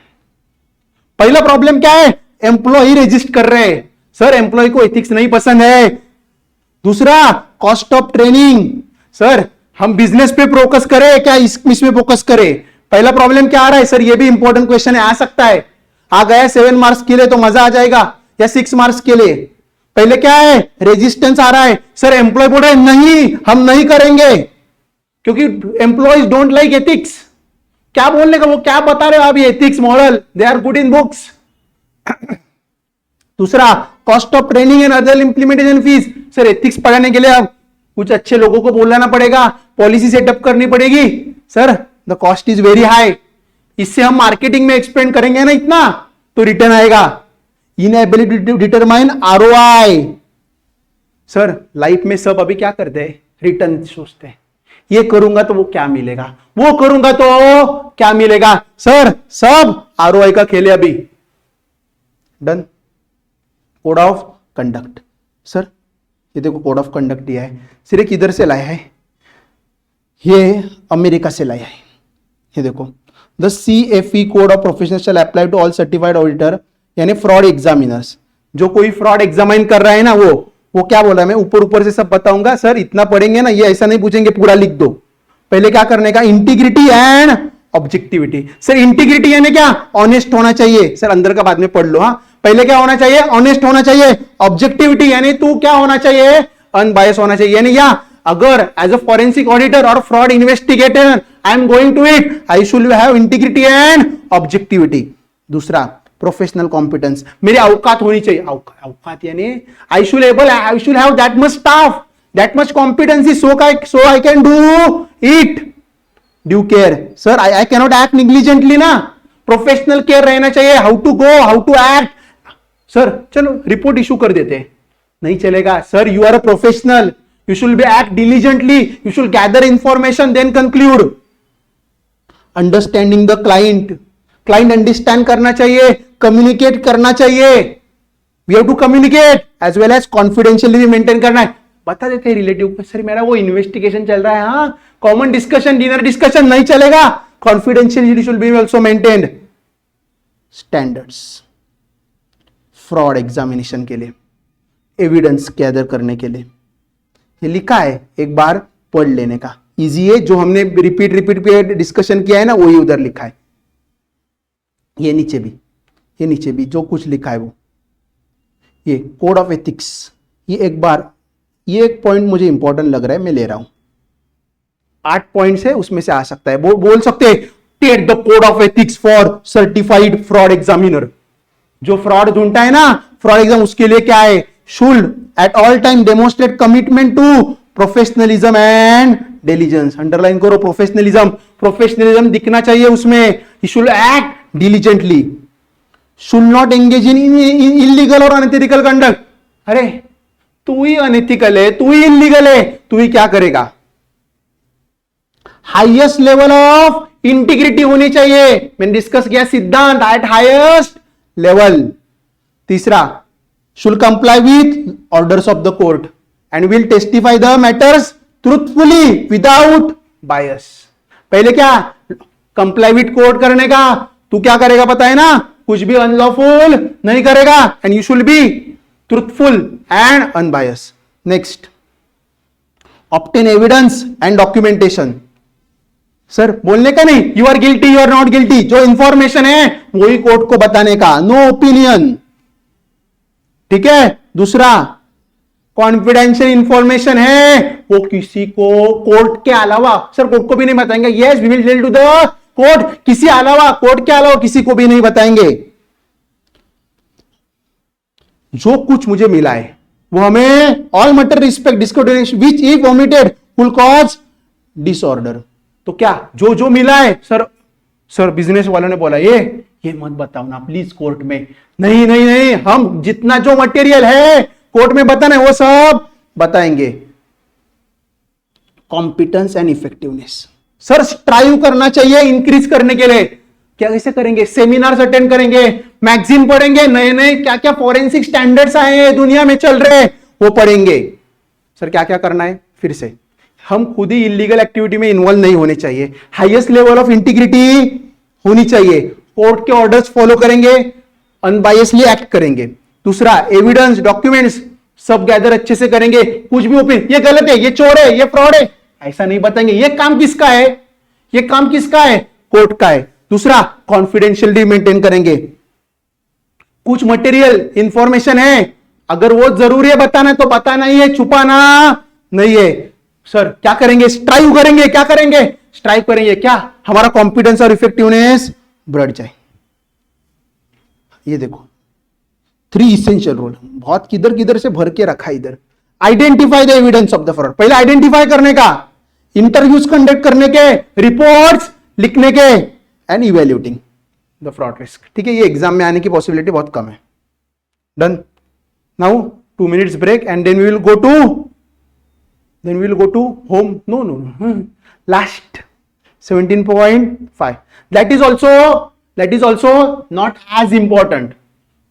Speaker 1: पहला प्रॉब्लम क्या है? एम्प्लॉय रेजिस्ट कर रहे हैं। सर एम्प्लॉय को एथिक्स नहीं पसंद है। दूसरा, कॉस्ट ऑफ ट्रेनिंग। सर हम बिजनेस पे फोकस करें क्या इसमें फोकस करें? पहला प्रॉब्लम क्या आ रहा है? सर ये भी इंपॉर्टेंट क्वेश्चन है, आ सकता है। आ गया 7 मार्क्स के लिए तो मजा आ जाएगा, या 6 मार्क्स के लिए। पहले क्या है? रेजिस्टेंस आ रहा है। सर एम्प्लॉय बोल रहे हैं नहीं, हम नहीं करेंगे, क्योंकि एम्प्लॉयज डोंट लाइक एथिक्स। क्या बोलने का, वो क्या बता रहे हो अभी? Ethics model they are good in books. दूसरा, cost of training and other implementation fees. Sir ethics पढ़ाने के लिए अब कुछ अच्छे लोगों को बुलाना पड़ेगा, पॉलिसी सेटअप करनी पड़ेगी। Sir the cost is very high. इससे हम मार्केटिंग में एक्सपेंड करेंगे ना इतना, तो रिटर्न आएगा। Inability to determine ROI. Sir life में सब अभी क्या करते हैं? रिटर्न सोचते हैं। ये करूंगा तो वो क्या मिलेगा, वो करूंगा तो क्या मिलेगा। सर सब आरओआई का खेल है अभी। Done. Code of conduct. Sir ये देखो, कोड ऑफ कंडक्ट दिया है, सिर्फ किधर से लाया है? ये अमेरिका से लाया है। ये देखो, the CFE code of professional shall apply to all certified auditor, यानी फ्रॉड एग्जामिनर्स। जो कोई फ्रॉड एग्जामिन कर रहा है ना, वो क्या बोला, मैं ऊपर ऊपर से सब बताऊंगा। सर इतना पढ़ेंगे ना, ये ऐसा नहीं पूछेंगे पूरा लिख दो। पहले क्या करने का? Integrity and objectivity. Sir integrity यानी क्या? ऑनेस्ट होना चाहिए। सर अंदर का बाद में पढ़ लो। हाँ, पहले क्या होना चाहिए? ऑनेस्ट होना चाहिए। ऑब्जेक्टिविटी यानी तू क्या होना चाहिए? अनबायस होना चाहिए। यानी या अगर एज अ फॉरेंसिक ऑडिटर और fraud investigator I am going to it, I should have integrity and objectivity. दूसरा, प्रोफेशनल कॉम्पिटेंस, मेरी औकात होनी चाहिए। औकात यानी I should have that much staff, that much competency, so I can do it. Due care. Sir I cannot act negligently ना, professional care रहना चाहिए। How to go, how to act. Sir चलो रिपोर्ट इशू कर देते हैं, नहीं चलेगा। Sir you are a professional, you should be act diligently, you should gather information then conclude. Understanding the client, client understand करना चाहिए, कम्युनिकेट करना चाहिए। We have to communicate as well as confidentially भी मेंटेन करना है। बता देते हैं रिलेटिव को, सर मेरा वो इन्वेस्टिगेशन चल रहा है। हाँ, कॉमन डिस्कशन, डिनर डिस्कशन नहीं चलेगा, confidentiality should be also maintained. Standards fraud examination के लिए, एविडेंस गैदर करने के लिए, ये लिखा है, एक बार पढ़ लेने का। इजी है, जो हमने रिपीट पे डिस्कशन किया है ना, वही उधर लिखा है। ये नीचे भी जो कुछ लिखा है वो, ये कोड ऑफ एथिक्स, ये एक बार, ये एक पॉइंट मुझे इंपॉर्टेंट लग रहा है, मैं ले रहा हूं। 8 पॉइंट्स है, उसमें से आ सकता है। बोल सकते हैं take the code of ethics for certified fraud examiner. जो फ्रॉड ढूंढता है ना फ्रॉड एग्जाम, उसके लिए क्या है? Should at all time demonstrate commitment to professionalism and diligence. Underline करो, प्रोफेशनलिज्म दिखना चाहिए उसमें। He should act diligently, should not engage in illegal और अनएथिकल कंडक्ट। अरे तू ही अनएथिकल है, तू ही इलीगल है, तू ही क्या करेगा? हाईएस्ट लेवल ऑफ इंटीग्रिटी होनी चाहिए, मैंने डिस्कस किया सिद्धांत एट हाईएस्ट लेवल। तीसरा, should comply with orders of the court and will testify the matters truthfully without bias. पहले क्या, कंप्लाई विथ कोर्ट करने का, तू क्या करेगा पता है ना, कुछ भी अनलॉफुल नहीं करेगा, and you should be truthful and unbias. Next, obtain evidence and documentation. Sir बोलने का नहीं, you are guilty, you are not guilty, जो इंफॉर्मेशन है वही कोर्ट को बताने का, नो ओपिनियन। ठीक है। दूसरा, कॉन्फिडेंशियल इंफॉर्मेशन है वो किसी को कोर्ट के अलावा, सर कोर्ट को भी नहीं बताएंगे, yes we will tell to the court, किसी अलावा, कोर्ट के अलावा किसी को भी नहीं बताएंगे। जो कुछ मुझे मिला है वो हमें all matter respect discoordination which if omitted will cause disorder. तो क्या जो जो मिला है, सर बिजनेस वालों ने बोला ये मत बताओ ना प्लीज कोर्ट में, नहीं नहीं नहीं, हम जितना जो मटेरियल है कोर्ट में बताना है वो सब बताएंगे। Competence and effectiveness, sir strive करना चाहिए इंक्रीज करने के लिए। क्या कैसे करेंगे? सेमिनार्स अटेंड करेंगे, मैगजीन पढ़ेंगे, नए नए क्या क्या फॉरेंसिक स्टैंडर्ड्स आए हैं दुनिया में चल रहे हैं वो पढ़ेंगे। सर क्या क्या करना है? फिर से हम खुद ही इलीगल एक्टिविटी में इन्वॉल्व नहीं होने चाहिए, हाईएस्ट लेवल ऑफ इंटीग्रिटी होनी चाहिए, कोर्ट के ऑर्डर्स फॉलो करेंगे, अनबायसली एक्ट करेंगे। दूसरा, एविडेंस डॉक्यूमेंट्स सब गैदर अच्छे से करेंगे, कुछ भी ओपिनियन ये गलत है, ये चोर है, ये फ्रॉड है, ऐसा नहीं बताएंगे। ये काम किसका है? ये काम किसका है? कोर्ट का है। दूसरा, कॉन्फिडेंशियलिटी मेंटेन करेंगे। कुछ मटेरियल इंफॉर्मेशन है, अगर वो जरूरी है बताना तो बताना ही है, छुपाना नहीं है। सर क्या करेंगे? स्ट्राइव करेंगे। क्या करेंगे? स्ट्राइव करेंगे। क्या? हमारा कॉन्फिडेंस और इफेक्टिवनेस बढ़ जाए। ये देखो 3 इसेंशियल रूल, बहुत किधर किधर से भर के रखा इधर। Identify the evidence of the fraud, पहले आइडेंटिफाई करने का, इंटरव्यूज कंडक्ट करने के, रिपोर्ट्स लिखने के, and evaluating the fraud risk. ठीक है, ये एग्जाम में आने की पॉसिबिलिटी बहुत कम है। Done. Now 2 minutes break and then we will go to home. No last 17.5 that is also not as important.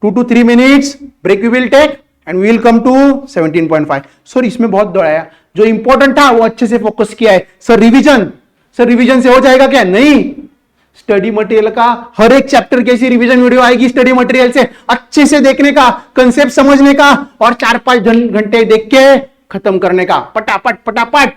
Speaker 1: 2 to 3 minutes break we will take and we will come to 17.5. Sir इसमें बहुत दौड़ाया, जो important था वो अच्छे से focus किया है। सर रिवीजन से हो जाएगा क्या? नहीं, स्टडी मटेरियल का हर एक चैप्टर की ऐसी रिवीजन वीडियो आएगी, स्टडी मटेरियल से अच्छे से देखने का, कंसेप्ट समझने का, और 4-5 घंटे देख के खत्म करने का, पटापट पटापट।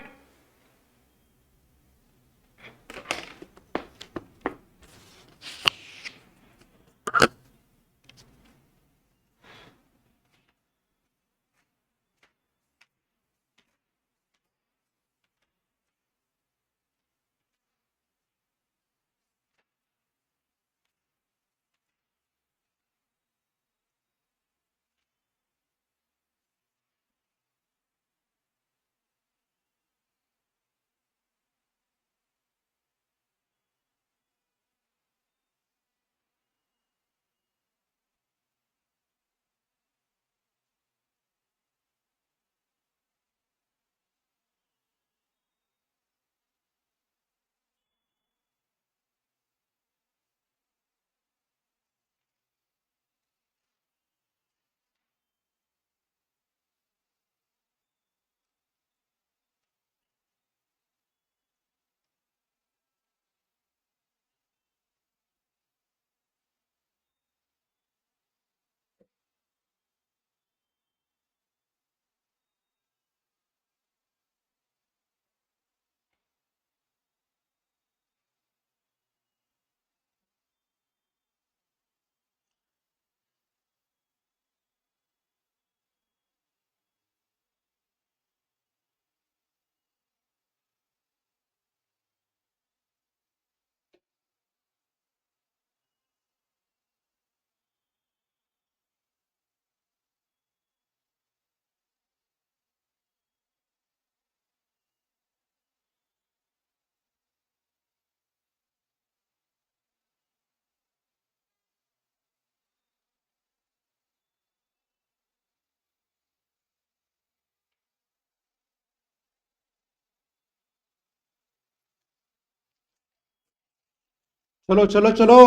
Speaker 1: चलो चलो चलो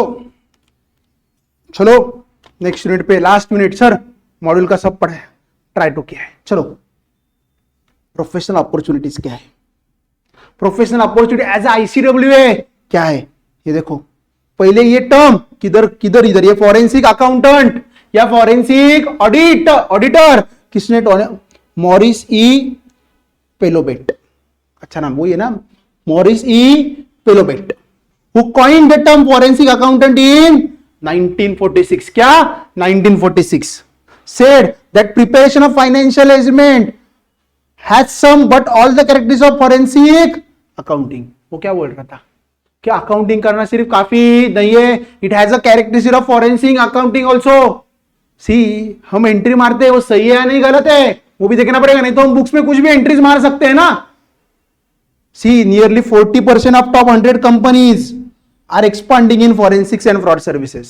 Speaker 1: चलो, नेक्स्ट यूनिट पे, लास्ट यूनिट सर, मॉड्यूल का सब पढ़ा है, ट्राई टू किया है। चलो, प्रोफेशनल अपॉर्चुनिटीज क्या है, प्रोफेशनल अपॉर्चुनिटी एज ICWA क्या है, ये देखो। पहले ये टर्म किधर किधर, इधर ये फॉरेंसिक अकाउंटेंट या फॉरेंसिक ऑडिटर किसने, मॉरिस ई पेलोबेट, अच्छा नाम वही है ना, Maurice E Peloubet, who coined the term forensic accountant in 1946, क्या 1946, said that preparation of financial statement has some but all the characteristics of forensic accounting। वो क्या बोल रहा था, क्या अकाउंटिंग करना सिर्फ काफी नहीं है, it has a characteristic of forensic accounting also. See, हम एंट्री मारते हैं वो सही है या नहीं गलत है वो भी देखना पड़ेगा, नहीं तो हम बुक्स में कुछ भी एंट्रीज मार सकते हैं ना। See, nearly 40% of top 100 companies are expanding in forensics and fraud services.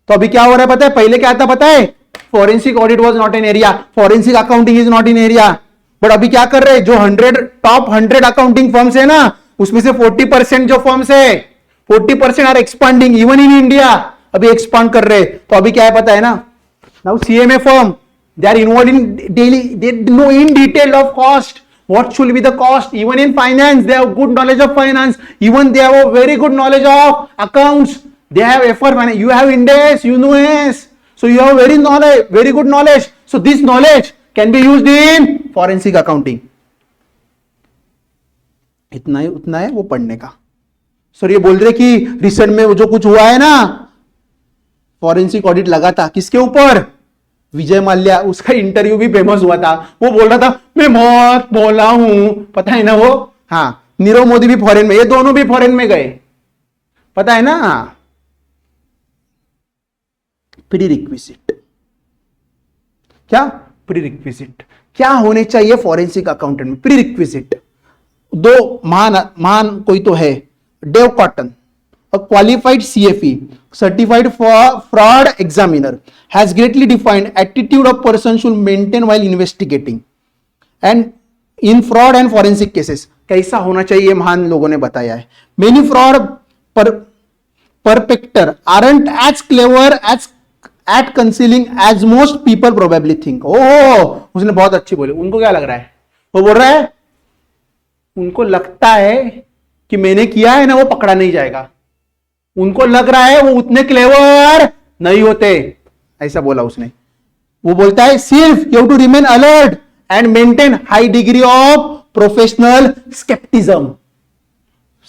Speaker 1: तो अभी क्या हो रहा है पता है, पहले क्या था पता है, forensic audit was not in area, forensic accounting is not in area, but अभी क्या कर रहे हैं, जो 100 टॉप 100 अकाउंटिंग फर्म्स है ना, उसमें से 40% जो फर्म्स है, 40% are expanding even in India, अभी एक्सपांड कर रहे हैं। तो अभी क्या है पता है ना, now CMA firm, they are involved in daily, they know in detail of cost, what should be the cost, even in finance they have good knowledge of finance, even they have a very good knowledge of accounts, they have effort, you have Indes, you know S, so you have very good knowledge, so this knowledge can be used in forensic accounting। उतना है वो पढ़ने का। Sir ये बोल रहे कि recent में वो जो कुछ हुआ है ना, फॉरेंसिक ऑडिट लगा था किसके ऊपर, विजय माल्या, उसका इंटरव्यू भी फेमस हुआ था, वो बोल रहा था मैं बहुत बोला हूं, पता है ना वो, हाँ, नीरव मोदी भी फॉरेन में, ये दोनों भी फॉरेन में गए, पता है ना। प्रीरिक्विजिट क्या, प्रीरिक्विजिट क्या होने चाहिए फॉरेंसिक अकाउंटेंट में, प्रीरिक्विजिट दो महान कोई तो है, Dave Cotton, a qualified CFE, certified fraud examiner, has greatly defined attitude of person should maintain while investigating and in fraud and forensic cases। कैसा होना चाहिए महान लोगों ने बताया है। Many fraud perpetrator aren't as clever as at concealing as most people probably think। ओह, उसने बहुत अच्छी बोली, उनको क्या लग रहा है, वो बोल रहा है उनको लगता है कि मैंने किया है ना वो पकड़ा नहीं जाएगा, उनको लग रहा है वो उतने क्लेवर नहीं होते, ऐसा बोला उसने। वो बोलता है सिर्फ you have to remain alert and maintain high degree of professional scepticism.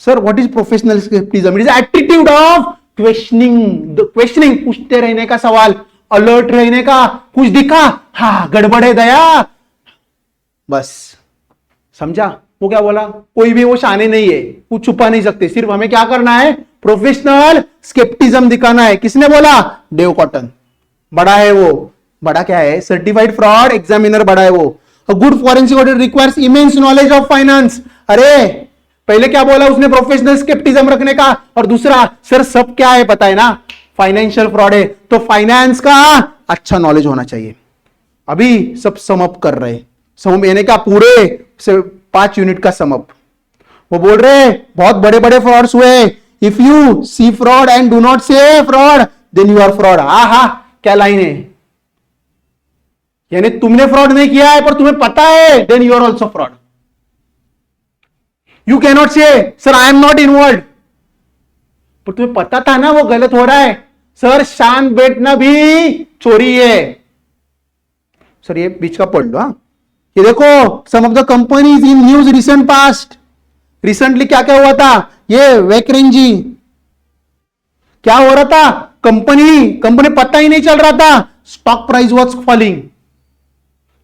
Speaker 1: Sir what is professional scepticism, it is attitude of questioning, पूछते रहने का सवाल, अलर्ट रहने का, कुछ दिखा हाँ गड़बड़ है दया, बस समझा। वो क्या बोला, कोई भी वो शाने नहीं है, कुछ छुपा नहीं सकते, सिर्फ हमें क्या करना है, प्रोफेशनल स्केप्टिज्म दिखाना है। किसने बोला, डेव कॉटन, बड़ा है वो, बड़ा क्या है, सर्टिफाइड फ्रॉड एग्जामिनर बड़ा है वो। Good forensic audit requires immense knowledge of finance. अरे पहले क्या बोला उसने, प्रोफेशनल स्केप्टिज्म रखने का, और दूसरा सर सब क्या है पता है ना, फाइनेंशियल फ्रॉड है तो फाइनेंस का अच्छा नॉलेज होना चाहिए। अभी सब समअप कर रहे, सम यानी क्या पूरे 5 यूनिट का समअप। वो बोल रहे बहुत बड़े बड़े फ्रॉड्स हुए, if you see fraud and do not say fraud then you are fraud. हा क्या लाइन है, यानी तुमने फ्रॉड नहीं किया है पर तुम्हें पता है, then you are also fraud. You can not say sir I am not involve, पर तुम्हें पता था ना वो गलत हो रहा है, सर शान बैठना भी चोरी है। सर ये बीच का पढ़ लो, हाँ ये देखो, some of the companies in news recent past, recently क्या क्या हुआ था, ये वैकरेंजी, क्या हो रहा था, कंपनी पता ही नहीं चल रहा था, स्टॉक प्राइस वॉज फॉलिंग,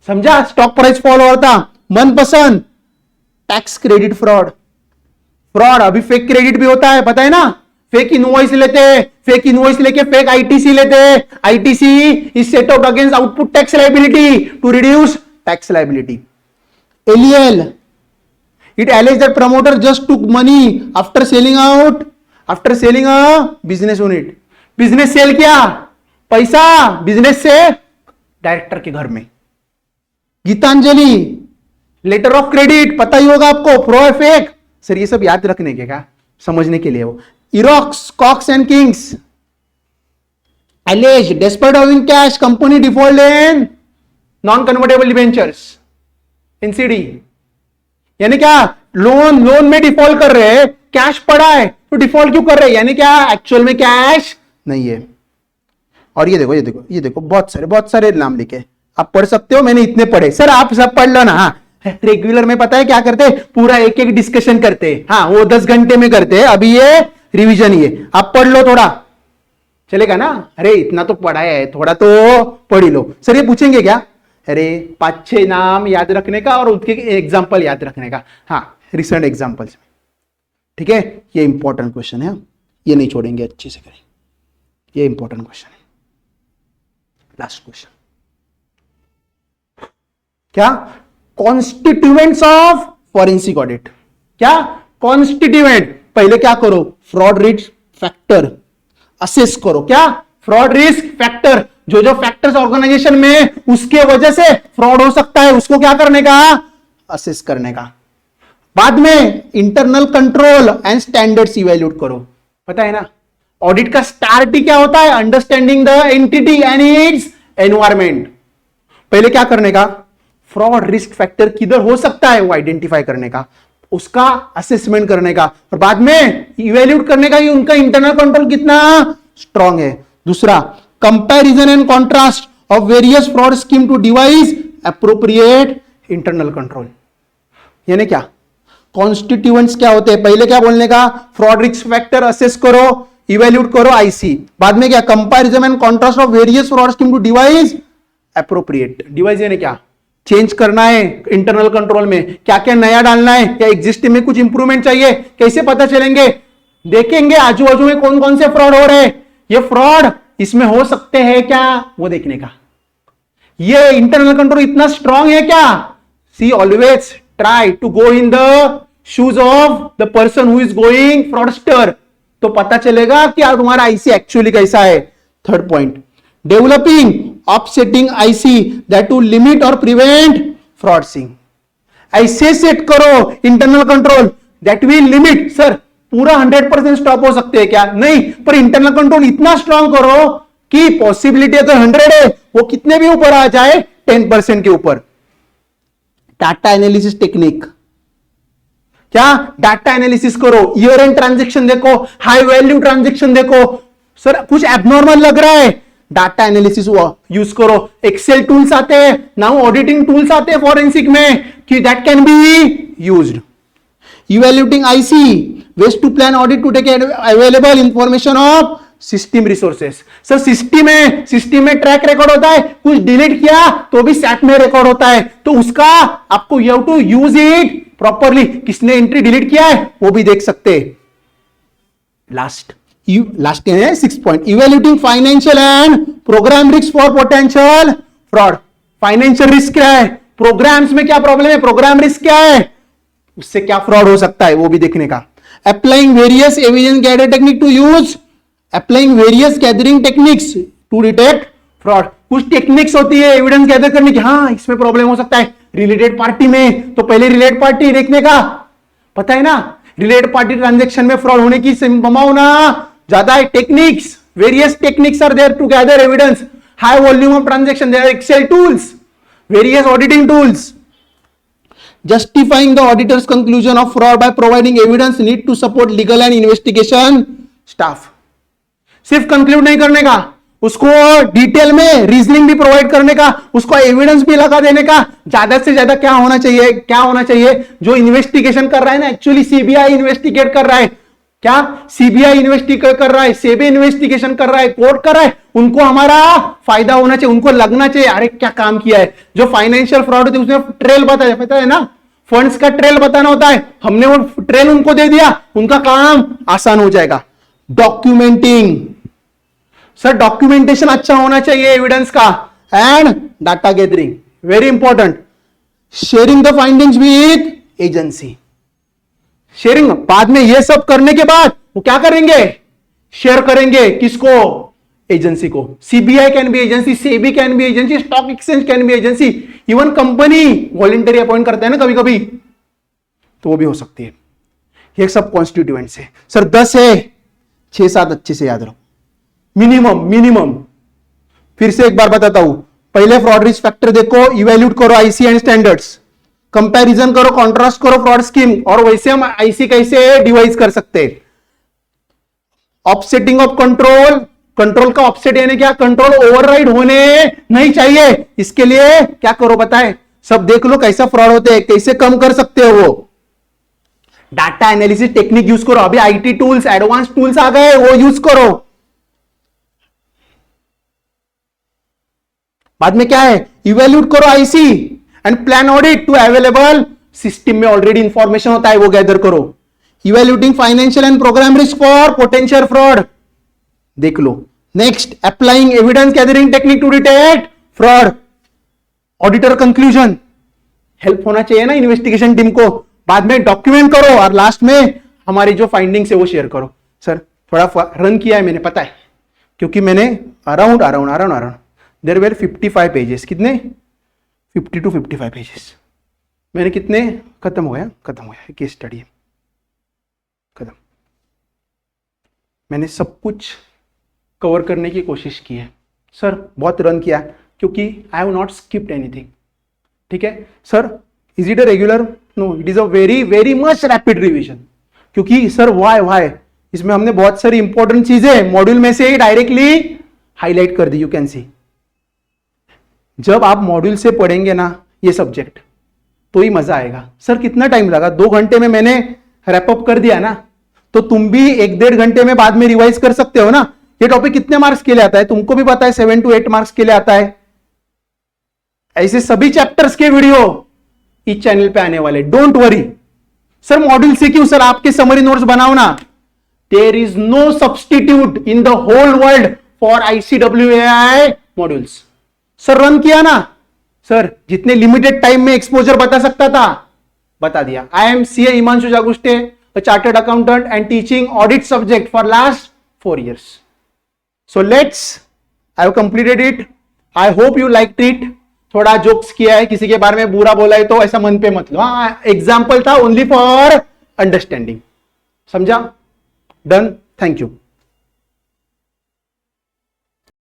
Speaker 1: समझा, स्टॉक प्राइस फॉल हो रहा था। मनपसंद टैक्स क्रेडिट फ्रॉड, अभी फेक क्रेडिट भी होता है पता है ना, फेक इनवॉइस लेते हैं, फेक इनवॉइस लेके फेक आईटीसी लेते हैं, ITC is set out against output tax liability to reduce tax liability. LEL, it alleged that promoter just took money after selling a business unit। Business sell किया, पैसा business से director के घर में। Geetanjali, letter of credit पता ही होगा आपको, pro fake. Sir ये सब याद रखने के क्या, समझने के लिए वो Xerox, Cox and Kings alleged despite having cash company default in non convertible debentures NCD। यानी क्या, लोन में डिफॉल्ट कर रहे हैं, कैश पड़ा है तो डिफॉल्ट क्यों कर रहे हैं, यानी क्या एक्चुअल में कैश नहीं है। और ये देखो बहुत सारे नाम लिखे, आप पढ़ सकते हो, मैंने इतने पढ़े सर, आप सब पढ़ लो ना। हाँ, रेगुलर में पता है क्या करते, पूरा एक एक डिस्कशन करते, हाँ वो 10 घंटे में करते हैं, अभी ये रिवीजन ही है, आप पढ़ लो थोड़ा, चलेगा ना। अरे इतना तो पढ़ा है, थोड़ा तो पढ़ ही लो। सर ये पूछेंगे क्या, अरे 5-6 नाम याद रखने का और उसके एग्जाम्पल याद रखने का, हाँ रिसेंट एग्जाम्पल्स, ठीक है। ये इंपॉर्टेंट क्वेश्चन है, ये नहीं छोड़ेंगे, अच्छे से करेंगे, ये इंपॉर्टेंट क्वेश्चन है। लास्ट क्वेश्चन क्या, कॉन्स्टिट्यूएंट्स ऑफ फॉरेंसिक ऑडिट। क्या कॉन्स्टिट्यूएंट, पहले क्या करो, फ्रॉड रिस्क फैक्टर असेस करो। क्या, फ्रॉड रिस्क फैक्टर, जो जो फैक्टर्स ऑर्गेनाइजेशन में उसके वजह से फ्रॉड हो सकता है, उसको क्या करने का, असेस करने का। बाद में internal control and standards evaluate करो। पता है ना, ऑडिट का स्टार्ट ही क्या होता है, understanding the entity and its environment. पहले क्या करने का, फ्रॉड रिस्क फैक्टर किधर हो सकता है वो आइडेंटिफाई करने का, उसका असेसमेंट करने का, और बाद में इवैल्यूएट करने का कि उनका इंटरनल कंट्रोल कितना स्ट्रांग है। दूसरा, comparison and contrast of various fraud scheme to devise appropriate internal control. यानी क्या, कॉन्स्टिट्यूएंट्स क्या होते हैं, पहले क्या बोलने का, फ्रॉड रिस्क फैक्टर असेस करो, इवैल्यूएट करो आईसी, बाद में क्या, comparison and contrast of various fraud scheme to devise appropriate. Devise यानी क्या, चेंज करना है इंटरनल कंट्रोल में, क्या क्या नया डालना है, क्या एग्जिस्टिंग में कुछ इंप्रूवमेंट चाहिए, कैसे पता चलेंगे, देखेंगे आजू बाजू में कौन कौन से फ्रॉड हो रहे हैं, ये फ्रॉड इसमें हो सकते हैं क्या, वो देखने का। ये इंटरनल कंट्रोल इतना स्ट्रांग है क्या, see always try to go in the shoes of the person who is going fraudster, तो पता चलेगा कि तुम्हारा आईसी एक्चुअली कैसा है। Third point, developing offsetting IC that to limit और प्रिवेंट फ्रॉडसिंग। ऐसे सेट करो internal control that will limit. Sir पूरा 100% स्टॉप हो सकते हैं क्या, नहीं, पर इंटरनल कंट्रोल इतना स्ट्रांग करो कि पॉसिबिलिटी अगर 100 है वो कितने भी ऊपर आ जाए, 10% के ऊपर। डाटा एनालिसिस टेक्निक, क्या डाटा एनालिसिस करो, ईयर एंड ट्रांजेक्शन देखो, हाई वैल्यू ट्रांजेक्शन देखो, सर कुछ एबनॉर्मल लग रहा है, डाटा एनालिसिस यूज करो। एक्सेल टूल्स आते हैं नाउ, ऑडिटिंग टूल्स आते हैं फॉरेंसिक में कि that can be used. Evaluating IC ways to plan audit to take available information of system resources. Sir system में ट्रैक रिकॉर्ड होता है, कुछ डिलीट किया तो भी सैट में रिकॉर्ड होता है, तो उसका आपको you have to use it properly, किसने एंट्री डिलीट किया है वो भी देख सकते हैं। लास्ट है 6 point, evaluating financial and programme risk for potential fraud. Financial risk क्या है, प्रोग्राम्स में क्या प्रॉब्लम है, प्रोग्राम रिस्क क्या है, उससे क्या फ्रॉड हो सकता है वो भी देखने का। Applying various evidence gather technique to use, applying various gathering techniques to detect fraud. कुछ टेक्निक्स होती है एविडेंस गैदर करने की, हाँ इसमें प्रॉब्लम हो सकता है रिलेटेड पार्टी में, तो पहले रिलेटेड पार्टी देखने का, पता है ना, रिलेटेड पार्टी ट्रांजेक्शन में फ्रॉड होने की संभावना ज्यादा है। Techniques, various techniques are there to gather evidence, high volume of transaction, there are excel tools, various auditing tools. Justifying the auditor's conclusion of fraud by providing evidence need to support legal and investigation staff। सिर्फ conclude नहीं करने का, उसको detail में reasoning भी provide करने का, उसको एविडेंस भी लगा देने का। ज्यादा से ज्यादा क्या होना चाहिए, जो इन्वेस्टिगेशन कर रहा है ना, एक्चुअली सीबीआई इन्वेस्टिगेट कर रहा है, क्या सीबीआई इन्वेस्टिगेट कर रहा है, सेबी इन्वेस्टिगेशन कर रहा है, कोर्ट कर रहा है, उनको हमारा फायदा होना चाहिए, उनको लगना चाहिए अरे क्या काम किया है। जो फाइनेंशियल फ्रॉड होती है उसमें ट्रेल बताया, पता है ना, फंड्स का ट्रेल बताना होता है, हमने वो ट्रेल उनको दे दिया, उनका काम आसान हो जाएगा। डॉक्यूमेंटिंग, सर डॉक्यूमेंटेशन अच्छा होना चाहिए एविडेंस का, and data gathering very important. Sharing the findings with agency, sharing बाद में, ये सब करने के बाद वो क्या करेंगे, शेयर करेंगे, किसको, एजेंसी को। CBI can be agency, SEBI can be agency, stock exchange can be agency, even company voluntary appoint करते हैं ना कभी कभी, तो वो भी हो सकती है। ये सब कॉन्स्टिट्यूएंट्स है। सर 10 है, 6-7 अच्छे से याद रखो, मिनिमम। फिर से एक बार बताता हूं, पहले फ्रॉड रिस्क फैक्टर देखो, इवेल्यूट करो आईसी एंड स्टैंडर्ड्स, कंपैरिजन करो, कॉन्ट्रास्ट करो फ्रॉड स्कीम, और वैसे हम आईसी कैसे डिवाइस कर सकते हैं। ऑफसेटिंग ऑफ कंट्रोल, कंट्रोल का ऑफसेट यानी क्या, कंट्रोल ओवरराइड होने नहीं चाहिए, इसके लिए क्या करो बताए, सब देख लो कैसा फ्रॉड होते हैं, कैसे कम कर सकते हो वो। डाटा एनालिसिस टेक्निक यूज करो, अभी आईटी टूल्स, एडवांस टूल्स आ गए, वो यूज करो। बाद में क्या है, इवेल्यूट करो IC and plan audit to available system में ऑलरेडी इंफॉर्मेशन होता है, वो गैदर करो। Evaluating financial and programme risk for potential fraud, देख लो। Next, applying evidence gathering technique to detect fraud, auditor conclusion, help होना चाहिए ना इन्वेस्टिगेशन टीम को। बाद में डॉक्यूमेंट करो, और लास्ट में हमारी जो फाइंडिंग्स है वो शेयर करो। सर थोड़ा रन किया है मैंने, पता है, क्योंकि मैंने अराउंड देयर वेर 55 पेजेस, कितने 50 to 55 पेजेस, मैंने कितने खत्म हो गया केस स्टडी खत्म। मैंने सब कुछ कवर करने की कोशिश की है सर, बहुत रन किया क्योंकि I have not skipped anything. ठीक है sir, is it a regular, no it is a very much rapid revision, क्योंकि सर वाई इसमें हमने बहुत सारी इंपॉर्टेंट चीजें मॉड्यूल में से डायरेक्टली हाईलाइट कर दी। यू कैन सी, जब आप मॉड्यूल से पढ़ेंगे ना ये सब्जेक्ट तो ही मजा आएगा। सर कितना टाइम लगा, 2 घंटे में मैंने रैपअप कर दिया ना, तो तुम भी 1-1.5 घंटे में बाद में रिवाइज कर सकते हो ना। ये टॉपिक कितने मार्क्स के लिए आता है तुमको भी पता है, 7 to 8 मार्क्स के लिए आता है। ऐसे सभी चैप्टर्स के वीडियो इस चैनल पे आने वाले, डोंट वरी। सर मॉड्यूल से क्यों, सर आपके समरी नोट्स बनाओ ना। There is no substitute in the whole world for ICWAI modules. Sir run किया ना सर, जितने लिमिटेड टाइम में एक्सपोजर बता सकता था बता दिया। I am CA Himanshu Jagushte, a chartered accountant and teaching audit subject for last 4 years. So I have completed it. I hope you liked it. थोड़ा जोक्स किया है, किसी के बारे में बुरा बोला है तो ऐसा मन पे मत लो। हाँ, एग्जाम्पल था ओनली फॉर अंडरस्टैंडिंग, समझा? Done, thank you.